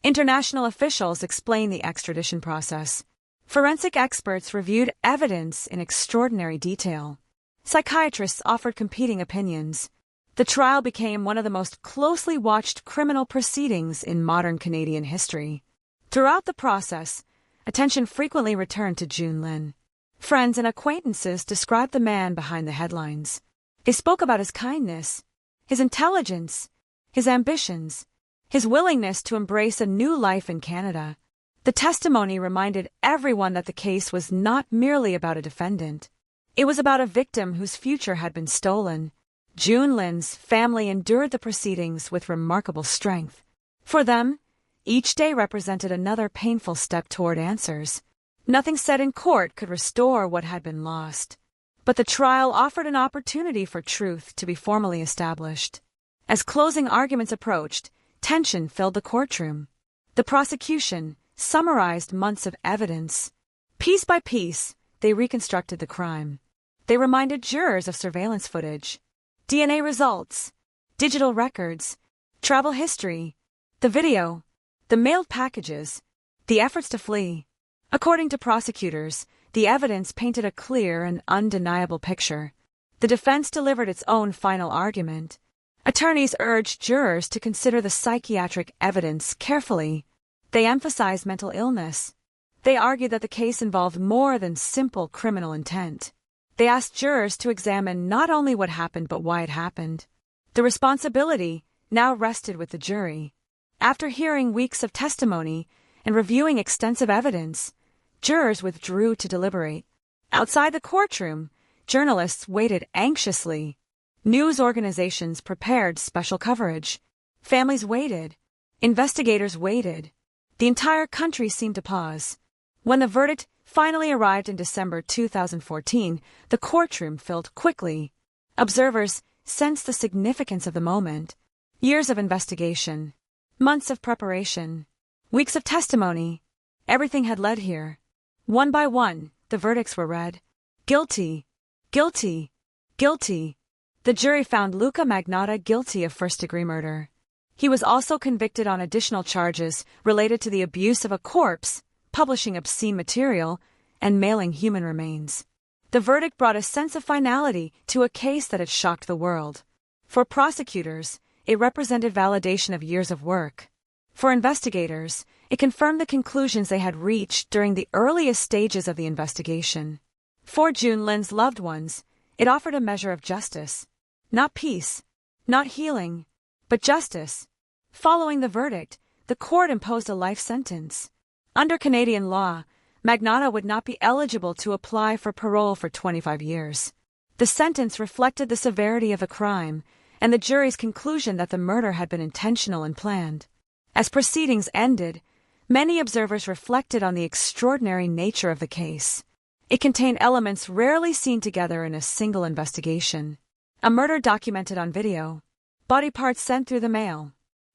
International officials explained the extradition process. Forensic experts reviewed evidence in extraordinary detail. Psychiatrists offered competing opinions. The trial became one of the most closely watched criminal proceedings in modern Canadian history. Throughout the process, attention frequently returned to June Lin. Friends and acquaintances described the man behind the headlines. They spoke about his kindness, his intelligence, his ambitions, his willingness to embrace a new life in Canada. The testimony reminded everyone that the case was not merely about a defendant. It was about a victim whose future had been stolen. June Lin's family endured the proceedings with remarkable strength. For them, each day represented another painful step toward answers. Nothing said in court could restore what had been lost. But the trial offered an opportunity for truth to be formally established. As closing arguments approached, tension filled the courtroom. The prosecution summarized months of evidence. Piece by piece, they reconstructed the crime. They reminded jurors of surveillance footage, DNA results, digital records, travel history, the video, the mailed packages, the efforts to flee. According to prosecutors, the evidence painted a clear and undeniable picture. The defense delivered its own final argument. Attorneys urged jurors to consider the psychiatric evidence carefully. They emphasized mental illness. They argued that the case involved more than simple criminal intent. They asked jurors to examine not only what happened but why it happened. The responsibility now rested with the jury. After hearing weeks of testimony and reviewing extensive evidence, jurors withdrew to deliberate. Outside the courtroom, journalists waited anxiously. News organizations prepared special coverage. Families waited. Investigators waited. The entire country seemed to pause. When the verdict finally arrived in December 2014, the courtroom filled quickly. Observers sensed the significance of the moment. Years of investigation, months of preparation, weeks of testimony. Everything had led here. One by one, the verdicts were read. Guilty, guilty, guilty. The jury found Luca Magnotta guilty of first-degree murder. He was also convicted on additional charges related to the abuse of a corpse, publishing obscene material, and mailing human remains. The verdict brought a sense of finality to a case that had shocked the world. For prosecutors, it represented validation of years of work. For investigators, it confirmed the conclusions they had reached during the earliest stages of the investigation. For June Lin's loved ones, it offered a measure of justice. Not peace, not healing, but justice. Following the verdict, the court imposed a life sentence. Under Canadian law, Magnotta would not be eligible to apply for parole for 25 years. The sentence reflected the severity of the crime and the jury's conclusion that the murder had been intentional and planned. As proceedings ended, many observers reflected on the extraordinary nature of the case. It contained elements rarely seen together in a single investigation. A murder documented on video, body parts sent through the mail,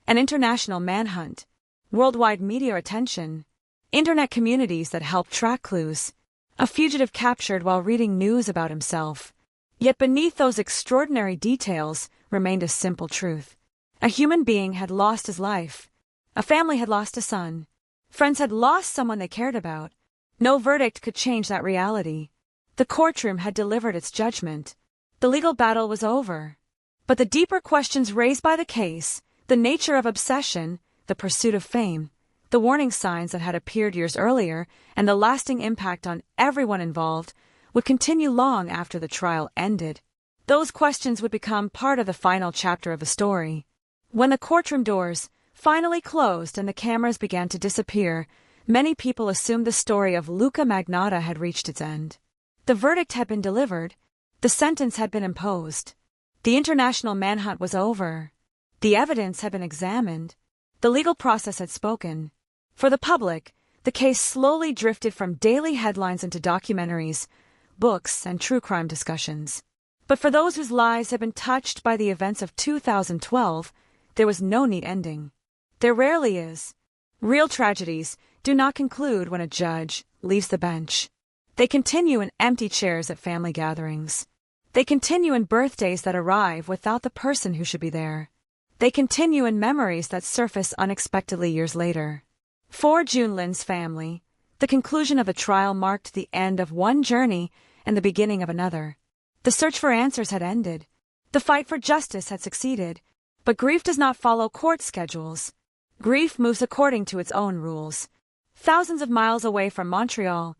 an international manhunt, worldwide media attention, internet communities that helped track clues, a fugitive captured while reading news about himself. Yet beneath those extraordinary details remained a simple truth. A human being had lost his life. A family had lost a son. Friends had lost someone they cared about. No verdict could change that reality. The courtroom had delivered its judgment. The legal battle was over. But the deeper questions raised by the case, the nature of obsession, the pursuit of fame, the warning signs that had appeared years earlier, and the lasting impact on everyone involved, would continue long after the trial ended. Those questions would become part of the final chapter of the story. When the courtroom doors finally closed and the cameras began to disappear, many people assumed the story of Luca Magnotta had reached its end. The verdict had been delivered. The sentence had been imposed. The international manhunt was over. The evidence had been examined. The legal process had spoken. For the public, the case slowly drifted from daily headlines into documentaries, books, and true crime discussions. But for those whose lives had been touched by the events of 2012, there was no neat ending. There rarely is. Real tragedies do not conclude when a judge leaves the bench. They continue in empty chairs at family gatherings. They continue in birthdays that arrive without the person who should be there. They continue in memories that surface unexpectedly years later. For June Lin's family, The conclusion of the trial marked the end of one journey and the beginning of another. The search for answers had ended. The fight for justice had succeeded. But grief does not follow court schedules. Grief moves according to its own rules. Thousands of miles away from Montreal,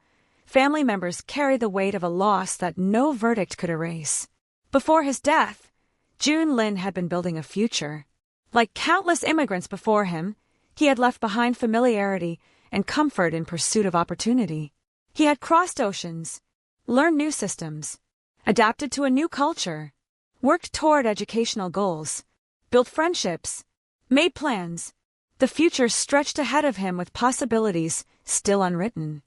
family members carry the weight of a loss that no verdict could erase. Before his death, June Lin had been building a future. Like countless immigrants before him, he had left behind familiarity and comfort in pursuit of opportunity. He had crossed oceans, learned new systems, adapted to a new culture, worked toward educational goals, built friendships, made plans. The future stretched ahead of him with possibilities still unwritten.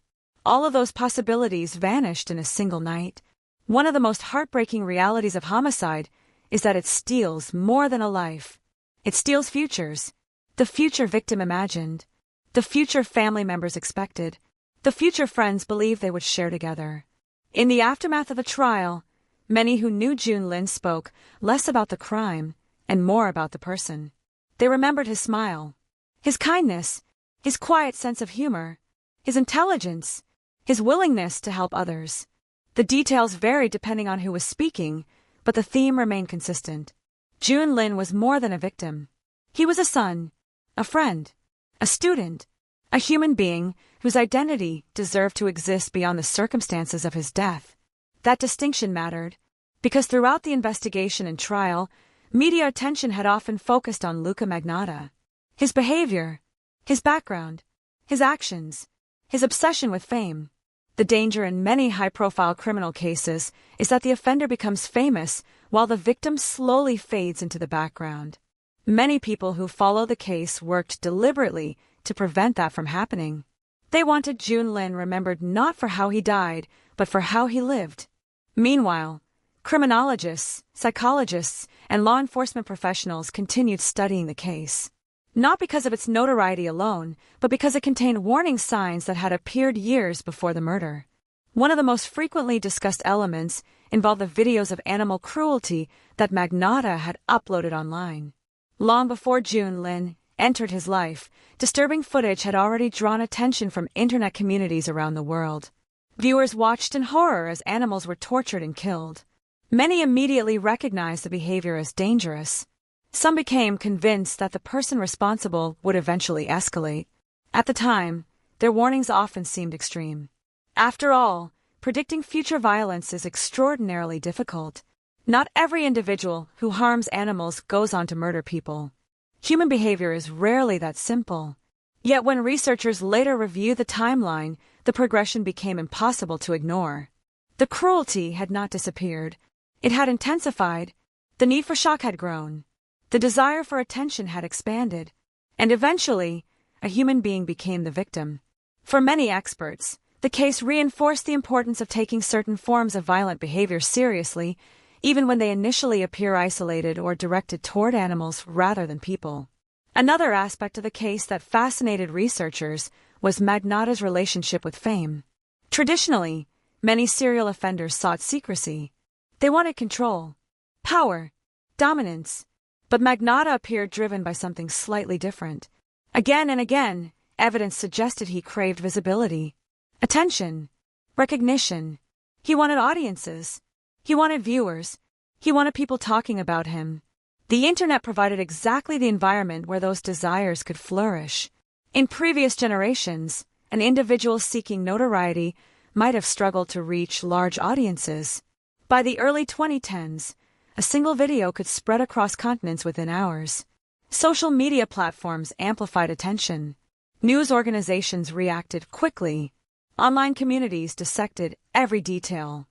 All of those possibilities vanished in a single night. One of the most heartbreaking realities of homicide is that it steals more than a life. It steals futures. The future victim imagined. The future family members expected. The future friends believed they would share together. In the aftermath of the trial, many who knew June Lin spoke less about the crime and more about the person. They remembered his smile, his kindness, his quiet sense of humor, his intelligence, his willingness to help others. The details varied depending on who was speaking, but the theme remained consistent. June Lin was more than a victim. He was a son, a friend, a student, a human being whose identity deserved to exist beyond the circumstances of his death. That distinction mattered, because throughout the investigation and trial, media attention had often focused on Luca Magnotta. His behavior, his background, his actions, his obsession with fame. The danger in many high-profile criminal cases is that the offender becomes famous while the victim slowly fades into the background. Many people who follow the case worked deliberately to prevent that from happening. They wanted June Lin remembered not for how he died, but for how he lived. Meanwhile, criminologists, psychologists, and law enforcement professionals continued studying the case. Not because of its notoriety alone, but because it contained warning signs that had appeared years before the murder. One of the most frequently discussed elements involved the videos of animal cruelty that Magnotta had uploaded online. Long before June Lin entered his life, disturbing footage had already drawn attention from internet communities around the world. Viewers watched in horror as animals were tortured and killed. Many immediately recognized the behavior as dangerous. Some became convinced that the person responsible would eventually escalate. At the time, their warnings often seemed extreme. After all, predicting future violence is extraordinarily difficult. Not every individual who harms animals goes on to murder people. Human behavior is rarely that simple. Yet when researchers later reviewed the timeline, the progression became impossible to ignore. The cruelty had not disappeared. It had intensified. The need for shock had grown. The desire for attention had expanded, and eventually, a human being became the victim. For many experts, the case reinforced the importance of taking certain forms of violent behavior seriously, even when they initially appear isolated or directed toward animals rather than people. Another aspect of the case that fascinated researchers was Magnotta's relationship with fame. Traditionally, many serial offenders sought secrecy. They wanted control, power, dominance. But Magnotta appeared driven by something slightly different. Again and again, evidence suggested he craved visibility, attention, recognition. He wanted audiences. He wanted viewers. He wanted people talking about him. The internet provided exactly the environment where those desires could flourish. In previous generations, an individual seeking notoriety might have struggled to reach large audiences. By the early 2010s, a single video could spread across continents within hours. Social media platforms amplified attention. News organizations reacted quickly. Online communities dissected every detail.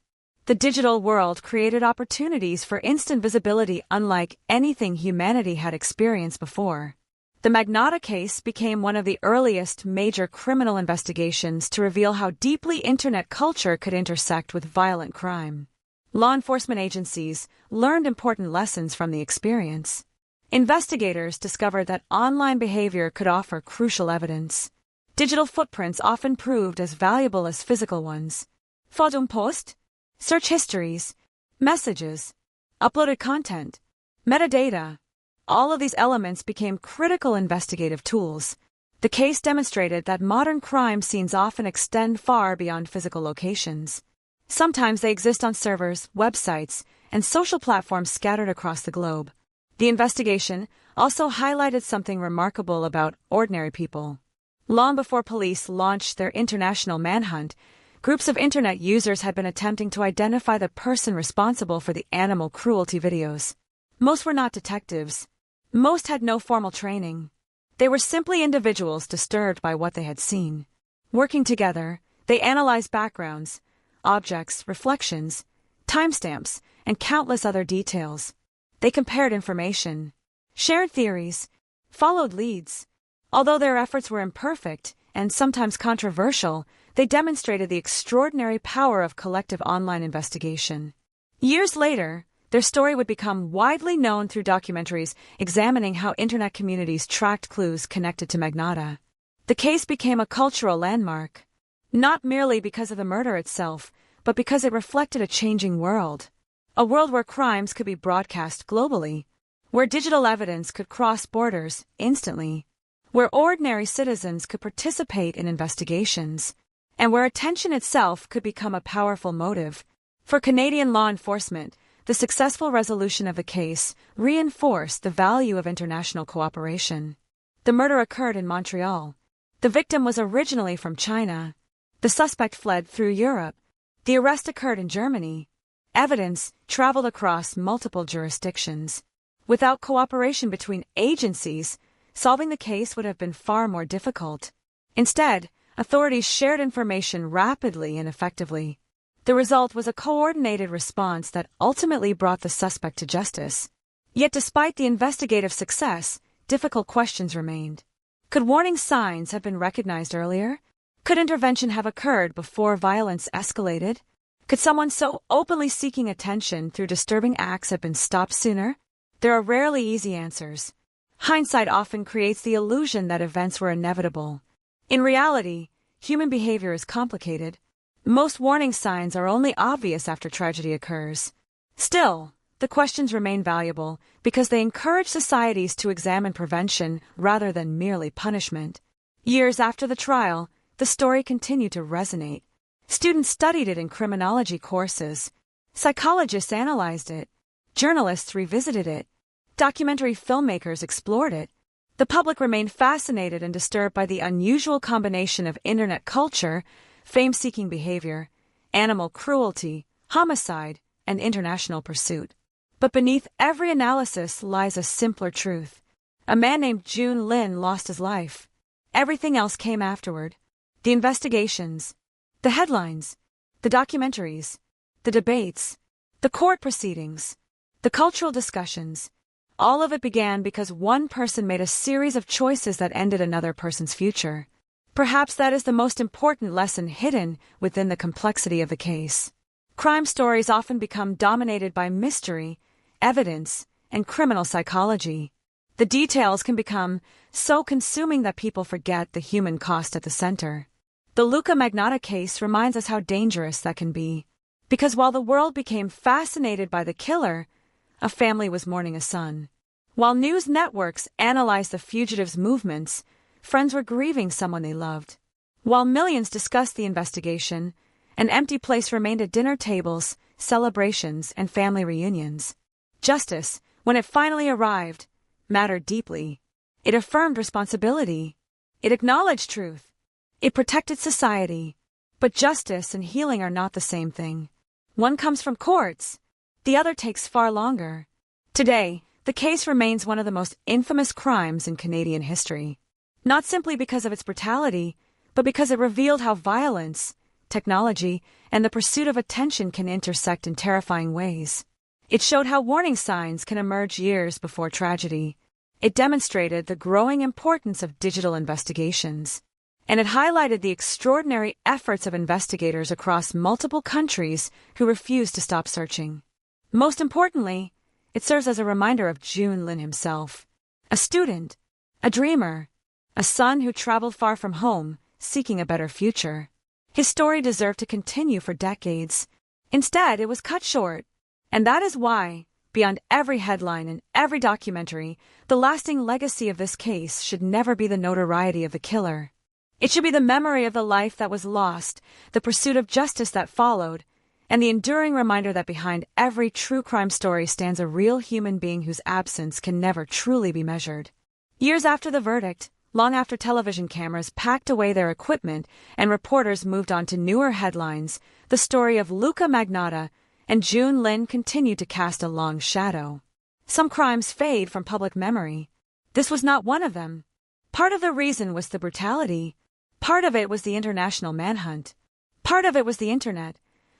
The digital world created opportunities for instant visibility unlike anything humanity had experienced before. The Magnotta case became one of the earliest major criminal investigations to reveal how deeply internet culture could intersect with violent crime. Law enforcement agencies learned important lessons from the experience. Investigators discovered that online behavior could offer crucial evidence. Digital footprints often proved as valuable as physical ones. Photo post, search histories, messages, uploaded content, metadata. All of these elements became critical investigative tools. The case demonstrated that modern crime scenes often extend far beyond physical locations. Sometimes they exist on servers, websites, and social platforms scattered across the globe. The investigation also highlighted something remarkable about ordinary people. Long before police launched their international manhunt, groups of internet users had been attempting to identify the person responsible for the animal cruelty videos. Most were not detectives. Most had no formal training. They were simply individuals disturbed by what they had seen. Working together, they analyzed backgrounds, objects, reflections, timestamps, and countless other details. They compared information, shared theories, followed leads. Although their efforts were imperfect and sometimes controversial, they demonstrated the extraordinary power of collective online investigation. Years later, their story would become widely known through documentaries examining how internet communities tracked clues connected to Magnata. The case became a cultural landmark, not merely because of the murder itself, but because it reflected a changing world. A world where crimes could be broadcast globally, where digital evidence could cross borders instantly, where ordinary citizens could participate in investigations, and where attention itself could become a powerful motive. For Canadian law enforcement, the successful resolution of the case reinforced the value of international cooperation. The murder occurred in Montreal. The victim was originally from China. The suspect fled through Europe. The arrest occurred in Germany. Evidence traveled across multiple jurisdictions. Without cooperation between agencies, solving the case would have been far more difficult. Instead, authorities shared information rapidly and effectively. The result was a coordinated response that ultimately brought the suspect to justice. Yet despite the investigative success, difficult questions remained. Could warning signs have been recognized earlier? Could intervention have occurred before violence escalated? Could someone so openly seeking attention through disturbing acts have been stopped sooner? There are rarely easy answers. Hindsight often creates the illusion that events were inevitable. In reality, human behavior is complicated. Most warning signs are only obvious after tragedy occurs. Still, the questions remain valuable because they encourage societies to examine prevention rather than merely punishment. Years after the trial, the story continued to resonate. Students studied it in criminology courses. Psychologists analyzed it. Journalists revisited it. Documentary filmmakers explored it. The public remained fascinated and disturbed by the unusual combination of internet culture, fame-seeking behavior, animal cruelty, homicide, and international pursuit. But beneath every analysis lies a simpler truth. A man named June Lin lost his life. Everything else came afterward. The investigations, the headlines, the documentaries, the debates, the court proceedings, the cultural discussions. All of it began because one person made a series of choices that ended another person's future. Perhaps that is the most important lesson hidden within the complexity of the case. Crime stories often become dominated by mystery, evidence, and criminal psychology. The details can become so consuming that people forget the human cost at the center. The Luca Magnotta case reminds us how dangerous that can be. Because while the world became fascinated by the killer, a family was mourning a son. While news networks analyzed the fugitive's movements, friends were grieving someone they loved. While millions discussed the investigation, an empty place remained at dinner tables, celebrations, and family reunions. Justice, when it finally arrived, mattered deeply. It affirmed responsibility. It acknowledged truth. It protected society. But justice and healing are not the same thing. One comes from courts. The other takes far longer. Today, the case remains one of the most infamous crimes in Canadian history. Not simply because of its brutality, but because it revealed how violence, technology, and the pursuit of attention can intersect in terrifying ways. It showed how warning signs can emerge years before tragedy. It demonstrated the growing importance of digital investigations. And it highlighted the extraordinary efforts of investigators across multiple countries who refused to stop searching. Most importantly, it serves as a reminder of June Lin himself. A student, a dreamer, a son who traveled far from home, seeking a better future. His story deserved to continue for decades. Instead, it was cut short. And that is why, Beyond every headline and every documentary, the lasting legacy of this case should never be the notoriety of the killer. It should be the memory of the life that was lost, the pursuit of justice that followed, and the enduring reminder that behind every true crime story stands a real human being whose absence can never truly be measured. Years after the verdict, long after television cameras packed away their equipment and reporters moved on to newer headlines, the story of Luca Magnotta and June Lin continued to cast a long shadow. Some crimes fade from public memory. This was not one of them. Part of the reason was the brutality. Part of it was the international manhunt. Part of it was the internet,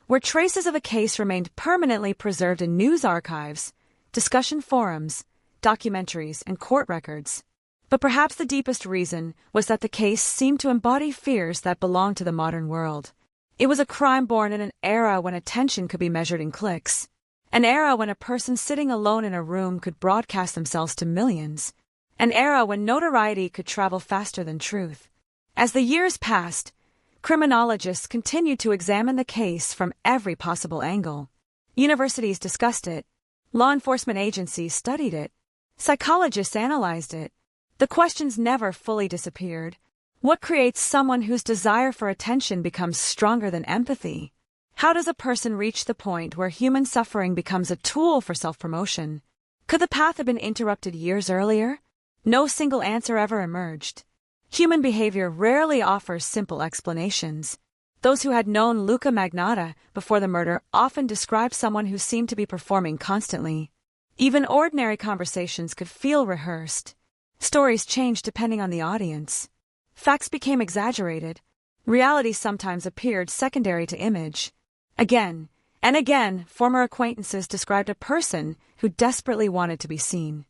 where traces of a case remained permanently preserved in news archives, discussion forums, documentaries, and court records. But perhaps the deepest reason was that the case seemed to embody fears that belonged to the modern world. It was a crime born in an era when attention could be measured in clicks. An era when a person sitting alone in a room could broadcast themselves to millions. An era when notoriety could travel faster than truth. As the years passed, criminologists continued to examine the case from every possible angle. Universities discussed it. Law enforcement agencies studied it. Psychologists analyzed it. The questions never fully disappeared. What creates someone whose desire for attention becomes stronger than empathy? How does a person reach the point where human suffering becomes a tool for self-promotion? Could the path have been interrupted years earlier? No single answer ever emerged. Human behavior rarely offers simple explanations. Those who had known Luca Magnotta before the murder often described someone who seemed to be performing constantly. Even ordinary conversations could feel rehearsed. Stories changed depending on the audience. Facts became exaggerated. Reality sometimes appeared secondary to image. Again and again, former acquaintances described a person who desperately wanted to be seen,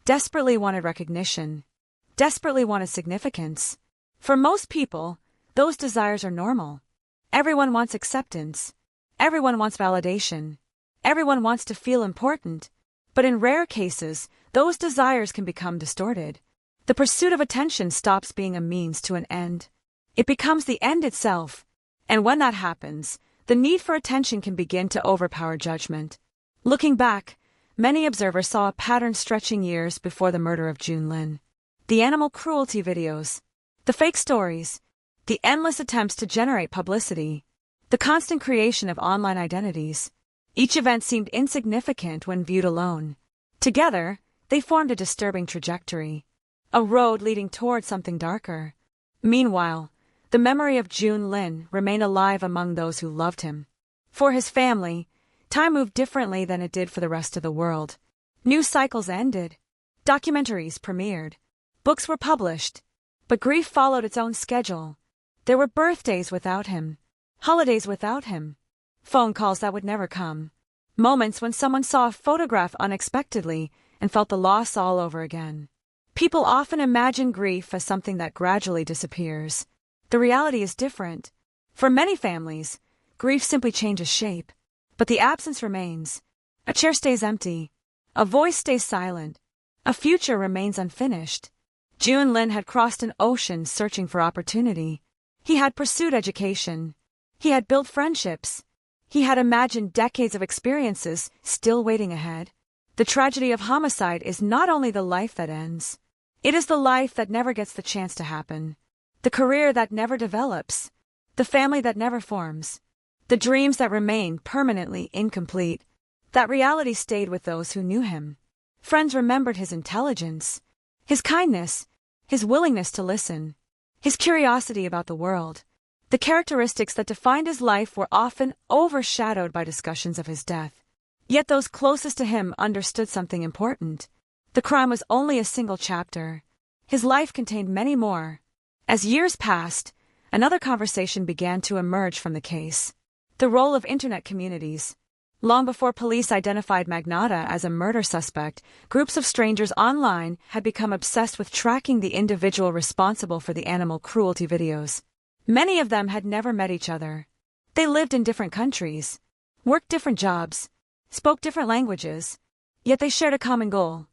desperately wanted recognition, desperately wanted significance. For most people, those desires are normal. Everyone wants acceptance. Everyone wants validation. Everyone wants to feel important. But in rare cases, those desires can become distorted. The pursuit of attention stops being a means to an end. It becomes the end itself. And when that happens, the need for attention can begin to overpower judgment. Looking back, many observers saw a pattern stretching years before the murder of June Lin. The animal cruelty videos, the fake stories, the endless attempts to generate publicity, the constant creation of online identities. Each event seemed insignificant when viewed alone. Together, they formed a disturbing trajectory, a road leading toward something darker. Meanwhile, the memory of June Lin remained alive among those who loved him. For his family, time moved differently than it did for the rest of the world. News cycles ended. Documentaries premiered. Books were published. But grief followed its own schedule. There were birthdays without him, holidays without him, phone calls that would never come, moments when someone saw a photograph unexpectedly and felt the loss all over again. People often imagine grief as something that gradually disappears. The reality is different. For many families, grief simply changes shape. But the absence remains. A chair stays empty. A voice stays silent. A future remains unfinished. June Lin had crossed an ocean searching for opportunity. He had pursued education. He had built friendships. He had imagined decades of experiences still waiting ahead. The tragedy of homicide is not only the life that ends. It is the life that never gets the chance to happen. The career that never develops. The family that never forms. The dreams that remain permanently incomplete. That reality stayed with those who knew him. Friends remembered his intelligence, his kindness, his willingness to listen, his curiosity about the world. The characteristics that defined his life were often overshadowed by discussions of his death. Yet those closest to him understood something important. The crime was only a single chapter. His life contained many more. As years passed, another conversation began to emerge from the case. The role of internet communities. Long before police identified Magnotta as a murder suspect, groups of strangers online had become obsessed with tracking the individual responsible for the animal cruelty videos. Many of them had never met each other. They lived in different countries, worked different jobs, spoke different languages, yet they shared a common goal.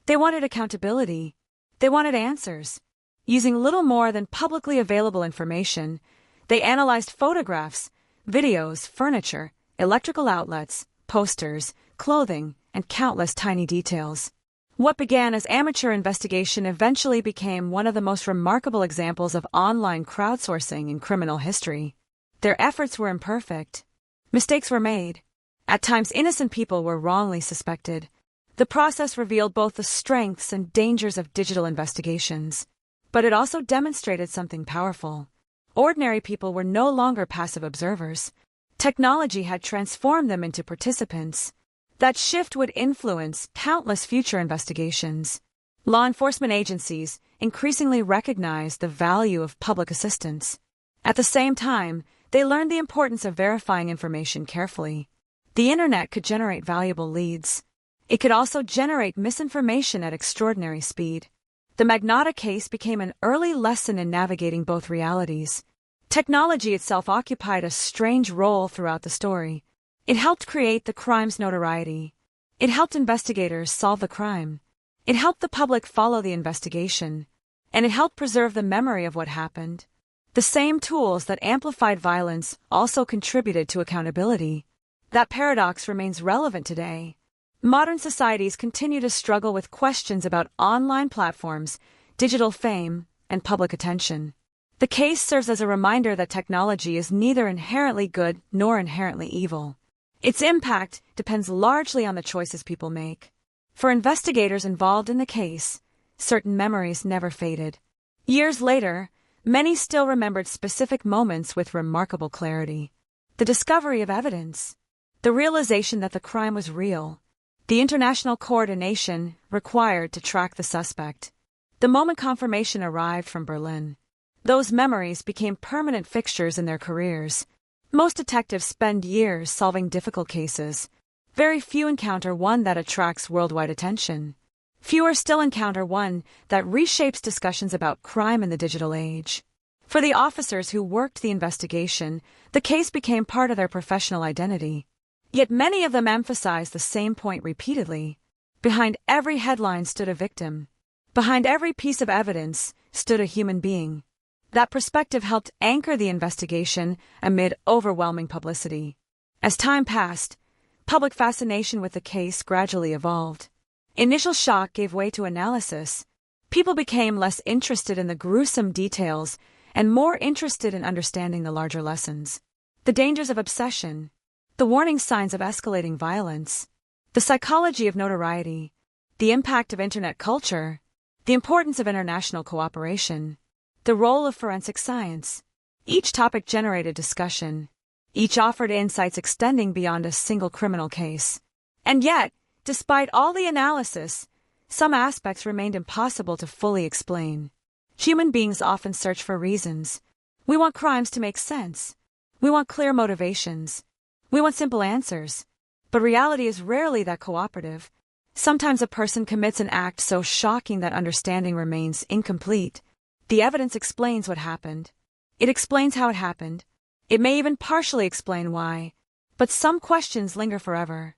They wanted accountability. They wanted answers. Using little more than publicly available information, they analyzed photographs, videos, furniture, electrical outlets, posters, clothing, and countless tiny details. What began as amateur investigation eventually became one of the most remarkable examples of online crowdsourcing in criminal history. Their efforts were imperfect. Mistakes were made. At times, innocent people were wrongly suspected. The process revealed both the strengths and dangers of digital investigations. But it also demonstrated something powerful. Ordinary people were no longer passive observers. Technology had transformed them into participants. That shift would influence countless future investigations. Law enforcement agencies increasingly recognized the value of public assistance. At the same time, they learned the importance of verifying information carefully. The internet could generate valuable leads. It could also generate misinformation at extraordinary speed. The Magnotta case became an early lesson in navigating both realities. Technology itself occupied a strange role throughout the story. It helped create the crime's notoriety. It helped investigators solve the crime. It helped the public follow the investigation. And it helped preserve the memory of what happened. The same tools that amplified violence also contributed to accountability. That paradox remains relevant today. Modern societies continue to struggle with questions about online platforms, digital fame, and public attention. The case serves as a reminder that technology is neither inherently good nor inherently evil. Its impact depends largely on the choices people make. For investigators involved in the case, certain memories never faded. Years later, many still remembered specific moments with remarkable clarity. The discovery of evidence, the realization that the crime was real, the international coordination required to track the suspect. The moment confirmation arrived from Berlin. Those memories became permanent fixtures in their careers. Most detectives spend years solving difficult cases. Very few encounter one that attracts worldwide attention. Fewer still encounter one that reshapes discussions about crime in the digital age. For the officers who worked the investigation, the case became part of their professional identity. Yet many of them emphasized the same point repeatedly. Behind every headline stood a victim. Behind every piece of evidence stood a human being. That perspective helped anchor the investigation amid overwhelming publicity. As time passed, public fascination with the case gradually evolved. Initial shock gave way to analysis. People became less interested in the gruesome details and more interested in understanding the larger lessons. The dangers of obsession, the warning signs of escalating violence, the psychology of notoriety, the impact of internet culture, the importance of international cooperation, the role of forensic science. Each topic generated discussion. Each offered insights extending beyond a single criminal case. And yet, despite all the analysis, some aspects remained impossible to fully explain. Human beings often search for reasons. We want crimes to make sense. We want clear motivations. We want simple answers. But reality is rarely that cooperative. Sometimes a person commits an act so shocking that understanding remains incomplete. The evidence explains what happened. It explains how it happened. It may even partially explain why. But some questions linger forever.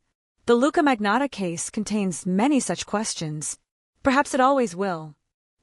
The Luca Magnotta case contains many such questions. Perhaps it always will.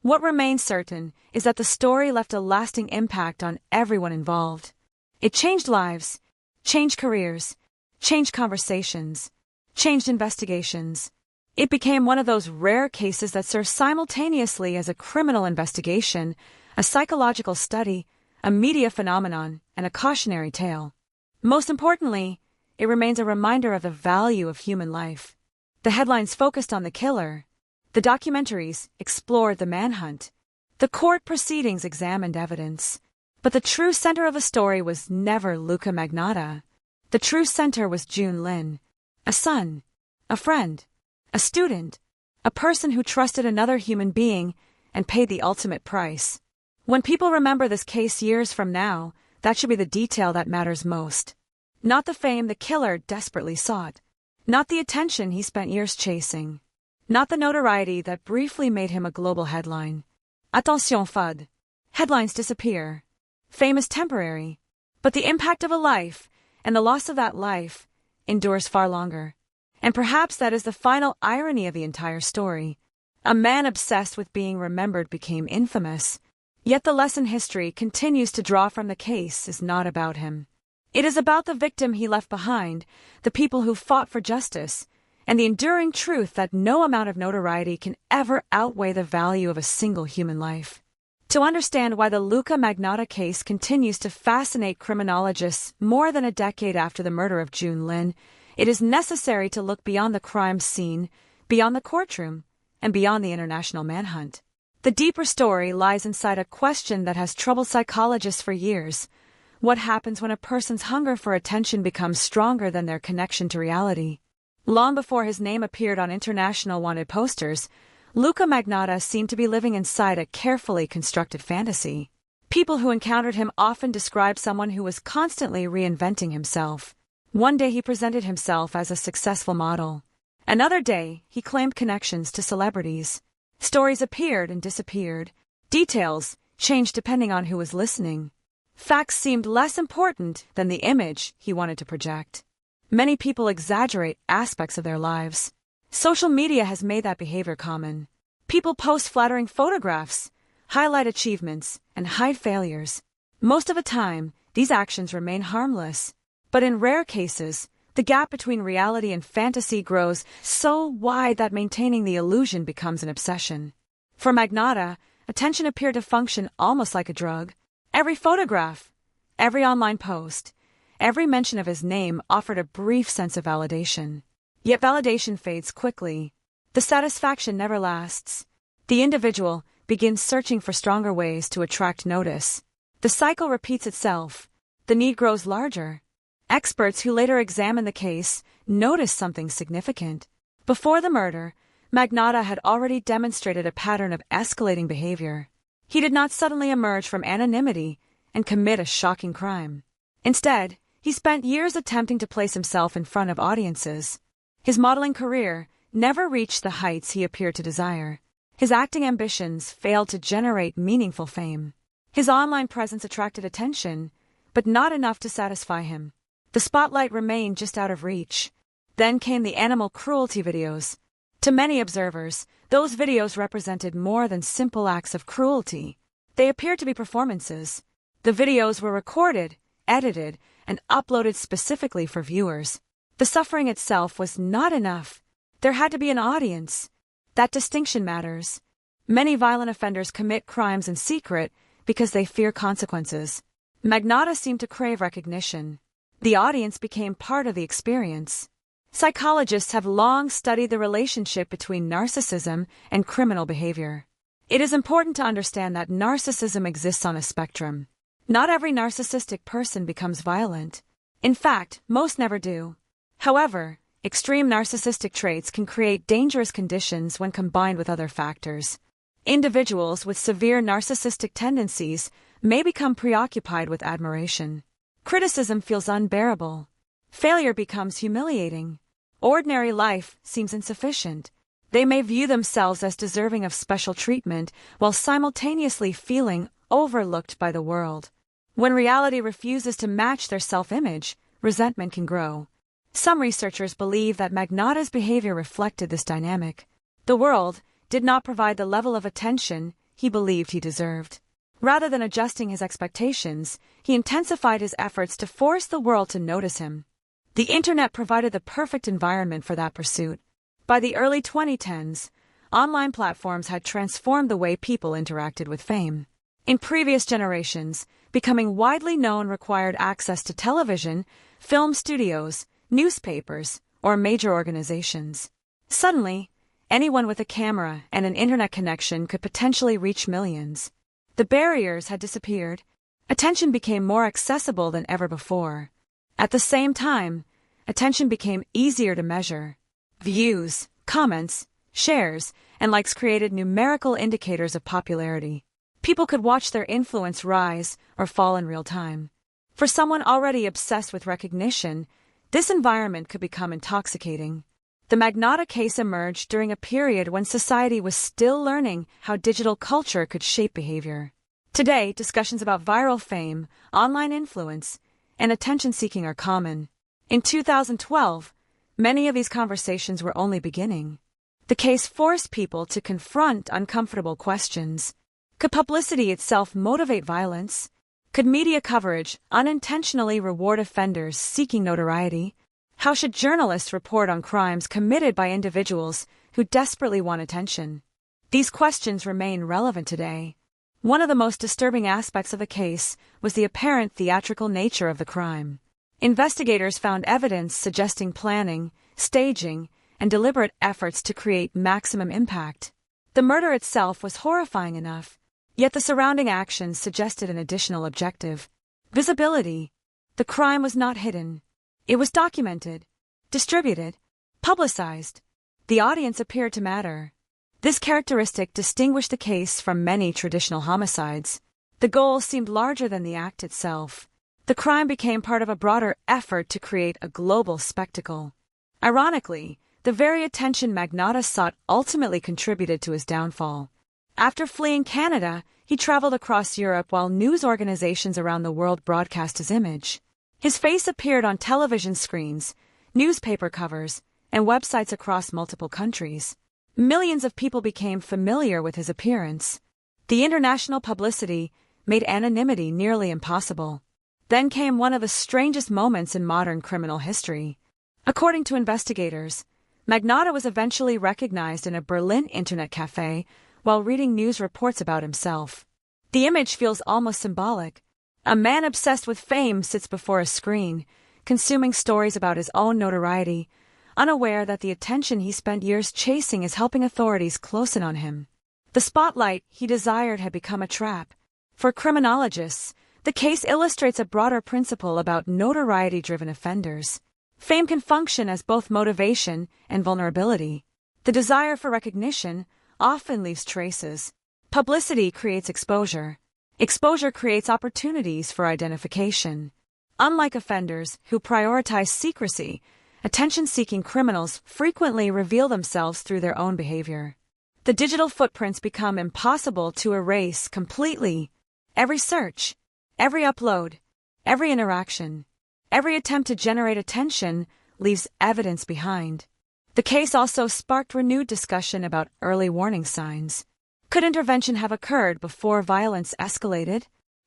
What remains certain is that the story left a lasting impact on everyone involved. It changed lives, changed careers, changed conversations, changed investigations. It became one of those rare cases that serves simultaneously as a criminal investigation, a psychological study, a media phenomenon, and a cautionary tale. Most importantly, it remains a reminder of the value of human life. The headlines focused on the killer. The documentaries explored the manhunt. The court proceedings examined evidence. But the true center of the story was never Luca Magnotta. The true center was June Lin, a son, a friend, a student, a person who trusted another human being and paid the ultimate price. When people remember this case years from now, that should be the detail that matters most. Not the fame the killer desperately sought. Not the attention he spent years chasing. Not the notoriety that briefly made him a global headline. Attention FUD. Headlines disappear. Fame is temporary. But the impact of a life, and the loss of that life, endures far longer. And perhaps that is the final irony of the entire story. A man obsessed with being remembered became infamous. Yet the lesson history continues to draw from the case is not about him. It is about the victim he left behind, the people who fought for justice, and the enduring truth that no amount of notoriety can ever outweigh the value of a single human life. To understand why the Luka Magnotta case continues to fascinate criminologists more than a decade after the murder of June Lin, it is necessary to look beyond the crime scene, beyond the courtroom, and beyond the international manhunt. The deeper story lies inside a question that has troubled psychologists for years. What happens when a person's hunger for attention becomes stronger than their connection to reality? Long before his name appeared on international wanted posters, Luka Magnotta seemed to be living inside a carefully constructed fantasy. People who encountered him often described someone who was constantly reinventing himself. One day he presented himself as a successful model. Another day, he claimed connections to celebrities. Stories appeared and disappeared. Details changed depending on who was listening. Facts seemed less important than the image he wanted to project. Many people exaggerate aspects of their lives. Social media has made that behavior common. People post flattering photographs, highlight achievements, and hide failures. Most of the time, these actions remain harmless. But in rare cases, the gap between reality and fantasy grows so wide that maintaining the illusion becomes an obsession. For Magnotta, attention appeared to function almost like a drug. Every photograph, every online post, every mention of his name offered a brief sense of validation. Yet validation fades quickly. The satisfaction never lasts. The individual begins searching for stronger ways to attract notice. The cycle repeats itself. The need grows larger. Experts who later examined the case noticed something significant. Before the murder, Magnotta had already demonstrated a pattern of escalating behavior. He did not suddenly emerge from anonymity and commit a shocking crime. Instead, he spent years attempting to place himself in front of audiences. His modeling career never reached the heights he appeared to desire. His acting ambitions failed to generate meaningful fame. His online presence attracted attention, but not enough to satisfy him. The spotlight remained just out of reach. Then came the animal cruelty videos. To many observers, those videos represented more than simple acts of cruelty. They appeared to be performances. The videos were recorded, edited, and uploaded specifically for viewers. The suffering itself was not enough. There had to be an audience. That distinction matters. Many violent offenders commit crimes in secret because they fear consequences. Magnotta seemed to crave recognition. The audience became part of the experience. Psychologists have long studied the relationship between narcissism and criminal behavior. It is important to understand that narcissism exists on a spectrum. Not every narcissistic person becomes violent. In fact, most never do. However, extreme narcissistic traits can create dangerous conditions when combined with other factors. Individuals with severe narcissistic tendencies may become preoccupied with admiration. Criticism feels unbearable. Failure becomes humiliating. Ordinary life seems insufficient. They may view themselves as deserving of special treatment while simultaneously feeling overlooked by the world. When reality refuses to match their self-image, resentment can grow. Some researchers believe that Magnotta's behavior reflected this dynamic. The world did not provide the level of attention he believed he deserved. Rather than adjusting his expectations, he intensified his efforts to force the world to notice him. The internet provided the perfect environment for that pursuit. By the early 2010s, online platforms had transformed the way people interacted with fame. In previous generations, becoming widely known required access to television, film studios, newspapers, or major organizations. Suddenly, anyone with a camera and an internet connection could potentially reach millions. The barriers had disappeared. Attention became more accessible than ever before. At the same time, attention became easier to measure. Views, comments, shares, and likes created numerical indicators of popularity. People could watch their influence rise or fall in real time. For someone already obsessed with recognition, this environment could become intoxicating. The Magnotta case emerged during a period when society was still learning how digital culture could shape behavior. Today, discussions about viral fame, online influence, and attention-seeking are common. In 2012, many of these conversations were only beginning. The case forced people to confront uncomfortable questions. Could publicity itself motivate violence? Could media coverage unintentionally reward offenders seeking notoriety? How should journalists report on crimes committed by individuals who desperately want attention? These questions remain relevant today. One of the most disturbing aspects of the case was the apparent theatrical nature of the crime. Investigators found evidence suggesting planning, staging, and deliberate efforts to create maximum impact. The murder itself was horrifying enough, yet the surrounding actions suggested an additional objective: visibility. The crime was not hidden. It was documented, distributed, publicized. The audience appeared to matter. This characteristic distinguished the case from many traditional homicides. The goal seemed larger than the act itself. The crime became part of a broader effort to create a global spectacle. Ironically, the very attention Magnotta sought ultimately contributed to his downfall. After fleeing Canada, he traveled across Europe while news organizations around the world broadcast his image. His face appeared on television screens, newspaper covers, and websites across multiple countries. Millions of people became familiar with his appearance. The international publicity made anonymity nearly impossible. Then came one of the strangest moments in modern criminal history. According to investigators, Magnotta was eventually recognized in a Berlin internet cafe while reading news reports about himself. The image feels almost symbolic. A man obsessed with fame sits before a screen, consuming stories about his own notoriety, unaware that the attention he spent years chasing is helping authorities close in on him. The spotlight he desired had become a trap. For criminologists, the case illustrates a broader principle about notoriety-driven offenders. Fame can function as both motivation and vulnerability. The desire for recognition often leaves traces. Publicity creates exposure. Exposure creates opportunities for identification. Unlike offenders who prioritize secrecy, attention-seeking criminals frequently reveal themselves through their own behavior. The digital footprints become impossible to erase completely. Every search, every upload, every interaction, every attempt to generate attention leaves evidence behind. The case also sparked renewed discussion about early warning signs. Could intervention have occurred before violence escalated?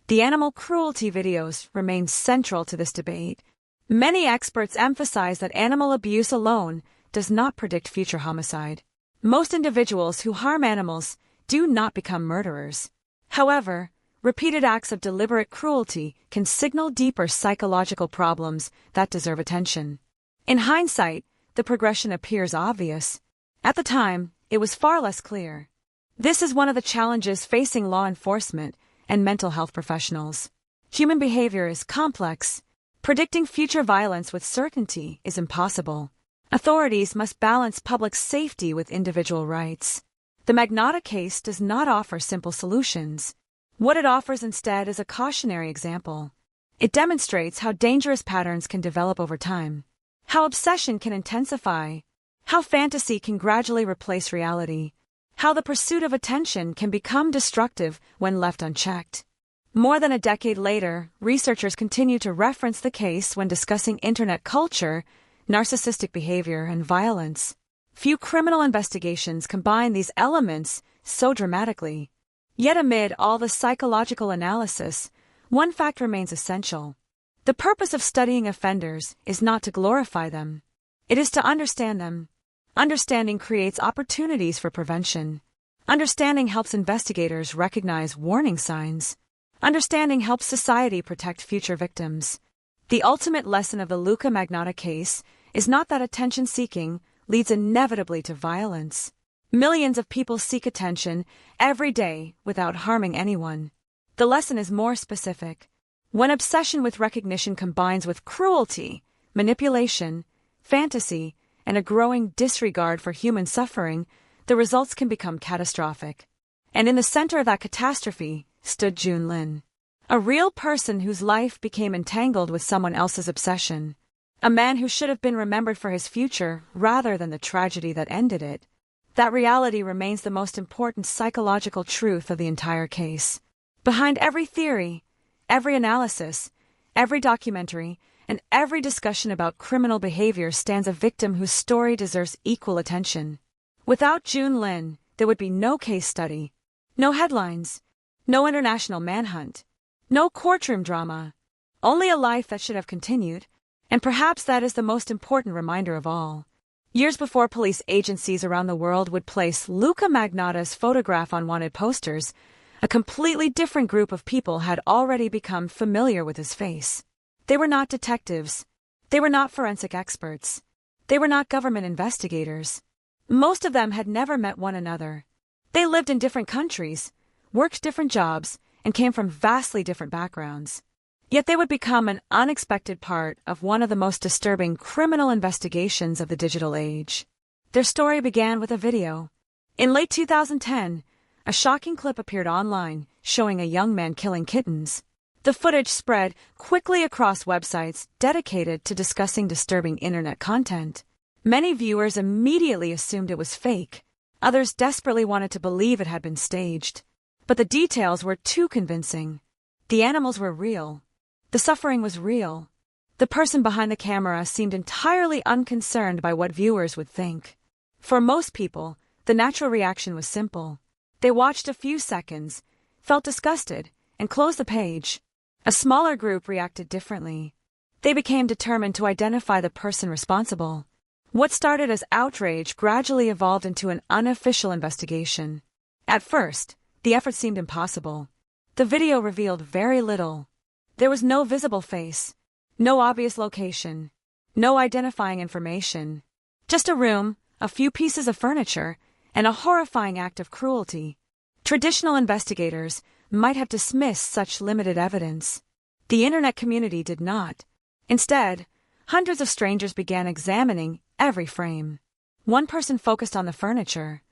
The animal cruelty videos remain central to this debate. Many experts emphasize that animal abuse alone does not predict future homicide. Most individuals who harm animals do not become murderers. However, repeated acts of deliberate cruelty can signal deeper psychological problems that deserve attention. In hindsight, the progression appears obvious. At the time, it was far less clear. This is one of the challenges facing law enforcement and mental health professionals. Human behavior is complex. Predicting future violence with certainty is impossible. Authorities must balance public safety with individual rights. The Magnotta case does not offer simple solutions. What it offers instead is a cautionary example. It demonstrates how dangerous patterns can develop over time, how obsession can intensify, how fantasy can gradually replace reality, how the pursuit of attention can become destructive when left unchecked. More than a decade later, researchers continue to reference the case when discussing internet culture, narcissistic behavior, and violence. Few criminal investigations combine these elements so dramatically. Yet amid all the psychological analysis, one fact remains essential. The purpose of studying offenders is not to glorify them. It is to understand them. Understanding creates opportunities for prevention. Understanding helps investigators recognize warning signs. Understanding helps society protect future victims. The ultimate lesson of the Luca Magnotta case is not that attention-seeking leads inevitably to violence. Millions of people seek attention every day without harming anyone. The lesson is more specific. When obsession with recognition combines with cruelty, manipulation, fantasy, and a growing disregard for human suffering, the results can become catastrophic. And in the center of that catastrophe stood June Lin, a real person whose life became entangled with someone else's obsession. A man who should have been remembered for his future rather than the tragedy that ended it. That reality remains the most important psychological truth of the entire case. Behind every theory, every analysis, every documentary, and every discussion about criminal behavior stands a victim whose story deserves equal attention. Without June Lin, there would be no case study, no headlines, no international manhunt, no courtroom drama, only a life that should have continued, And perhaps that is the most important reminder of all. Years before police agencies around the world would place Luca Magnotta's photograph on wanted posters, a completely different group of people had already become familiar with his face. They were not detectives. They were not forensic experts. They were not government investigators. Most of them had never met one another. They lived in different countries, worked different jobs, and came from vastly different backgrounds. Yet they would become an unexpected part of one of the most disturbing criminal investigations of the digital age. Their story began with a video. In late 2010, a shocking clip appeared online showing a young man killing kittens. The footage spread quickly across websites dedicated to discussing disturbing internet content. Many viewers immediately assumed it was fake. Others desperately wanted to believe it had been staged. But the details were too convincing. The animals were real. The suffering was real. The person behind the camera seemed entirely unconcerned by what viewers would think. For most people, the natural reaction was simple. They watched a few seconds, felt disgusted, and closed the page. A smaller group reacted differently. They became determined to identify the person responsible. What started as outrage gradually evolved into an unofficial investigation. At first, the effort seemed impossible. The video revealed very little. There was no visible face, no obvious location, no identifying information. Just a room, a few pieces of furniture, and a horrifying act of cruelty. Traditional investigators might have dismissed such limited evidence. The internet community did not. Instead, hundreds of strangers began examining every frame. One person focused on the furniture.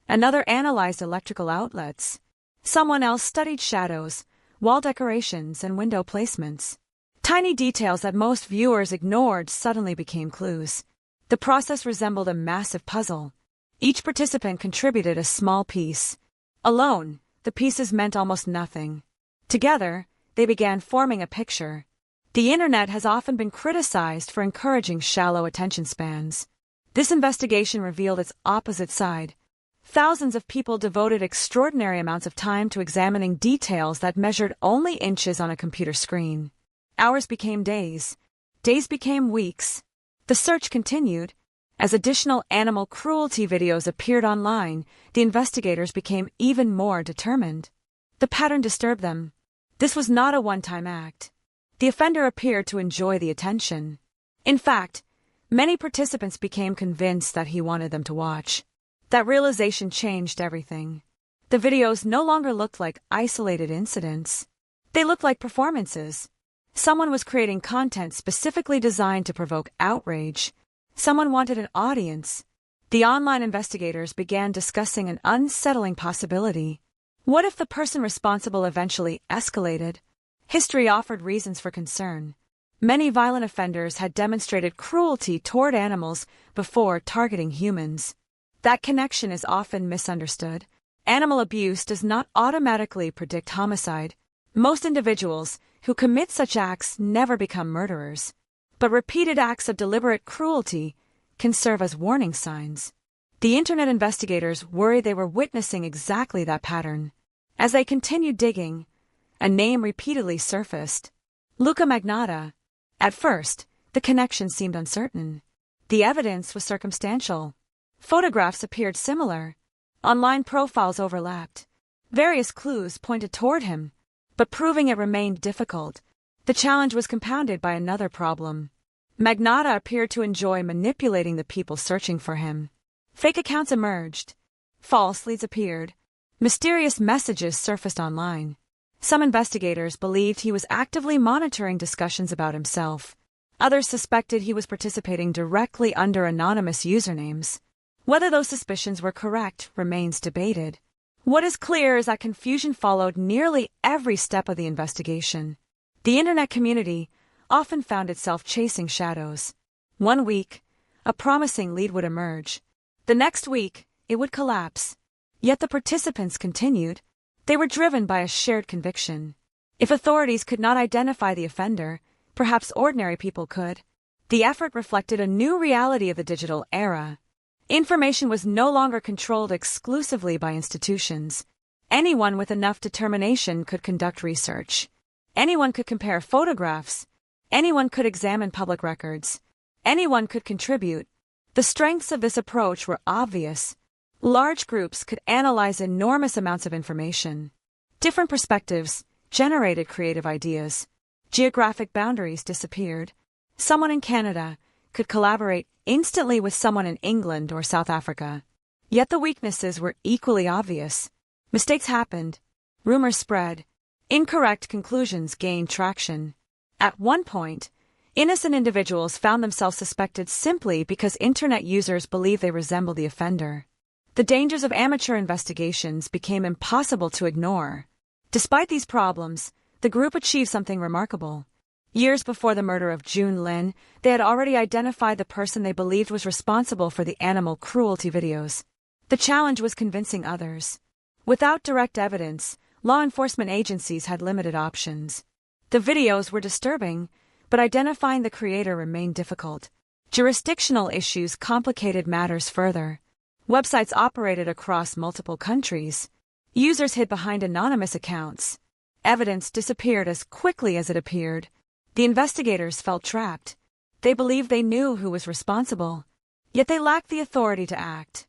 Another analyzed electrical outlets. Someone else studied shadows, wall decorations, and window placements. Tiny details that most viewers ignored suddenly became clues. The process resembled a massive puzzle. Each participant contributed a small piece. Alone, the pieces meant almost nothing. Together, they began forming a picture. The internet has often been criticized for encouraging shallow attention spans. This investigation revealed its opposite side. Thousands of people devoted extraordinary amounts of time to examining details that measured only inches on a computer screen. Hours became days. Days became weeks. The search continued. As additional animal cruelty videos appeared online, the investigators became even more determined. The pattern disturbed them. This was not a one-time act. The offender appeared to enjoy the attention. In fact, many participants became convinced that he wanted them to watch. That realization changed everything. The videos no longer looked like isolated incidents. They looked like performances. Someone was creating content specifically designed to provoke outrage. Someone wanted an audience. The online investigators began discussing an unsettling possibility. What if the person responsible eventually escalated? History offered reasons for concern. Many violent offenders had demonstrated cruelty toward animals before targeting humans. That connection is often misunderstood. Animal abuse does not automatically predict homicide. Most individuals who commit such acts never become murderers. But repeated acts of deliberate cruelty can serve as warning signs. The internet investigators worried they were witnessing exactly that pattern. As they continued digging, a name repeatedly surfaced. Luca Magnotta. At first, the connection seemed uncertain. The evidence was circumstantial. Photographs appeared similar. Online profiles overlapped. Various clues pointed toward him, but proving it remained difficult. The challenge was compounded by another problem. Magnotta appeared to enjoy manipulating the people searching for him. Fake accounts emerged. False leads appeared. Mysterious messages surfaced online. Some investigators believed he was actively monitoring discussions about himself. Others suspected he was participating directly under anonymous usernames. Whether those suspicions were correct remains debated. What is clear is that confusion followed nearly every step of the investigation. The internet community often found itself chasing shadows. One week, a promising lead would emerge. The next week, it would collapse. Yet the participants continued. They were driven by a shared conviction. If authorities could not identify the offender, perhaps ordinary people could. The effort reflected a new reality of the digital era. Information was no longer controlled exclusively by institutions. Anyone with enough determination could conduct research. Anyone could compare photographs. Anyone could examine public records. Anyone could contribute. The strengths of this approach were obvious. Large groups could analyze enormous amounts of information. Different perspectives generated creative ideas. Geographic boundaries disappeared. Someone in Canada could collaborate instantly with someone in England or South Africa. Yet the weaknesses were equally obvious. Mistakes happened. Rumors spread. Incorrect conclusions gained traction. At one point, innocent individuals found themselves suspected simply because Internet users believed they resembled the offender. The dangers of amateur investigations became impossible to ignore. Despite these problems, the group achieved something remarkable. Years before the murder of June Lin, they had already identified the person they believed was responsible for the animal cruelty videos. The challenge was convincing others. Without direct evidence, law enforcement agencies had limited options. The videos were disturbing, but identifying the creator remained difficult. Jurisdictional issues complicated matters further. Websites operated across multiple countries. Users hid behind anonymous accounts. Evidence disappeared as quickly as it appeared. The investigators felt trapped. They believed they knew who was responsible, yet they lacked the authority to act.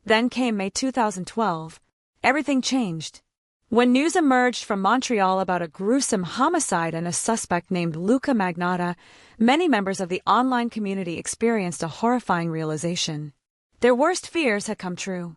Then came May 2012. Everything changed. When news emerged from Montreal about a gruesome homicide and a suspect named Luca Magnotta, many members of the online community experienced a horrifying realization. Their worst fears had come true.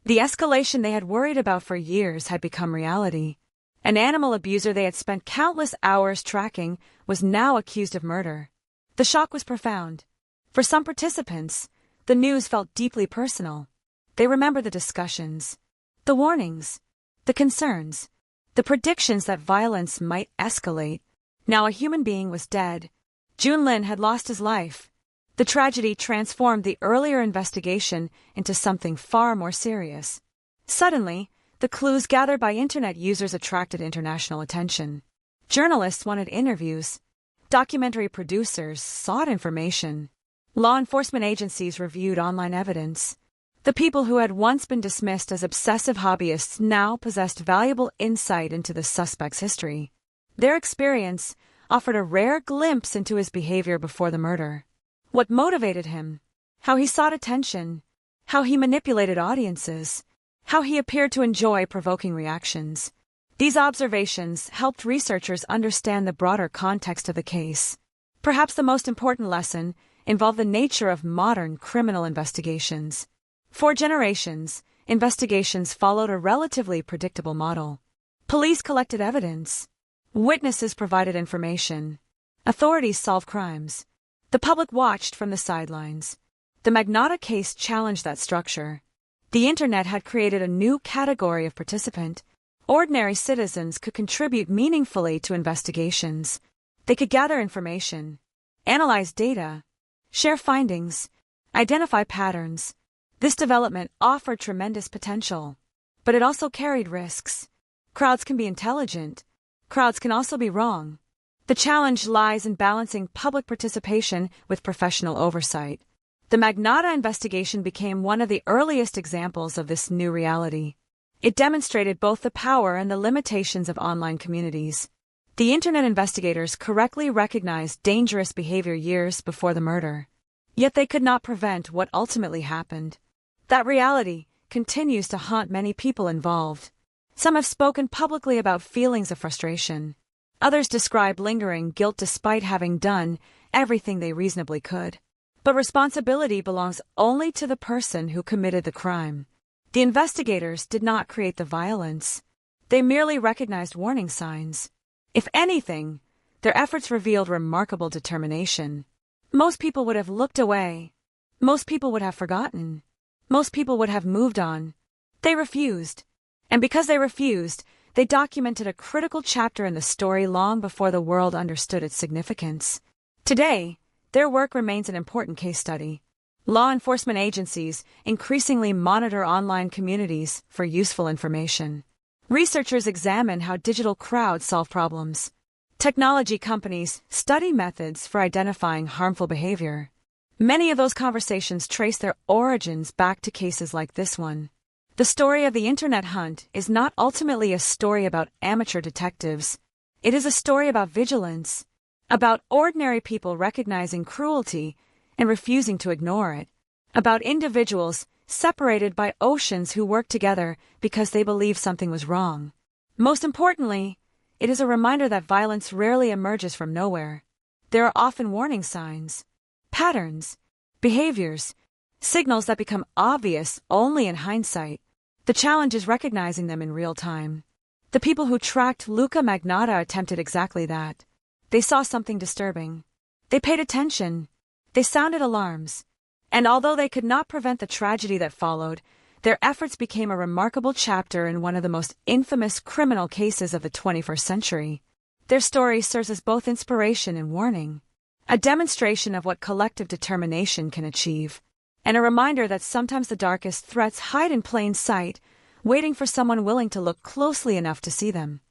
The escalation they had worried about for years had become reality. An animal abuser they had spent countless hours tracking was now accused of murder. The shock was profound. For some participants, the news felt deeply personal. They remembered the discussions, the warnings, the concerns, the predictions that violence might escalate. Now a human being was dead. June Lin had lost his life. The tragedy transformed the earlier investigation into something far more serious. Suddenly, the clues gathered by Internet users attracted international attention. Journalists wanted interviews. Documentary producers sought information. Law enforcement agencies reviewed online evidence. The people who had once been dismissed as obsessive hobbyists now possessed valuable insight into the suspect's history. Their experience offered a rare glimpse into his behavior before the murder. What motivated him, how he sought attention, how he manipulated audiences, how he appeared to enjoy provoking reactions. These observations helped researchers understand the broader context of the case. Perhaps the most important lesson involved the nature of modern criminal investigations. For generations, investigations followed a relatively predictable model. Police collected evidence. Witnesses provided information. Authorities solved crimes. The public watched from the sidelines. The Magnotta case challenged that structure. The Internet had created a new category of participant. Ordinary citizens could contribute meaningfully to investigations. They could gather information, analyze data, share findings, identify patterns. This development offered tremendous potential, but it also carried risks. Crowds can be intelligent. Crowds can also be wrong. The challenge lies in balancing public participation with professional oversight. The Magnotta investigation became one of the earliest examples of this new reality. It demonstrated both the power and the limitations of online communities. The Internet investigators correctly recognized dangerous behavior years before the murder. Yet they could not prevent what ultimately happened. That reality continues to haunt many people involved. Some have spoken publicly about feelings of frustration. Others describe lingering guilt despite having done everything they reasonably could. But responsibility belongs only to the person who committed the crime. The investigators did not create the violence. They merely recognized warning signs. If anything, their efforts revealed remarkable determination. Most people would have looked away. Most people would have forgotten. Most people would have moved on. They refused. And because they refused, they documented a critical chapter in the story long before the world understood its significance. Today, their work remains an important case study. Law enforcement agencies increasingly monitor online communities for useful information. Researchers examine how digital crowds solve problems. Technology companies study methods for identifying harmful behavior. Many of those conversations trace their origins back to cases like this one. The story of the Internet hunt is not ultimately a story about amateur detectives. It is a story about vigilance, about ordinary people recognizing cruelty and refusing to ignore it, about individuals separated by oceans who work together because they believe something was wrong. Most importantly, it is a reminder that violence rarely emerges from nowhere. There are often warning signs, patterns, behaviors, signals that become obvious only in hindsight. The challenge is recognizing them in real time. The people who tracked Luca Magnotta attempted exactly that. They saw something disturbing. They paid attention. They sounded alarms. And although they could not prevent the tragedy that followed, their efforts became a remarkable chapter in one of the most infamous criminal cases of the 21st century. Their story serves as both inspiration and warning, a demonstration of what collective determination can achieve, and a reminder that sometimes the darkest threats hide in plain sight, waiting for someone willing to look closely enough to see them.